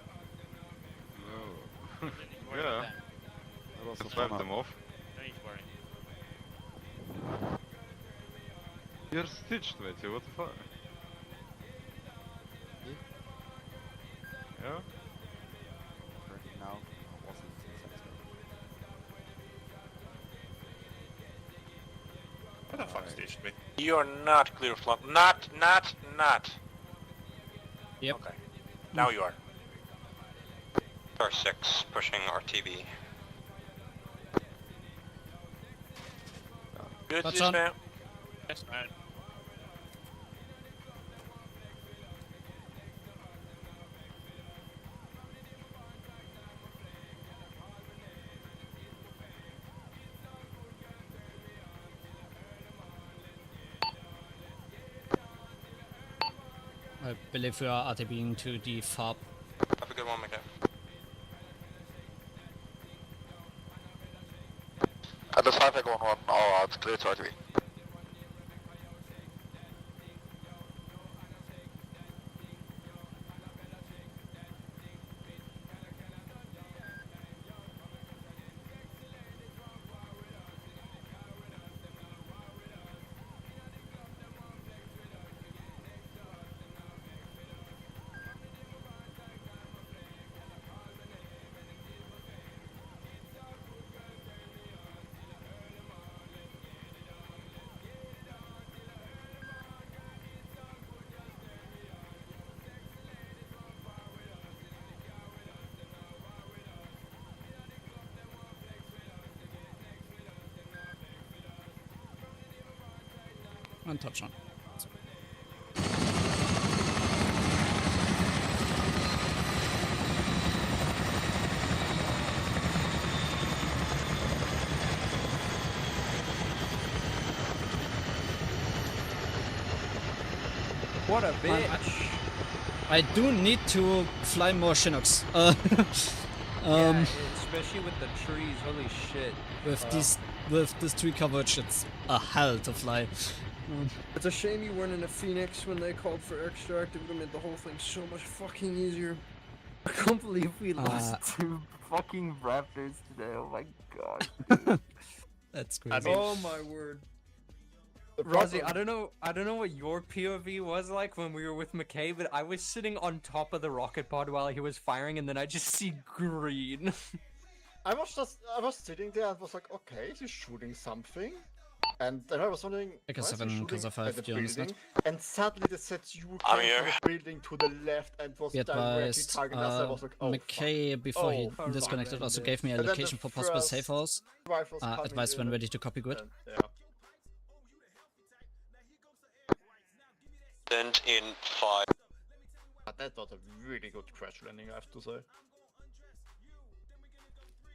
No. Worry Yeah. about that. I'll also Just wipe them off. No need to worry. You're stitched, Matthew. What the fuck? Yeah? Now, I wasn't What the fuck stitched me? You are not clear flank. Not. Yep. Okay. Now you are. Star 6 pushing RTB. Good, That's yes, on. ma'am. Yes, man. I believe we are RTBing to the Fab. Have a good one, Mika. Det er Cypher going on at 323. And touchdown. What a bitch! I do need to fly more Chinooks. Yeah, especially with the trees. Holy shit! With this tree coverage, it's a hell to fly. It's a shame you weren't in a Phoenix when they called for extract. It would have made the whole thing so much fucking easier. I can't believe we lost to fucking Raptors today. Oh my god. That's crazy. Oh my word. Rozzy, I don't know what your POV was like when we were with McKay, but I was sitting on top of the rocket pod while he was firing, and then I just see green. I was sitting there and was like, okay, he's shooting something. And then I was wondering, Because why is he 7, because shooting of 5, at the do you understand? building? And suddenly the ZU I'm came here. from the building to the left and was Be directly advised, targeting us. I was like, oh, McKay, before he fuck. disconnected, also gave me a And then the location for possible first safe house. rifles coming Advised when in ready to copy grid. and- yeah. And in 5. But that was a really good crash landing, I have to say.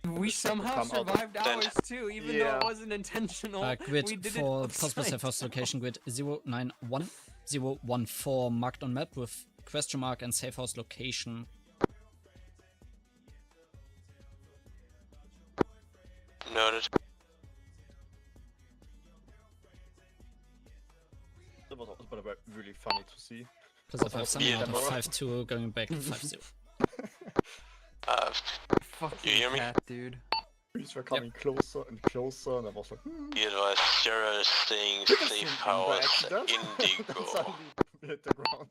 We somehow Come out. survived ours too, even though it wasn't intentional. Grid we did for it possible offsite. safe house location grid 091014 marked on map with question mark and safe house location. Noted. That was by the way really see. Because if I have something out of 5-2 going back to 5-0. You hear me? Dude. Trees were coming closer and closer, and I was like, The advice Sierra is staying safe house Indigo. Suddenly we hit the ground.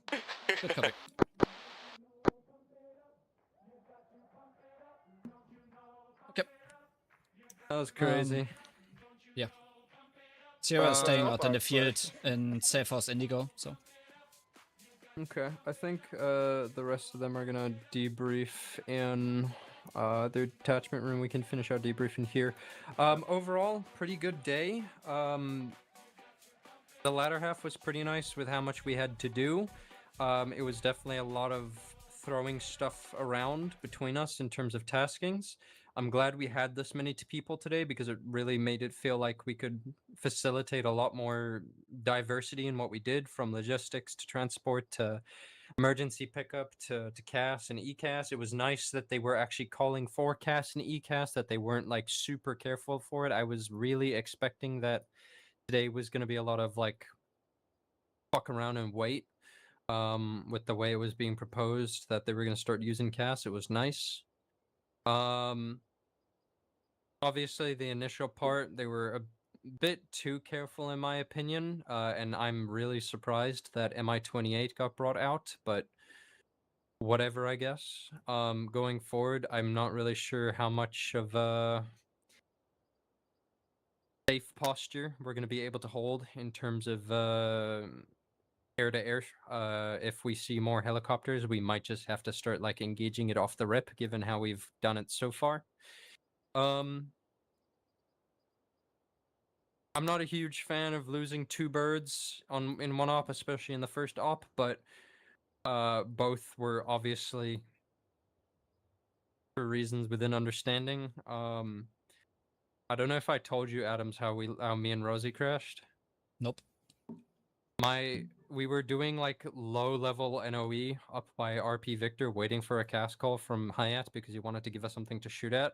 Good copy. Okay. That was crazy. Yeah. Sierra is staying out in the field in safe house Indigo, so. Okay, I think the rest of them are gonna debrief in their detachment room. We can finish our debriefing here. Overall, pretty good day. The latter half was pretty nice with how much we had to do. It was definitely a lot of throwing stuff around between us in terms of taskings. I'm glad we had this many people today because it really made it feel like we could facilitate a lot more diversity in what we did, from logistics to transport to emergency pickup to CAS and ECAS. It was nice that they were actually calling for CAS and ECAS, that they weren't like super careful for it. I was really expecting that today was going to be a lot of like fuck around and wait with the way it was being proposed, that they were going to start using CAS. It was nice. Obviously, the initial part, they were a bit too careful in my opinion, and I'm really surprised that MI-28 got brought out, but whatever, I guess. Going forward, I'm not really sure how much of a safe posture we're going to be able to hold in terms of air-to-air. If we see more helicopters, we might just have to start like engaging it off the rip, given how we've done it so far. I'm not a huge fan of losing two birds in one op, especially in the first op, but both were obviously for reasons within understanding. I don't know if I told you, Adams, how me and Rosie crashed. Nope. We were doing like low-level NOE up by RP Victor, waiting for a cast call from Hayat because he wanted to give us something to shoot at.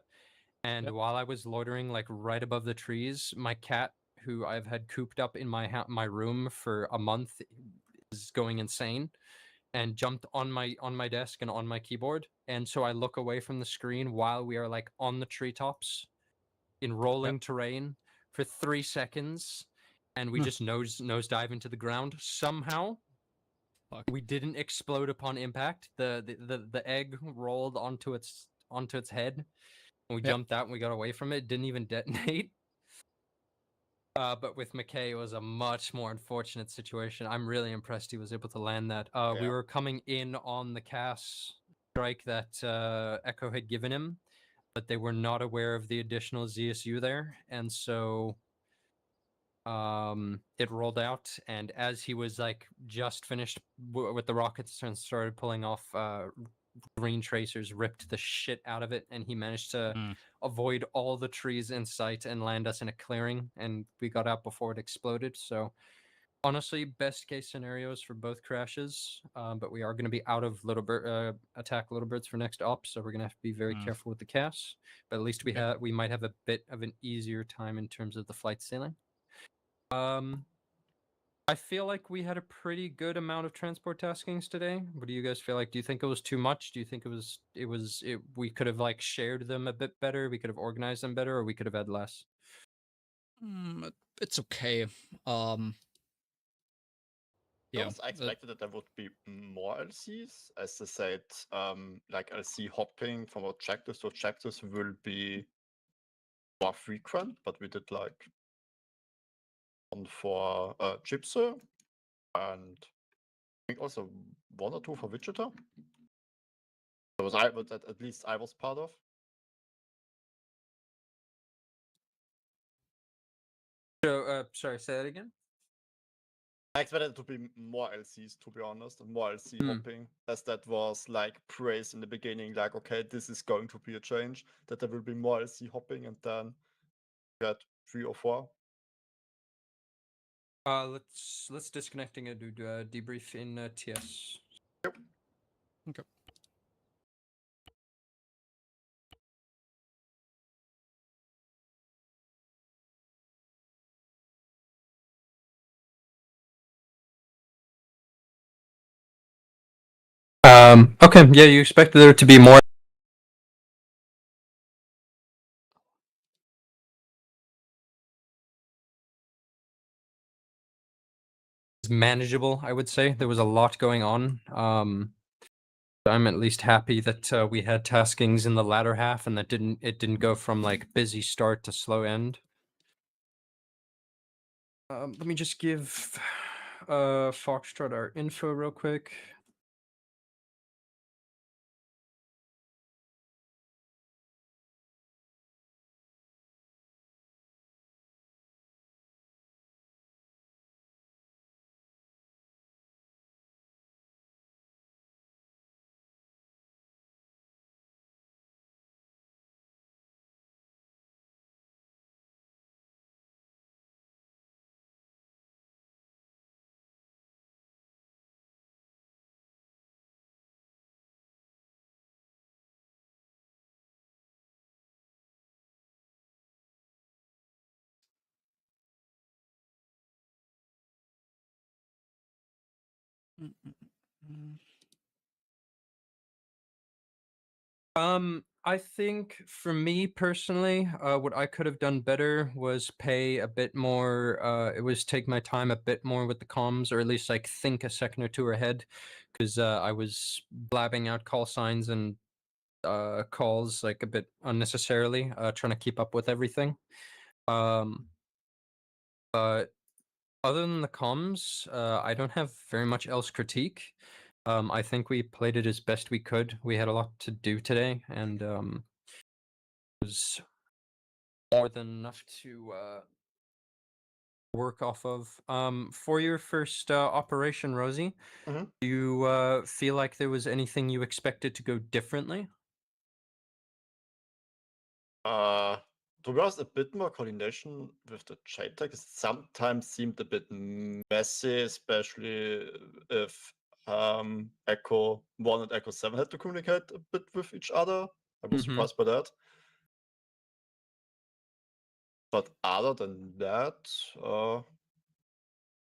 And while I was loitering like right above the trees, my cat, who I've had cooped up in my room for a month, is going insane and jumped on my desk and on my keyboard. And so I look away from the screen while we are like on the treetops in rolling terrain for 3 seconds, and we just nosedive into the ground. Somehow we didn't explode upon impact. The egg rolled onto its head. We jumped out and we got away from it. Didn't even detonate. But with McKay, it was a much more unfortunate situation. I'm really impressed he was able to land that. We were coming in on the CAS strike that Echo had given him, but they were not aware of the additional ZSU there, and so it rolled out. And as he was like just finished with the rockets and started pulling off, green tracers ripped the shit out of it, and he managed to avoid all the trees in sight and land us in a clearing, and we got out before it exploded. So honestly, best case scenarios for both crashes, but we are going to be out of attack little birds for next op, so we're going to have to be very careful with the CAS, but at least we might have a bit of an easier time in terms of the flight ceiling. I feel like we had a pretty good amount of transport taskings today. What do you guys feel like? Do you think it was too much? Do you think we could have like shared them a bit better? We could have organized them better, or we could have had less? It's okay. I was expected that there would be more LCs. As I said, like LC hopping from objectives to objectives will be more frequent, but we did like one for Gypsy, and I think also 1 or 2 for Wichita. But at least I was part of. So, sorry, say that again? I expected it to be more LCs, to be honest, and more LC hopping, as that was like praised in the beginning, like, okay, this is going to be a change, that there will be more LC hopping, and then we had 3 or 4. Let's disconnecting and do a debrief in TS. Yep. Okay. Okay, yeah, you expected there to be more. Manageable, I would say. There was a lot going on. I'm at least happy that we had taskings in the latter half and that it didn't go from like busy start to slow end. Let me just give Foxtrot our info real quick. I think for me personally, what I could have done better was pay a bit more. It was take my time a bit more with the comms, or at least like think a second or two ahead, because I was blabbing out call signs and calls like a bit unnecessarily, trying to keep up with everything. But other than the comms, I don't have very much else critique. I think we played it as best we could. We had a lot to do today, and it was more than enough to work off of. For your first operation, Rosie, Mhm. do you feel like there was anything you expected to go differently? To be honest, a bit more coordination with the JTAG sometimes seemed a bit messy, especially if Echo 1 and Echo 7 had to communicate a bit with each other. I was surprised by that. But other than that,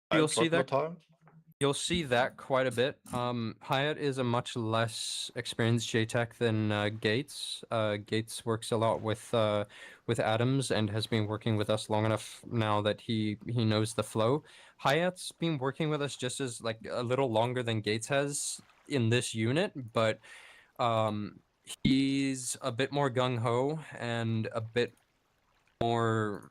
I You'll see enjoyed my that. time. You'll see that quite a bit. Hyatt is a much less experienced JTAC than Gates. Gates works a lot with Adams and has been working with us long enough now that he knows the flow. Hyatt's been working with us just as like a little longer than Gates has in this unit, but he's a bit more gung ho and a bit more.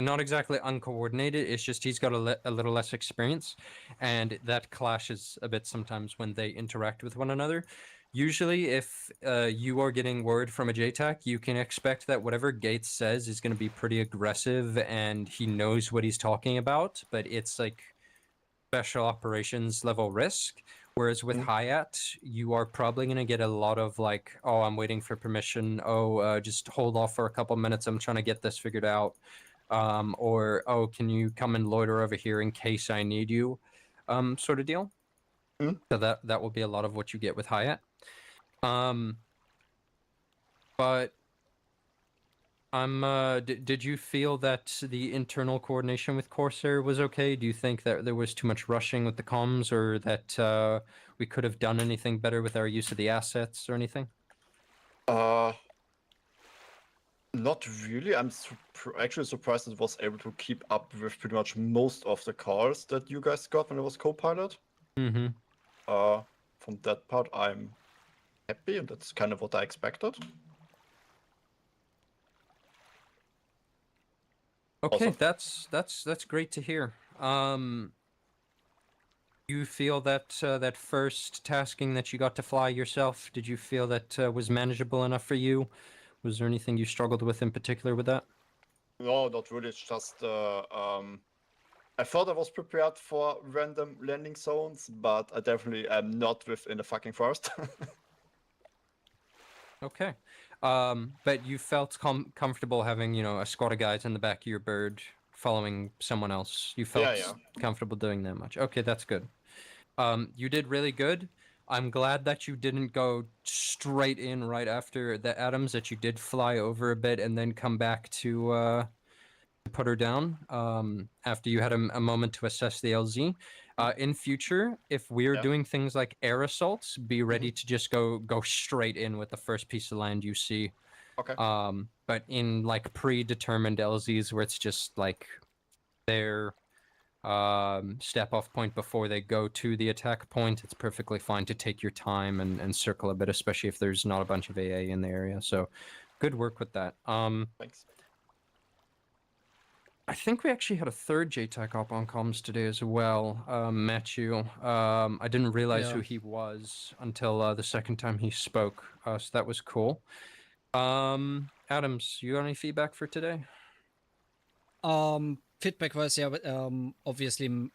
Not exactly uncoordinated, it's just he's got a little less experience, and that clashes a bit sometimes when they interact with one another. Usually, if you are getting word from a JTAC, you can expect that whatever Gates says is going to be pretty aggressive, and he knows what he's talking about, but it's like special operations level risk. Whereas with Hyatt, you are probably going to get a lot of like, oh, I'm waiting for permission. Oh, just hold off for a couple minutes. I'm trying to get this figured out. Or, oh, can you come and loiter over here in case I need you, sort of deal. So that will be a lot of what you get with Hyatt. But did you feel that the internal coordination with Corsair was okay? Do you think that there was too much rushing with the comms, or that we could have done anything better with our use of the assets or anything? Not really. I'm actually surprised it was able to keep up with pretty much most of the calls that you guys got when it was co-pilot. Mm-hmm. From that part, I'm happy, and that's kind of what I expected. Okay, that's great to hear. You feel that that first tasking that you got to fly yourself, did you feel that was manageable enough for you? Was there anything you struggled with in particular with that? No, not really. It's just I thought I was prepared for random landing zones, but I definitely am not within the fucking forest. Okay. But you felt comfortable having, you know, a squad of guys in the back of your bird following someone else. You felt comfortable doing that much. Okay, that's good. You did really good. I'm glad that you didn't go straight in right after the Adams, that you did fly over a bit and then come back to put her down after you had a moment to assess the LZ. In future, if we're doing things like air assaults, be ready to just go straight in with the first piece of land you see. Okay. But in like predetermined LZs where it's just like their step off point before they go to the attack point, it's perfectly fine to take your time and circle a bit, especially if there's not a bunch of AA in the area. So good work with that. Thanks. I think we actually had a third JTAC op on comms today as well, Matthew. I didn't realize who he was until the second time he spoke, so that was cool. Adams, you got any feedback for today? Feedback was, yeah, but, obviously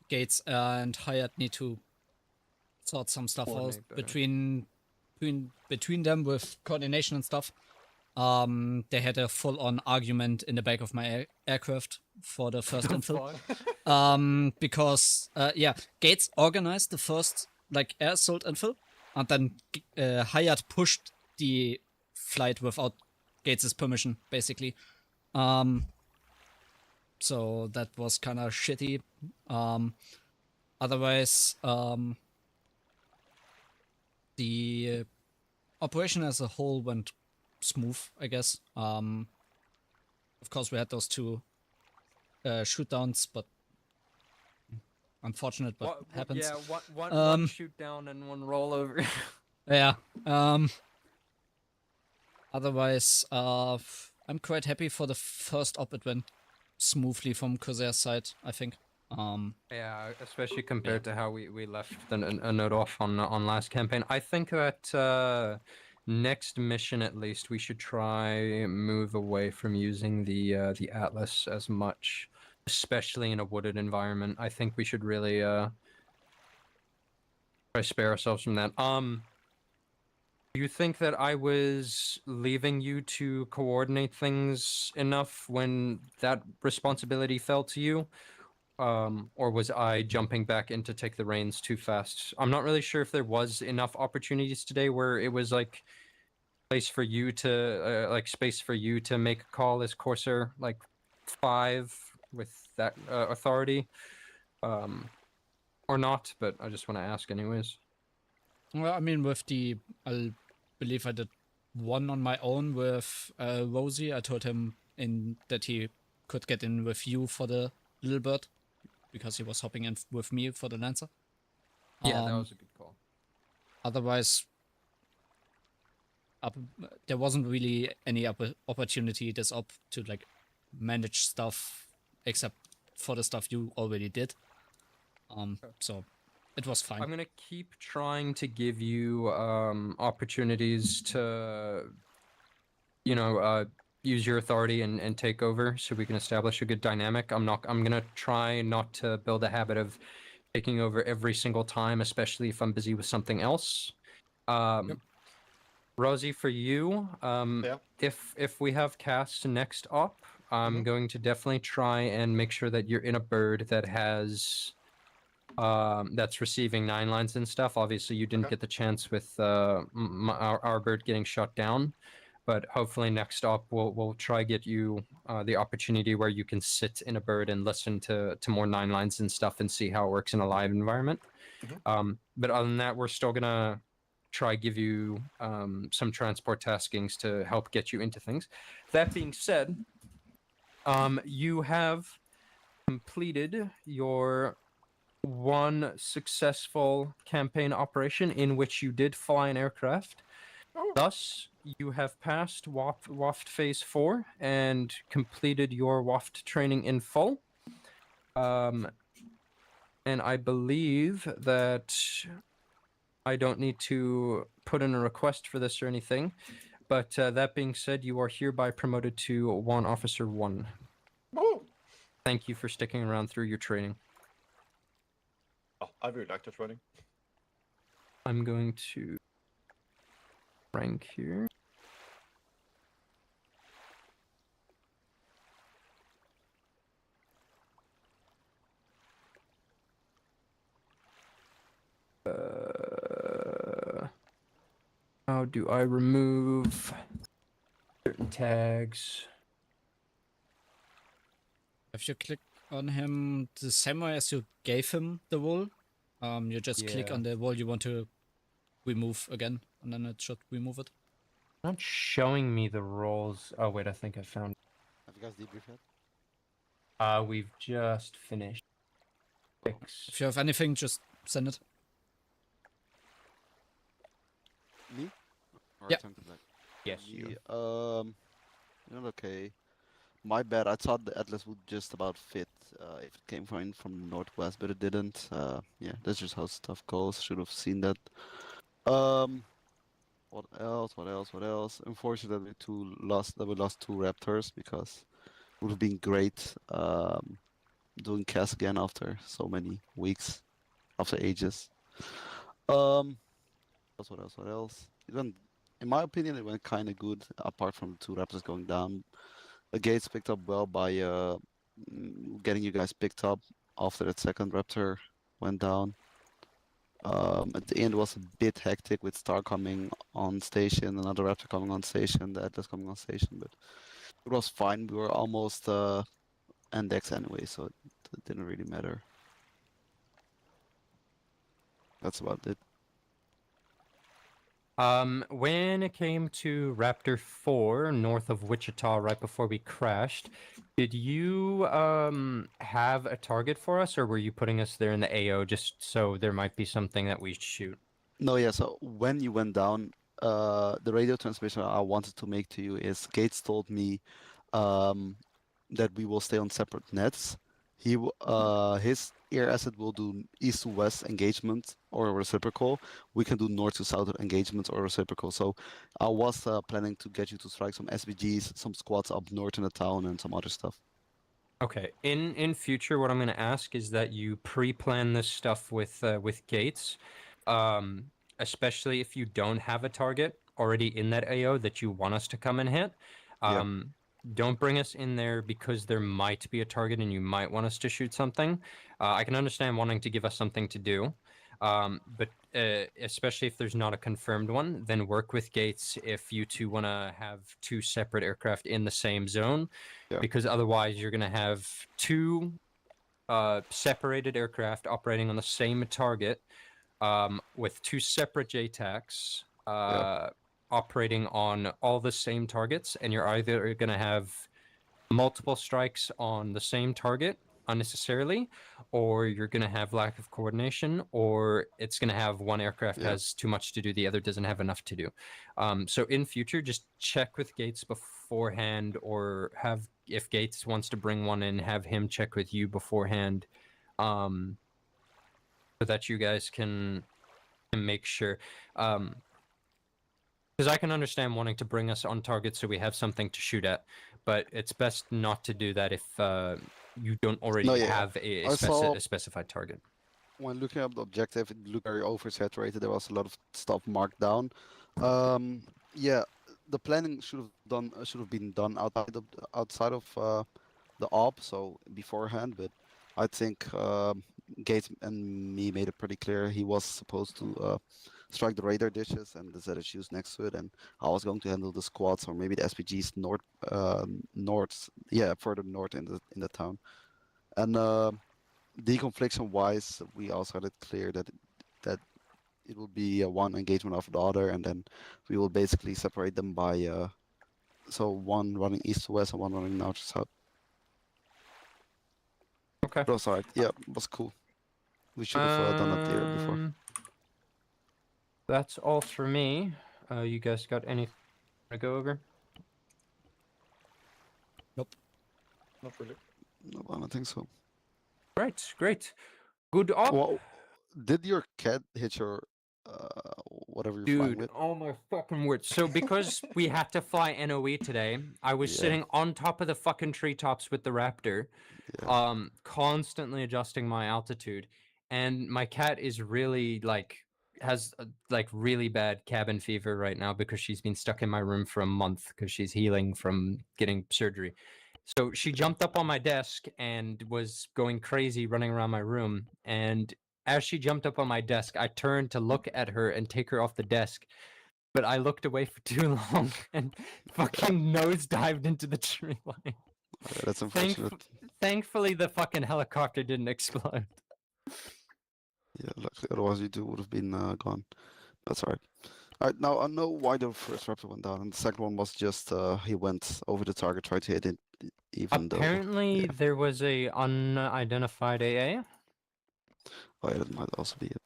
Gates and Hyatt need to sort some stuff out between them with coordination and stuff. They had a full-on argument in the back of my aircraft for the first infill. Because Gates organized the first air assault infill, and then Hyatt pushed the flight without Gates' permission, basically. So that was kind of shitty. Otherwise, the operation as a whole went smooth, I guess. Of course, we had those two shoot downs, but unfortunate, but happens. Yeah, one shoot down and one rollover. Yeah. Otherwise, I'm quite happy for the first op. It went smoothly from Corsair's side, I think. Yeah, especially compared to how we left a note off on last campaign. I think that next mission, at least, we should try move away from using the Atlas as much, especially in a wooded environment. I think we should really try spare ourselves from that. Do you think that I was leaving you to coordinate things enough when that responsibility fell to you? Or was I jumping back in to take the reins too fast? I'm not really sure if there was enough opportunities today where it was like space for you to make a call as Corsair 5 with that authority, or not. But I just want to ask anyways. Well, I mean, I believe I did one on my own with Rosie. I told him that he could get in with you for the little bird, because he was hopping in with me for the Lancer. Yeah, that was a good call. Otherwise, there wasn't really any opportunity this op to manage stuff, except for the stuff you already did. So it was fine. I'm gonna keep trying to give you opportunities to, use your authority and take over, so we can establish a good dynamic. I'm gonna try not to build a habit of taking over every single time, especially if I'm busy with something else. Rosie, for you, if we have cast next op, I'm going to definitely try and make sure that you're in a bird that has that's receiving 9 lines and stuff. Obviously, you didn't get the chance with our bird getting shut down, but hopefully next op we'll try get you the opportunity where you can sit in a bird and listen to more 9 lines and stuff and see how it works in a live environment. But other than that, we're still gonna try give you some transport taskings to help get you into things. That being said, you have completed your one successful campaign operation in which you did fly an aircraft. Thus, you have passed WAFT Phase 4 and completed your WAFT training in full. And I believe that I don't need to put in a request for this or anything, but that being said, you are hereby promoted to 1 Officer 1. Thank you for sticking around through your training. Oh, I really like the training. I'm going to rank here. How do I remove certain tags? If you click on him the same way as you gave him the wall, you just click on the wall you want to remove again, and then it should remove it. Not showing me the roles. Oh wait, I think I found. Have you guys debriefed yet? We've just finished. If you have anything, just send it. Me? Or Yeah. time to black? Yes, Me, you. you're okay. My bad. I thought the Atlas would just about fit if it came from the northwest, but it didn't. Yeah, that's just how stuff goes. Should have seen that. What else? What else? What else? Unfortunately, we lost two Raptors because it would have been great doing CAS again after so many weeks, after ages. What else? What else? It went, in my opinion, it went kind of good. Apart from the two Raptors going down, the Gates picked up well by getting you guys picked up after that second Raptor went down. At the end was a bit hectic with Star coming on station, another Raptor coming on station, the Atlas coming on station, but it was fine. We were almost index anyway, so it didn't really matter. That's about it. When it came to Raptor 4 north of Wichita right before we crashed, did you have a target for us, or were you putting us there in the AO just so there might be something that we shoot? No, yeah, so when you went down, the radio transmission I wanted to make to you is Gates told me that we will stay on separate nets. His air asset will do east to west engagement or reciprocal. We can do north to south engagement or reciprocal. So I was planning to get you to strike some SVGs, some squads up north in the town, and some other stuff. Okay. In future, what I'm going to ask is that you pre-plan this stuff with Gates, especially if you don't have a target already in that AO that you want us to come and hit. Don't bring us in there because there might be a target and you might want us to shoot something. I can understand wanting to give us something to do, but especially if there's not a confirmed one, then work with Gates if you two want to have two separate aircraft in the same zone, because otherwise you're going to have two separated aircraft operating on the same target with two separate JTACs. Operating on all the same targets, and you're either going to have multiple strikes on the same target unnecessarily, or you're going to have lack of coordination, or it's going to have one aircraft has too much to do, the other doesn't have enough to do. So in future, just check with Gates beforehand, or have, if Gates wants to bring one in, have him check with you beforehand, so that you guys can make sure. Because I can understand wanting to bring us on target so we have something to shoot at, but it's best not to do that if you don't already have a specified target. When looking up the objective, it looked very oversaturated. There was a lot of stuff marked down. Yeah, the planning should have been done outside of the op, so beforehand. But I think Gates and me made it pretty clear he was supposed to strike the radar dishes and the ZHUs next to it, and I was going to handle the squads or maybe the SPGs further north in the town. And deconfliction wise, we also had it clear that it will be one engagement after the other, and then we will basically separate them by so one running east to west and one running north to south. Okay. But also, yeah, it was cool. We should have done that there before. That's all for me. You guys got anything to go over? Nope. Not really. No, I don't think so. Great. Good op. Well, did your cat hit your whatever you're flying with? Oh my fucking word. So because we had to fly NOE today, I was sitting on top of the fucking treetops with the Raptor, constantly adjusting my altitude, and my cat is really has really bad cabin fever right now because she's been stuck in my room for a month because she's healing from getting surgery. So she jumped up on my desk and was going crazy running around my room, and as she jumped up on my desk, I turned to look at her and take her off the desk, but I looked away for too long and fucking nosedived into the tree line. That's unfortunate. Thankfully, the fucking helicopter didn't explode. Yeah, luckily, otherwise you would have been gone. That's alright. Alright, now I know why the first Raptor went down, and the second one was just he went over the target, tried to hit it, even though. Apparently, there was a unidentified AA. Oh yeah, that might also be it.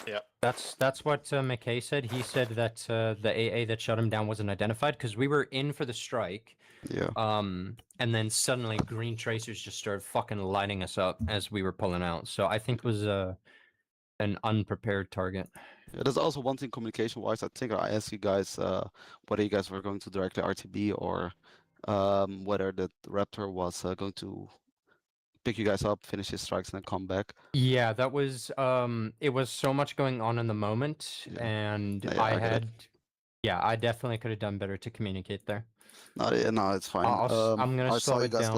Yeah. That's what McKay said. He said that the AA that shut him down wasn't identified because we were in for the strike. Yeah. And then suddenly green tracers just started fucking lighting us up as we were pulling out. So I think it was an unprepared target. Yeah, there's also one thing communication-wise. I think I asked you guys whether you guys were going to directly RTB or whether the Raptor was going to pick you guys up, finish his strikes, and then come back. Yeah, that was it was so much going on in the moment, and Yeah, I get it. I definitely could have done better to communicate there. No, it's fine. I'm gonna I slow saw you it guys down.